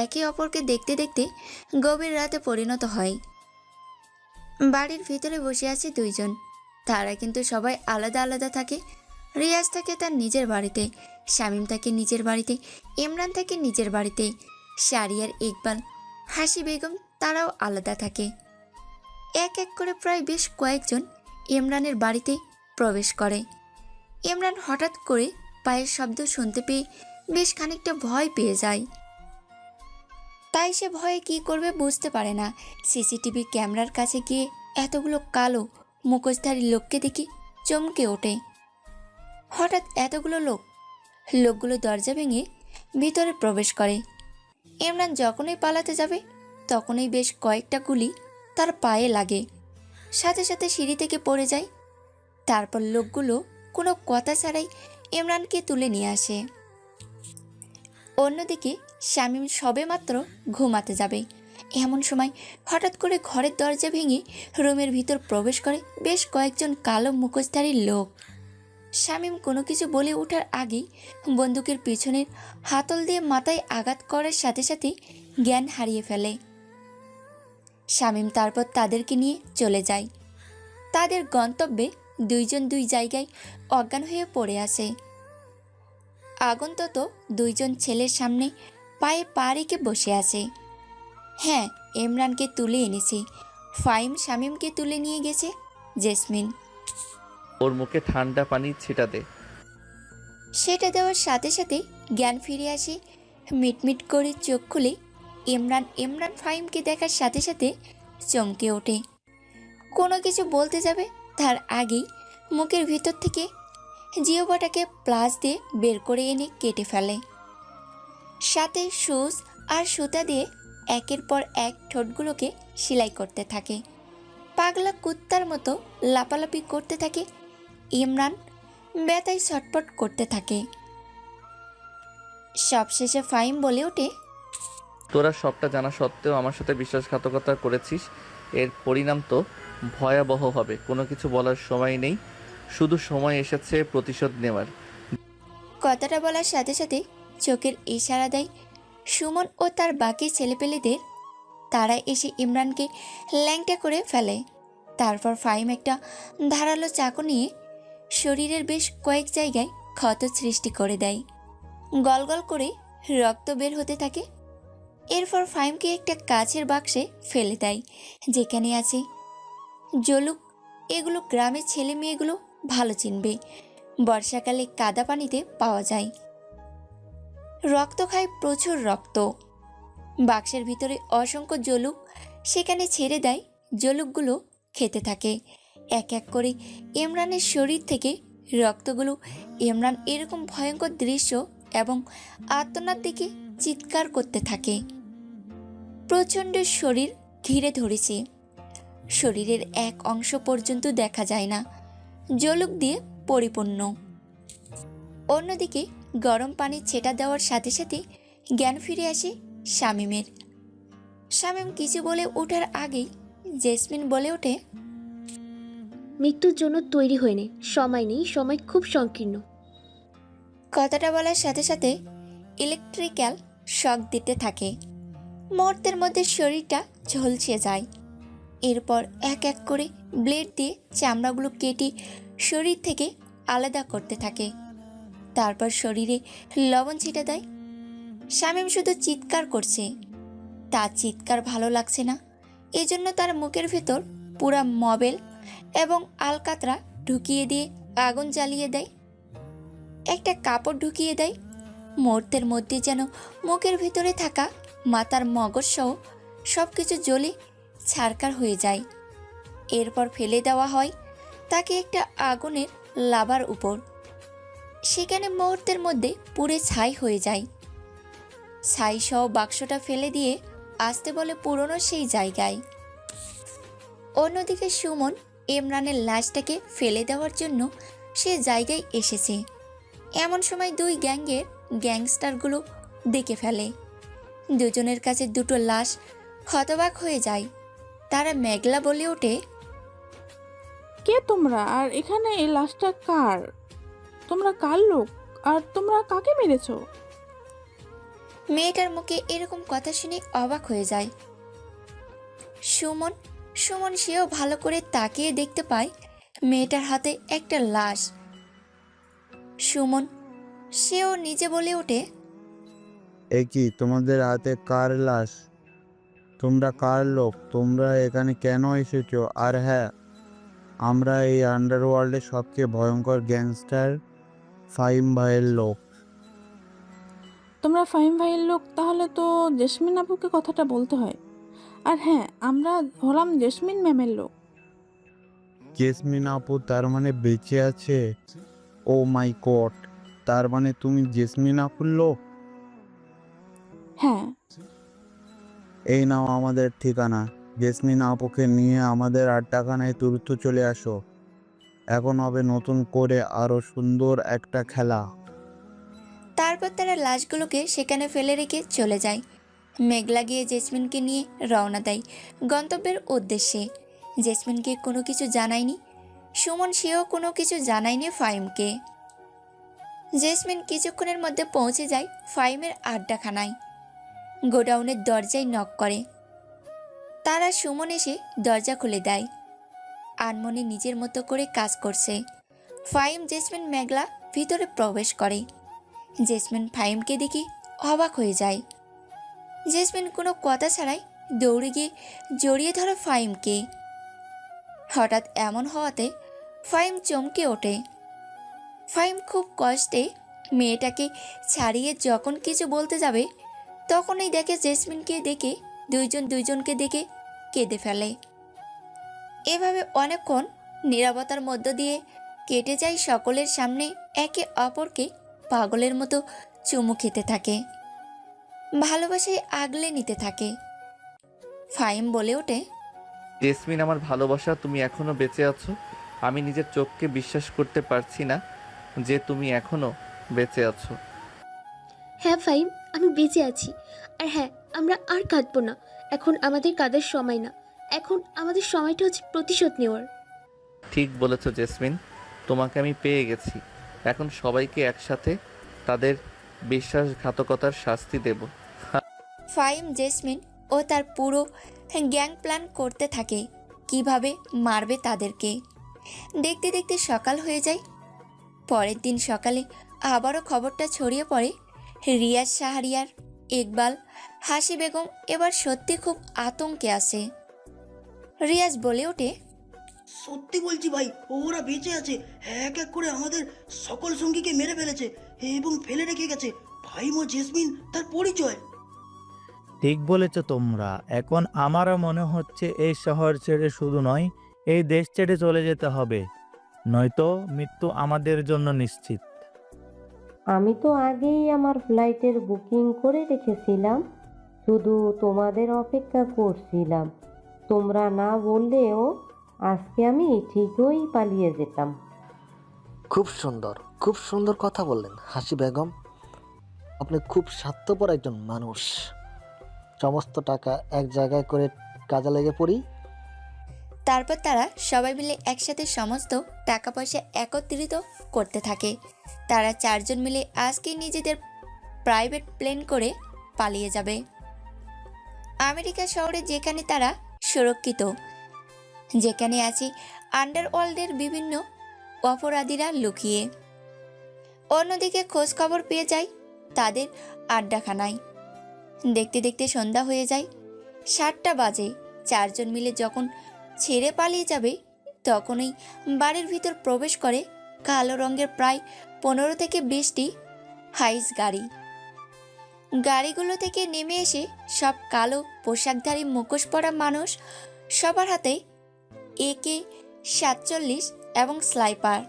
একে অপরকে দেখতে দেখতে গভীর রাতে পরিণত হয়। বাড়ির ভিতরে বসে আছে দুইজন। তারা কিন্তু সবাই আলাদা আলাদা থাকে। রিয়াজ থাকে তার নিজের বাড়িতে, শামীম থাকে নিজের বাড়িতে, ইমরান থাকে নিজের বাড়িতে, শারিয়ার, ইকবাল, হাসি বেগম তারাও আলাদা থাকে। এক এক করে প্রায় বেশ কয়েকজন ইমরানের বাড়িতে প্রবেশ করে। ইমরান হঠাৎ করে পায়ের শব্দ শুনতে পেয়ে বেশ খানিকটা ভয় পেয়ে যায়। তাই সে ভয়ে কি করবে বুঝতে পারে না। সিসিটিভি ক্যামেরার কাছে গিয়ে এতগুলো কালো মুখোশধারী লোককে দেখে চমকে ওঠে। হঠাৎ এতগুলো লোকগুলো দরজা ভেঙে ভিতরে প্রবেশ করে। ইমরান যখনই পালাতে যাবে তখনই বেশ কয়েকটা গুলি তার পায়ে লাগে, সাথে সাথে সিঁড়ি থেকে পড়ে যায়। তারপর লোকগুলো কোনো কথা ছাড়াই ইমরানকে তুলে নিয়ে আসে। অন্যদিকে শামীম সবেমাত্র ঘুমাতে যাবে, এমন সময় হঠাৎ করে ঘরের দরজা ভেঙে রুমের ভিতর প্রবেশ করে বেশ কয়েকজন কালো মুখোশধারী লোক। শামীম কোনো কিছু বলে ওঠার আগেই বন্দুকের পিছনের হাতল দিয়ে মাথায় আঘাত করার সাথে সাথে জ্ঞান হারিয়ে ফেলে। শামীম তারপর তাদেরকে নিয়ে চলে যায়। তাদের গন্তব্যে দুইজন দুই জায়গায় অজ্ঞান হয়ে পড়ে আছে। আগন্তত দুইজন ছেলের সামনে পায়ে পা রেখে বসে আছে। হ্যাঁ, ইমরানকে তুলে এনেছি। ফাহিম শামীমকে তুলে নিয়ে গেছে জেসমিন। ওর মুখে ঠান্ডা পানি ছিটা দে। সেটা দেওয়ার সাথে সাথে জ্ঞান ফিরে আসে। মিটমিট করে চোখ খুলে ইমরান ফাহিমকে দেখার সাথে সাথে চমকে ওঠে। কোনো কিছু বলতে যাবে তার আগেই মুখের ভিতর থেকে জিওবাটাকে প্লাস দিয়ে বের করে এনে কেটে ফেলে। সাথে সুচ আর সুতা দিয়ে একের পর এক ঠোঁটগুলোকে সেলাই করতে থাকে। পাগলা কুত্তার মতো লাপালাপি করতে থাকে ইমরান, ব্যথায় ছটপট করতে থাকে। সবশেষে ফাহিম বলে ওঠে, তোরা সবটা জানা সত্ত্বেও আমার সাথে বিশ্বাসঘাতকতা করেছিস, এর পরিণাম তো ভয়াবহ হবে। কোনো কিছু বলার সময় নেই, শুধু সময় এসেছে প্রতিশোধ নেওয়ার। কথাটা বলার সাথে সাথে চোখের ইশারা দেয় সুমন ও তার বাকি ছেলেপেলেদের। তারা এসে ইমরানকে ল্যাংটা করে ফেলে। তারপর ফাহিম একটা ধারালো চাকু নিয়ে শরীরের বেশ কয়েক জায়গায় ক্ষত সৃষ্টি করে দেয়। গলগল করে রক্ত বের হতে থাকে। এরপর ফাহিমকে একটা কাচের বাক্সে ফেলে দেয়, যেখানে আছে জলুক। এগুলো গ্রামের ছেলে মেয়েগুলো ভালো চিনবে, বর্ষাকালে কাদা পানিতে পাওয়া যায়। রক্ত খায় প্রচুর রক্ত। বাক্সের ভিতরে অসংখ্য জলুক সেখানে ছেড়ে দেয়। জলুকগুলো খেতে থাকে। এক এক করে ইমরানের শরীর থেকে রক্তগুলো। ইমরান এরকম ভয়ঙ্কর দৃশ্য এবং আর্তনাদ দেখে চিৎকার করতে থাকে। প্রচণ্ড শরীর ঘিরে ধরেছে, শরীরের এক অংশ পর্যন্ত দেখা যায় না, জলুক দিয়ে পরিপূর্ণ। অন্যদিকে গরম পানি ছেটা দেওয়ার সাথে সাথে জ্ঞান ফিরে আসে শামীমের। শামীম কিছু বলে ওঠার আগেই জেসমিন বলে ওঠে, মৃত্যুর জন্য তৈরি হয়ে নে, সময় নেই, সময় খুব সংকীর্ণ। কথাটা বলার সাথে সাথে ইলেকট্রিক্যাল শক দিতে থাকে। মুহূর্তের মধ্যে শরীরটা ঝলসে যায়। এরপর এক এক করে ব্লেড দিয়ে চামড়াগুলো কেটে শরীর থেকে আলাদা করতে থাকে। তারপর শরীরে লবণ ছিটে দেয়। শামীম শুধু চিৎকার করছে। তার চিৎকার ভালো লাগছে না, এজন্য তার মুখের ভেতর পুরা মবেল এবং আলকাতরা ঢুকিয়ে দিয়ে আগুন জ্বালিয়ে দেয়, একটা কাপড় ঢুকিয়ে দেয়। মুহূর্তের মধ্যে যেন মুখের ভিতরে থাকা মাথার মগজ সহ সব কিছু জ্বলে ছারকার হয়ে যায়। এরপর ফেলে দেওয়া হয় তাকে একটা আগুনের লাভার উপর। সেখানে মুহূর্তের মধ্যে পুড়ে ছাই হয়ে যায়। ছাই সহ বাক্সটা ফেলে দিয়ে আসতে বলে পুরনো সেই জায়গায়। অন্যদিকে সুমন ইমরানের লাশটাকে ফেলে দেওয়ার জন্য সে জায়গায় এসেছে। এমন সময় দুই গ্যাংয়ের গ্যাংস্টারগুলো দেখে ফেলে। দুজনের কাছে দুটো লাশ। হতবাক হয়ে যায়। তারা মেঘলা বলে ওঠে, কে তোমরা? আর এখানে এই লাশটা কার? তোমরা কার লোক? আর তোমরা কাকে মেরেছো? মেয়েটার মুখে এরকম কথা শুনে অবাক হয়ে যায় সুমন। সেও ভালো করে তাকিয়ে দেখতে পায় মেয়েটার হাতে একটা লাশ। সুমন সেও নিজে বলে ওঠে, এ কি তোমাদের হাতে কার লাশ? তোমরা কার লোক? তোমরা এখানে কেন এসেছো? আর হ্যাঁ, আমরা এই আন্ডারওয়ার্ল্ডের সবচেয়ে ভয়ঙ্কর গ্যাংস্টার ফাহিম ভাইয়ের লোক। তোমরা ফাহিম ভাইয়ের লোক? তাহলে তো জেসমিন আপুকে কথাটা বলতে হয়। আর হ্যাঁ, আমরা হলাম জেসমিন ম্যামের লোক। জেসমিন আপু তার মানে বেঁচে আছে? ও মাই গড, তার মানে তুমি জেসমিন আপুর লোক? হ্যাঁ। এই নাও আমাদের ঠিকানা। জেসমিন আপুকে নিয়ে আমাদের আড্ডাখানায় দ্রুত চলে আসো। এখন হবে নতুন করে আরো সুন্দর একটা খেলা। তারপর তারা লাশগুলোকে সেখানে ফেলে রেখে চলে যায়। মেঘলা গিয়ে জেসমিনকে নিয়ে রওনা দেয় গন্তব্যের উদ্দেশ্যে। জেসমিনকে কোনো কিছু জানায়নি সুমন, সেও কোনো কিছু জানায়নি ফাহিমকে। জেসমিন কিছুক্ষণের মধ্যে পৌঁছে যায় ফাহিমের আড্ডাখানায়। গোডাউনের দরজায় নক করে। তারা সুমন এসে দরজা খুলে দেয়। আনমনে নিজের মতো করে কাজ করছে। ফাহিম, জেসমিন, মেঘলা ভিতরে প্রবেশ করে। জেসমিন ফাহিমকে দেখে অবাক হয়ে যায়। জেসমিন কোনো কথা ছাড়াই দৌড়ে গিয়ে জড়িয়ে ধরে ফাহিমকে। হঠাৎ এমন হওয়াতে ফাহিম চমকে ওঠে। ফাহিম খুব কষ্টে মেয়েটাকে ছাড়িয়ে যখন কিছু বলতে যাবে তখনই দেখে জেসমিনকে দেখে দুইজনকে দেখে কেঁদে ফেলে। এভাবে অনেকক্ষণ নীরবতার মধ্য দিয়ে কেটে যায় সকলের সামনে। একে অপরকে পাগলের মতো চুমু খেতে থাকে, ভালোবাসায় আগলে নিতে থাকে। ফাহিম বলে ওঠে, জেসমিন আমার ভালোবাসা, তুমি এখনো বেঁচে আছো। আমি নিজের চোখকে বিশ্বাস করতে পারছি না যে তুমি এখনো বেঁচে আছো। হ্যাঁ ফাহিম, আমি বেঁচে আছি। আর হ্যাঁ, আমরা আর কাঁদবো না। এখন আমাদের কাঁদার সময় না, এখন আমাদের সময়টা হচ্ছে প্রতিশোধ নেওয়ার। ঠিক বলেছ জেসমিন, তোমাকে আমি পেয়ে গেছি। এখন সবাইকে একসাথে তাদের বিশ্বাসঘাতকতার শাস্তি দেব। ফাহিম, জেসমিন ও তার পুরো গ্যাং প্ল্যান করতে থাকে কিভাবে মারবে তাদেরকে। দেখতে দেখতে সকাল হয়ে যায়। পরের দিন সকালে আবারও খবরটা ছড়িয়ে পড়ে রিয়াজ, শাহরিয়ার, ইকবাল, হাসি বেগম এবার সত্যি খুব আতঙ্কে আছে। রিয়াজ বলে ওঠে, সত্যি বলছি ভাই, ওরা বেঁচে আছে। এক এক করে আমাদের সকল সঙ্গীকে মেরে ফেলেছে এবং ফেলে রেখে গেছে ফাহিম ও জেসমিন তার পরিচয়। ঠিক বলেছ তোমরা। এখন আমারও মনে হচ্ছে এই শহর ছেড়ে শুধু নয়, এই দেশ ছেড়ে চলে যেতে হবে, নয়তো মৃত্যু আমাদের জন্য নিশ্চিত। আমি তো আগেই আমার ফ্লাইটের বুকিং করে রেখেছিলাম, শুধু তোমাদের অপেক্ষা করছিলাম। তোমরা না বললেও আজকে আমি ঠিকই পালিয়ে যেতাম। খুব সুন্দর কথা বললেন হাসি বেগম। আপনি খুব স্বার্থপর একজন মানুষ। সমস্ত টাকা এক জায়গায় করে কাজে লেগে পড়ি। তারপর তারা সবাই মিলে একসাথে সমস্ত টাকা পয়সা একত্রিত করতে থাকে। তারা চারজন মিলে আজকে নিজেদের প্রাইভেট প্লেন করে পালিয়ে যাবে আমেরিকা শহরে, যেখানে তারা সুরক্ষিত, যেখানে আছে আন্ডারওয়ার্ল্ডের বিভিন্ন অপরাধীরা লুকিয়ে। অন্যদিকে খোঁজ খবর পেয়ে যায় তাদের আড্ডাখানায়। দেখতে দেখতে সন্ধ্যা হয়ে যায়। 7টা বাজে। চারজন মিলে যখন ছেড়ে পালিয়ে যাবে তখনই বাড়ির ভিতর প্রবেশ করে কালো রঙের প্রায় 15 থেকে 20টি হাইস গাড়ি। গাড়িগুলো থেকে নেমে এসে সব কালো পোশাকধারী মুখোশ পরা মানুষ, সবার হাতে AK-47 এবং স্নাইপার।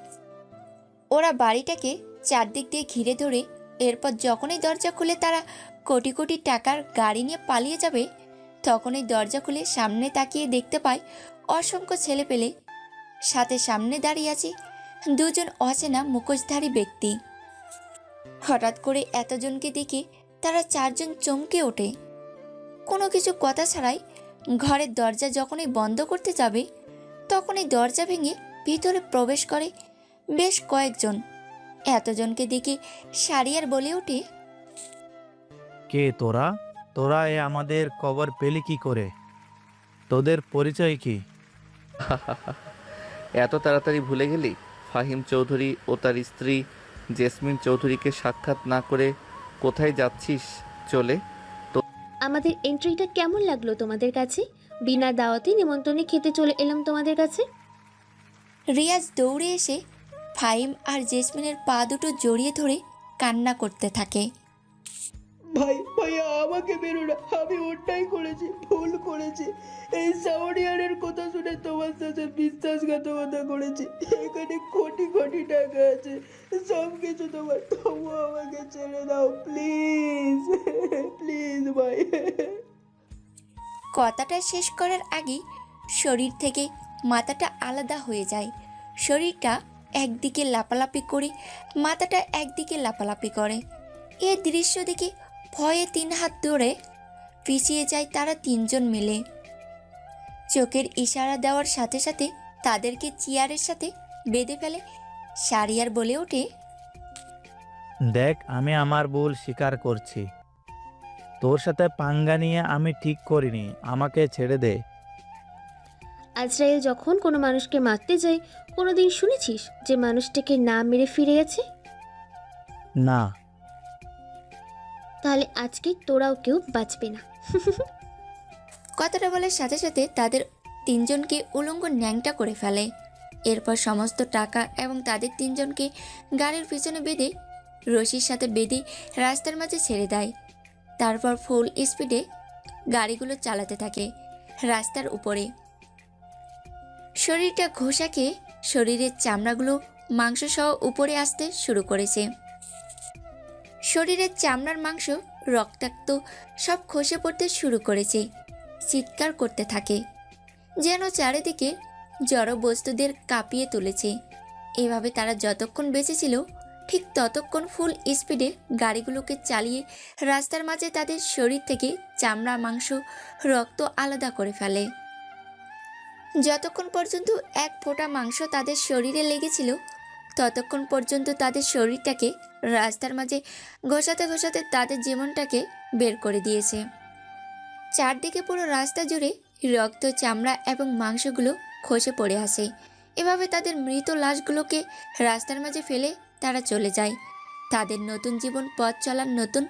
ওরা বাড়িটাকে চারদিক দিয়ে ঘিরে ধরে এরপর যখনই দরজা খুলে তারা কোটি কোটি টাকার গাড়ি নিয়ে পালিয়ে যাবে, তখনই দরজা খুলে সামনে তাকিয়ে দেখতে পায় অসংখ্য ছেলে পেলে, সাথে সামনে দাঁড়িয়ে আছে দুজন অচেনা মুখোশধারী ব্যক্তি। হঠাৎ করে এতজনকে দেখে তারা চারজন চমকে ওঠে। কোনো কিছু কথা ছাড়াই ঘরের দরজা যখনই বন্ধ করতে যাবে, তখনই দরজা ভেঙে ভিতরে প্রবেশ করে বেশ কয়েকজন। এতজনকে দেখে শারিয়ার বলে ওঠে, কে তোরা? তোরা আমাদের কবর পেলি কি করে? তোদের পরিচয় কি? এত তাড়াতাড়ি ভুলে গেলি? ফাহিম চৌধুরী ও তার স্ত্রী জেসমিন চৌধুরীকে সাক্ষাৎ না করে কোথায় যাচ্ছিস চলে? আমাদের এন্ট্রিটা কেমন লাগলো তোমাদের কাছে? বিনা দাওয়াতে নিমন্ত্রণে খেতে চলে এলাম তোমাদের কাছে। রিয়াজ দৌড়ে এসে ফাহিম আর জেসমিনের পা দুটো জড়িয়ে ধরে কান্না করতে থাকে। ভাইয়া আমাকে বেরো না, আমি ওটাই করেছি, ভুল করেছি। এই সাউরিয়ানের কথা শুনে তোমার সাথে বিশ্বাসঘাতকতা করেছি। এখানে কোটি কোটি টাকা আছে, সব কিছু তোমার, তবু আমাকে ছেড়ে দাও প্লিজ, প্লিজ ভাই। কথাটা শেষ করার আগেই শরীর থেকে মাথাটা আলাদা হয়ে যায়। শরীরটা একদিকে লাপালাপি করে, মাথাটা একদিকে লাপালাপি করে। এ দৃশ্য দেখে ভয়ে 3 হাত ধরে পিছিয়ে যায় তারা তিনজন মিলে। চোখের ইশারা দেওয়ার সাথে সাথে তাদেরকে চেয়ারের সাথে বেঁধে ফেলে। শারিয়ার বলে ওঠে, দেখ, আমি আমার ভুল স্বীকার করছি। তোর সাথে পাঙ্গা নিয়ে আমি ঠিক করিনি, আমাকে ছেড়ে দে। আজরাইল যখন কোনো মানুষকে মারতে যায়, কোনোদিন শুনেছিস যে মানুষটাকে না মেরে ফিরে গেছে? না। তাহলে আজকে তোরাও কেউ বাঁচবে না। কথাটা বলার সাথে সাথে তাদের তিনজনকে উলঙ্গ ন্যাংটা করে ফেলে। এরপর সমস্ত টাকা এবং তাদের তিনজনকে গাড়ির পিছনে বেঁধে রশির সাথে বেঁধে রাস্তার মাঝে ছেড়ে দেয়। তারপর ফুল স্পিডে গাড়িগুলো চালাতে থাকে রাস্তার উপরে। শরীরটা ঘষা খেয়ে শরীরের চামড়াগুলো মাংস সহ উপরে আসতে শুরু করেছে। শরীরের চামড়ার মাংস রক্তাক্ত সব খসে পড়তে শুরু করেছে। চিৎকার করতে থাকে, যেন চারিদিকে জড় বস্তুদের কাঁপিয়ে তুলেছে। এভাবে তারা যতক্ষণ বেঁচে ছিল, ঠিক ততক্ষণ ফুল স্পিডে গাড়িগুলোকে চালিয়ে রাস্তার মাঝে তাদের শরীর থেকে চামড়া, মাংস, রক্ত আলাদা করে ফেলে। যতক্ষণ পর্যন্ত এক ফোঁটা মাংস তাদের শরীরে লেগেছিল, ততক্ষণ পর্যন্ত তাদের শরীরটাকে রাস্তার মাঝে ঘষাতে ঘষাতে তাদের জীবনটাকে বের করে দিয়েছে। চারদিকে পুরো রাস্তা জুড়ে রক্ত, চামড়া এবং মাংসগুলো খসে পড়ে আসে। এভাবে তাদের মৃত লাশগুলোকে রাস্তার মাঝে ফেলে তারা চলে যায় তাদের নতুন জীবন পথ চলার নতুন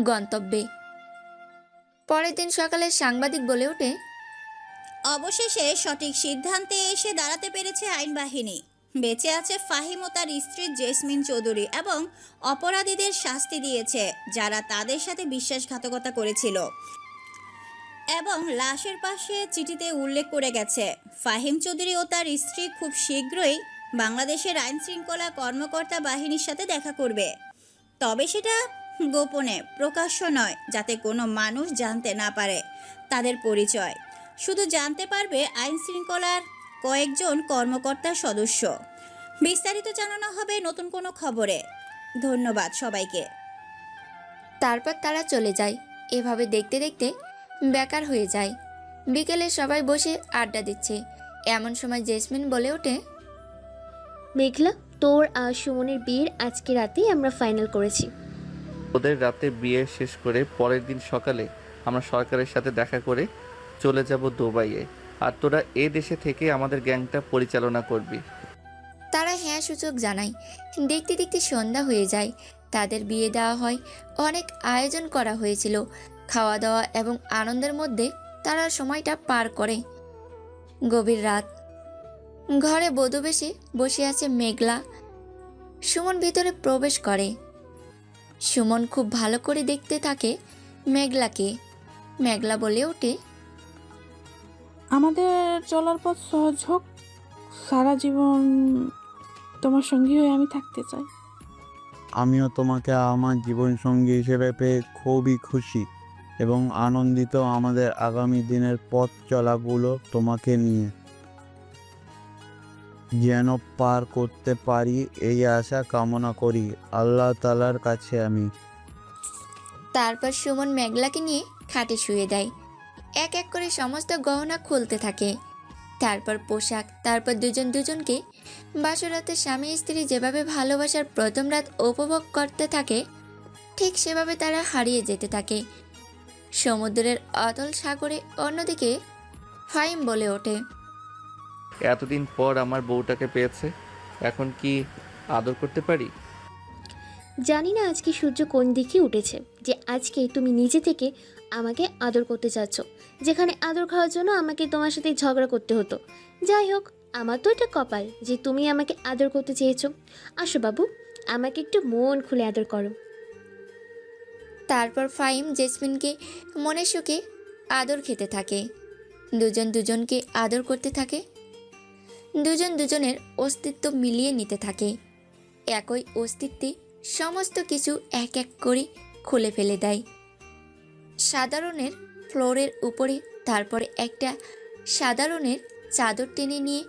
গন্তব্যে। পরের দিন সকালে সাংবাদিক বলে ওঠে, অবশেষে সঠিক সিদ্ধান্তে এসে দাঁড়াতে পেরেছে আইন বাহিনী। বেঁচে আছে ফাহিম ও তার স্ত্রী জেসমিন চৌধুরী এবং অপরাধীদের শাস্তি দিয়েছে যারা তাদের সাথে বিশ্বাসঘাতকতা করেছিল। এবং লাশের পাশে চিঠিতে উল্লেখ করে গেছে, ফাহিম চৌধুরী ও তার স্ত্রী খুব শীঘ্রই বাংলাদেশের আইন শৃঙ্খলা কর্মকর্তা বাহিনীর সাথে দেখা করবে। তবে সেটা গোপনে, প্রকাশ্য নয়, যাতে কোনো মানুষ জানতে না পারে তাদের পরিচয়। শুধু জানতে পারবে আইন শৃঙ্খলার কয়েকজন কর্মকর্তার সদস্য। বিস্তারিত জানানো হবে নতুন কোনো খবরে। ধন্যবাদ সবাইকে। তারপর তারা চলে যায়। এভাবে দেখতে দেখতে বেকার হয়ে যায়। বিকেলে সবাই বসে আড্ডা দিচ্ছে। এমন সময় জেসমিন বলে ওঠে, মেঘলা, তোর আর সুমনের বিয়ের আজকে রাতেই আমরা ফাইনাল করেছি। ওদের রাতে বিয়ে শেষ করে পরের দিন সকালে আমরা সরকারের সাথে দেখা করে চলে যাব দুবাইয়ে, আর তোরা এ দেশে থেকে আমাদের গ্যাংটা পরিচালনা করবি। তারা হ্যাঁ সূচক জানায়। দেখতে দেখতে সন্ধ্যা হয়ে যায়। তাদের বিয়ে দেওয়া হয়। অনেক আয়োজন করা হয়েছিল। খাওয়া দাওয়া এবং আনন্দের মধ্যে তারা সময়টা পার করে। গভীর রাত। ঘরে বধূ বেশে বসে আছে মেঘলা। সুমন ভিতরে প্রবেশ করে। সুমন খুব ভালো করে দেখতে থাকে মেঘলাকে। মেঘলা বলে ওঠে, আমাদের চলার পথ সহজ হোক, সারা জীবন তোমার সঙ্গী হয়ে আমি থাকতে চাই। আমিও তোমাকে আমার জীবনসঙ্গী হিসেবে পেয়ে খুবই খুশি এবং আনন্দিত। আমাদের আগামী দিনের পথ চলাগুলো তোমাকে নিয়ে যেন পার করতে পারি এই আশা কামনা করি আল্লাহ তাআলার কাছে আমি। তারপর সুমন মেঘলাকে নিয়ে খাটে শুয়ে দেয়। এক এক করে সমস্ত গহনা খুলতে থাকে, তারপর পোশাক, তারপর দুজন দুজনকে বাসরাতে স্বামী স্ত্রী যেভাবে ভালোবাসার প্রথম রাত উপভোগ করতে থাকে ঠিক সেভাবে তারা হারিয়ে যেতে থাকে সমুদ্রের অতল সাগরে। অন্যদিকে ফাহিম বলে ওঠে, এতদিন পর আমার বউটাকে পেয়েছে, এখন কি আদর করতে পারি? জানি না আজকে সূর্য কোন দিকে উঠেছে যে আজকে তুমি নিজে থেকে আমাকে আদর করতে চাচ্ছ, যেখানে আদর খাওয়ার জন্য আমাকে তোমার সাথে ঝগড়া করতে হতো। যাই হোক, আমার তো এটা কপাল যে তুমি আমাকে আদর করতে চেয়েছো। আসো বাবু, আমাকে একটু মন খুলে আদর করো। তারপর ফাহিম জেসমিনকে মনে সুখে আদর খেতে থাকে। দুজন দুজনকে আদর করতে থাকে, দুজন দুজনের অস্তিত্ব মিলিয়ে নিতে থাকে। একই অস্তিত্বে সমস্ত কিছু এক এক করে খুলে ফেলে দেয়। সাধারণের ফ্লোরের উপরে তারপরে একটা সাধারণের চাদর টেনে নিয়ে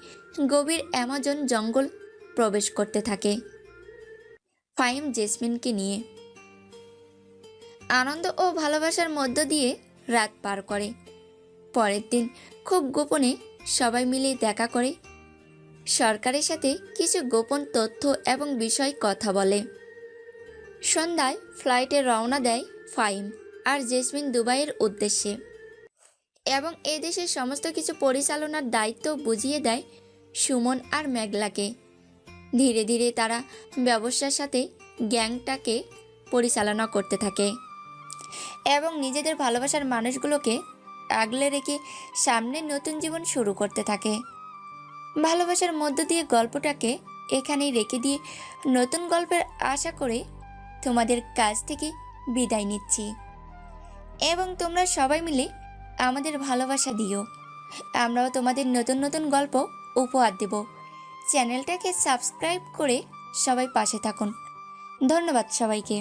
গভীর অ্যামাজন জঙ্গল প্রবেশ করতে থাকে ফাহিম জেসমিনকে নিয়ে। আনন্দ ও ভালোবাসার মধ্য দিয়ে রাত পার করে। পরের দিন খুব গোপনে সবাই মিলে দেখা করে, সরকারের সাথে কিছু গোপন তথ্য এবং বিষয় কথা বলে। সন্ধ্যায় ফ্লাইটে রওনা দেয় ফাহিম আর জেসমিন দুবাইয়ের উদ্দেশ্যে, এবং এই দেশের সমস্ত কিছু পরিচালনার দায়িত্ব বুঝিয়ে দেয় সুমন আর মেঘলাকে। ধীরে ধীরে তারা ব্যবসার সাথে গ্যাংটাকে পরিচালনা করতে থাকে এবং নিজেদের ভালোবাসার মানুষগুলোকে আগলে রেখে সামনের নতুন জীবন শুরু করতে থাকে। ভালোবাসার মধ্য দিয়ে গল্পটাকে এখানেই রেখে দিয়ে নতুন গল্পের আশা করে তোমাদের কাছ থেকে বিদায় নিচ্ছি, এবং তোমরা সবাই মিলে আমাদের ভালোবাসা দিও। আমরাও তোমাদের নতুন নতুন গল্প উপহার দেব। চ্যানেলটাকে সাবস্ক্রাইব করে সবাই পাশে থাকুন। ধন্যবাদ সবাইকে।